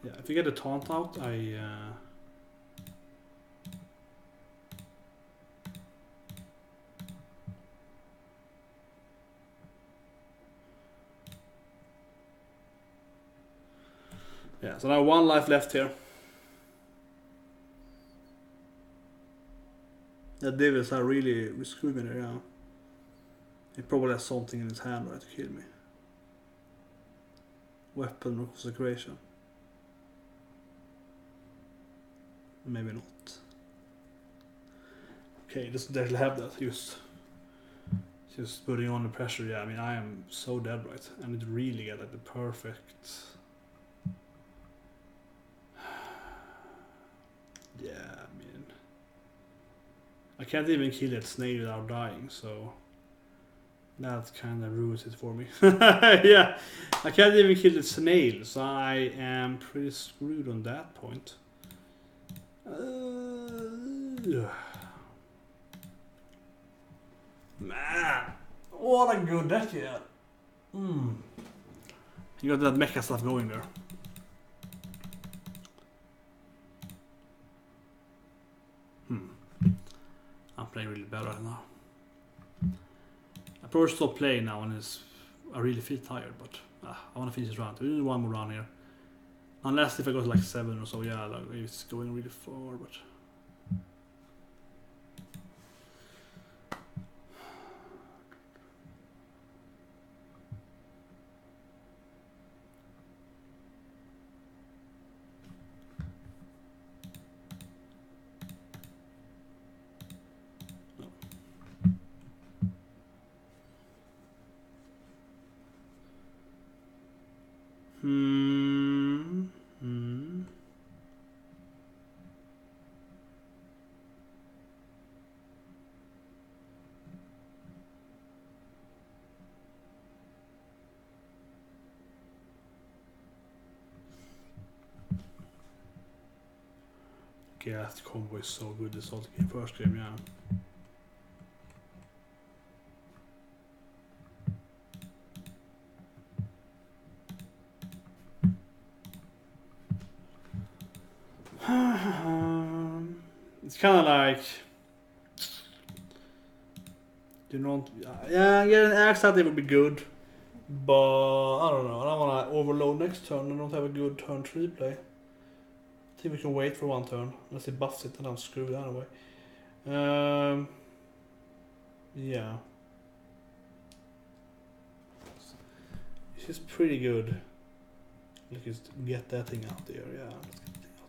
Speaker 1: yeah, if you get a taunt out, yeah. So now 1 life left here. That Davis are really screwed me there, yeah. He probably has something in his hand right to kill me. Weapon of consecration. Maybe not. Okay, doesn't actually have that. Just putting on the pressure. Yeah, I mean, I am so dead, right? I need to really get like the perfect. Yeah, I mean, I can't even kill that snail without dying, so that kind of ruins it for me. Yeah, I can't even kill the snail, so I am pretty screwed on that point. Man, what a good deck you had. You got that mecha stuff going there. I'm playing really bad right now. I probably stop playing now and I really feel tired, but I want to finish this round. We need 1 more round here. Unless if I go to like 7 or so, yeah, like it's going really far, but... Gas combo is so good this first game, yeah. It's kind of like, you know, yeah, get an axe out, it would be good, but I don't know. I don't want to overload next turn. I don't have a good turn 3 play. I think we can wait for one turn unless he buffs it and I'm screwed anyway. Yeah, this is pretty good. Let's just get that thing out there. Yeah, let's get the thing out.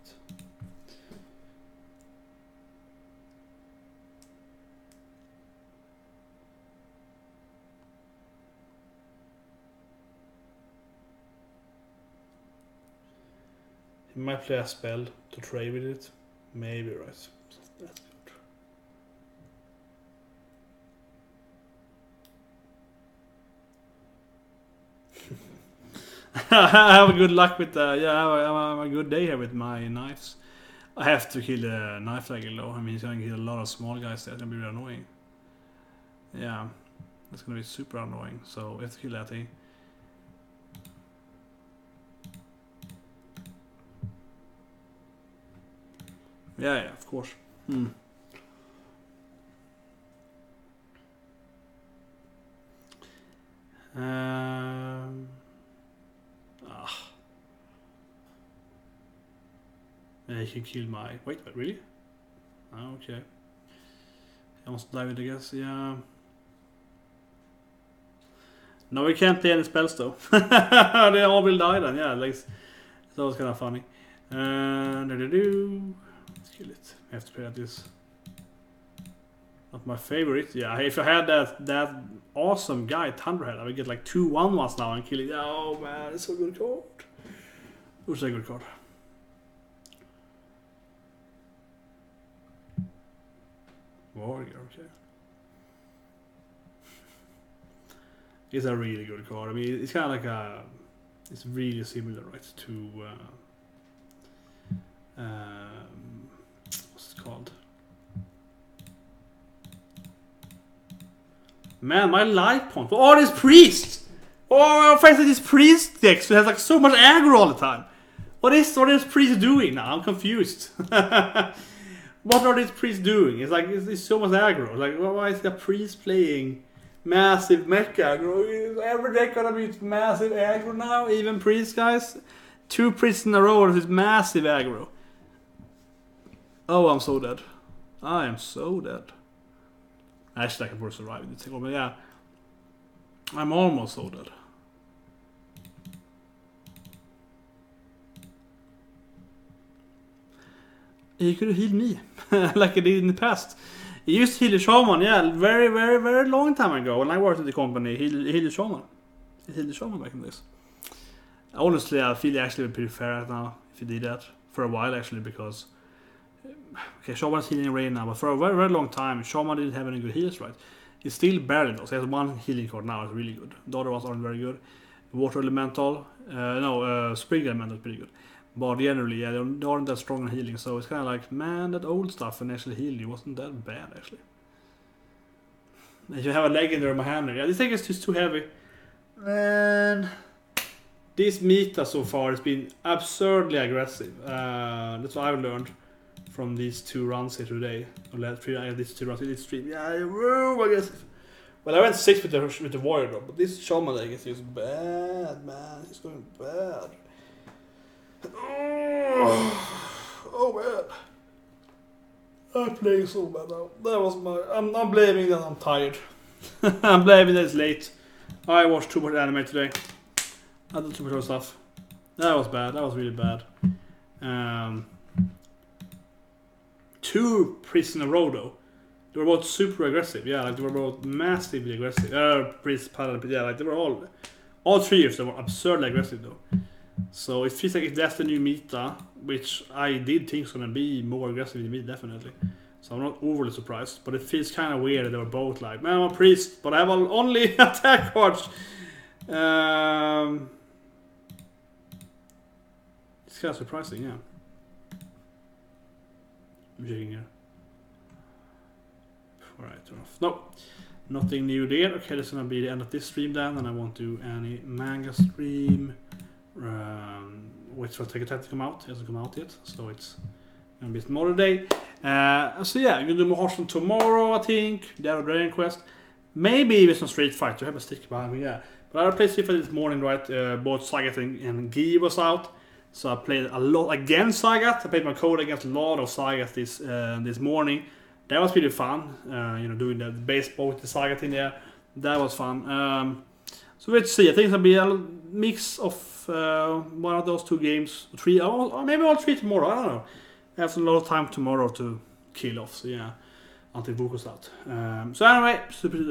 Speaker 1: He might play a spell to trade with it. Maybe, right. So that's good. I have a good luck with I have a good day here with my knives. I have to kill the knife dagger low. I mean, he's gonna kill a lot of small guys there. It's gonna be really annoying. Yeah, that's gonna be super annoying. So we have to kill that thing. Yeah, of course. Yeah, he can kill my... Wait, really? Oh, okay. I must dive it, I guess. Yeah. No, we can't play any spells though. They all will die then. Yeah, like, that was kind of funny. Let's kill it. I have to play at this. Not my favorite. Yeah, if I had that awesome guy Thunderhead, I would get like 2 1-1s now and kill it. Oh man, it's so good card. It was a good card. Warrior, okay. It's a really good card. I mean, it's kind of like a... It's really similar, right, to... what's it called? Man, my life point. Oh, this priest! Oh, I'm facing this priest deck, so it has like so much aggro all the time. What is priest doing now? I'm confused. What are these priests doing? It's like, it's so much aggro. Like, why is the priest playing massive mech aggro? Is every deck gonna be massive aggro now? Even priests, guys? 2 priests in a row is massive aggro. Oh, I'm so dead. I am so dead. Actually, I can probably survive the take, but yeah. I'm almost so dead. He could have healed me, like he did in the past. He used to heal the shaman, yeah, very, very, very long time ago. When I worked at the company, he healed the shaman. He healed the shaman back in this. Honestly, I feel actually pretty fair right now if he did that. For a while, actually, because... Okay, shaman's healing right now, but for a very, very long time, shaman didn't have any good heals, right? He still barely does. He has 1 healing card now, it's really good. The other ones aren't very good. Water Elemental, Spring Elemental is pretty good. But generally, yeah, they aren't that strong in healing, so it's kind of like, man, that old stuff and actually heal you wasn't that bad, actually. And you have a legendary in my hand there. Yeah, this thing is just too heavy. Man, this meta so far has been absurdly aggressive. That's what I've learned from these 2 runs here today. These 2 runs in this stream. Yeah, real aggressive. Well, I went 6 with the warrior though, but this shaman, I guess, is bad, man. He's going bad. Oh man, I'm playing so bad now. That was my... I'm blaming that I'm tired. I'm blaming that it's late. I watched too much anime today. I did too much other stuff. That was bad. That was really bad. 2 priests in a row though. They were both super aggressive. Yeah, like they were both massively aggressive. Priest, paladin, yeah, like they were all 3 of them were absurdly aggressive though. So it feels like if that's the new meta, which I did think was gonna be more aggressive than me, definitely. So I'm not overly surprised, but it feels kind of weird that they were both like, man, I'm a priest, but I have only attack cards. It's kind of surprising, yeah. I'm checking here. Alright, turn off. No, nothing new there. Okay, that's gonna be the end of this stream then, and I won't do any manga stream. Which will take a time to come out. It hasn't come out yet, so it's gonna be tomorrow day. So yeah, I'm gonna do more Hearthstone tomorrow, I think. There are Dragon Quest. Maybe even some Street Fighter. I have a stick behind me, yeah. But I played Street Fighter this morning, right? Both Sagat and Gi was out. So I played a lot against Sagat. I played my code against a lot of Sagat this morning. That was pretty fun. You know, doing the baseball with the Sagat in there. That was fun. So let's see. I think it'll be a mix of one of those two games. 3, or maybe all 3 tomorrow. I don't know. I have a lot of time tomorrow to kill off. So yeah, until Book goes out. So anyway,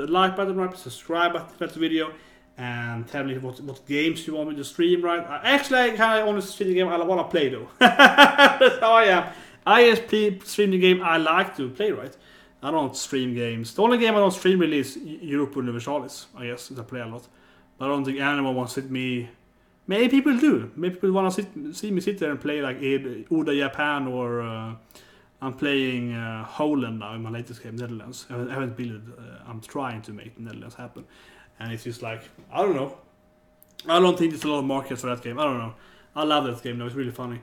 Speaker 1: like button, right? Subscribe button to the video. And tell me what games you want me to stream, right? Actually, I kind of only stream the game I want to play, though. That's how I am. I just stream the game I like to play, right? I don't stream games. The only game I don't stream really is Europa Universalis, I guess, since I play a lot. But I don't think anyone wants to sit me... Maybe people do. Maybe people want to see me sit there and play like Oda Japan, or I'm playing Holland now in my latest game, Netherlands. I haven't built it. I'm trying to make the Netherlands happen. And it's just like, I don't know. I don't think there's a lot of market for that game. I don't know. I love that game though, it's really funny.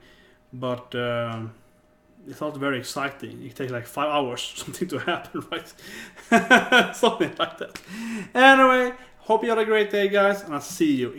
Speaker 1: But it's not very exciting. It takes like 5 hours something to happen, right? Something like that. Anyway, hope you had a great day, guys, and I'll see you in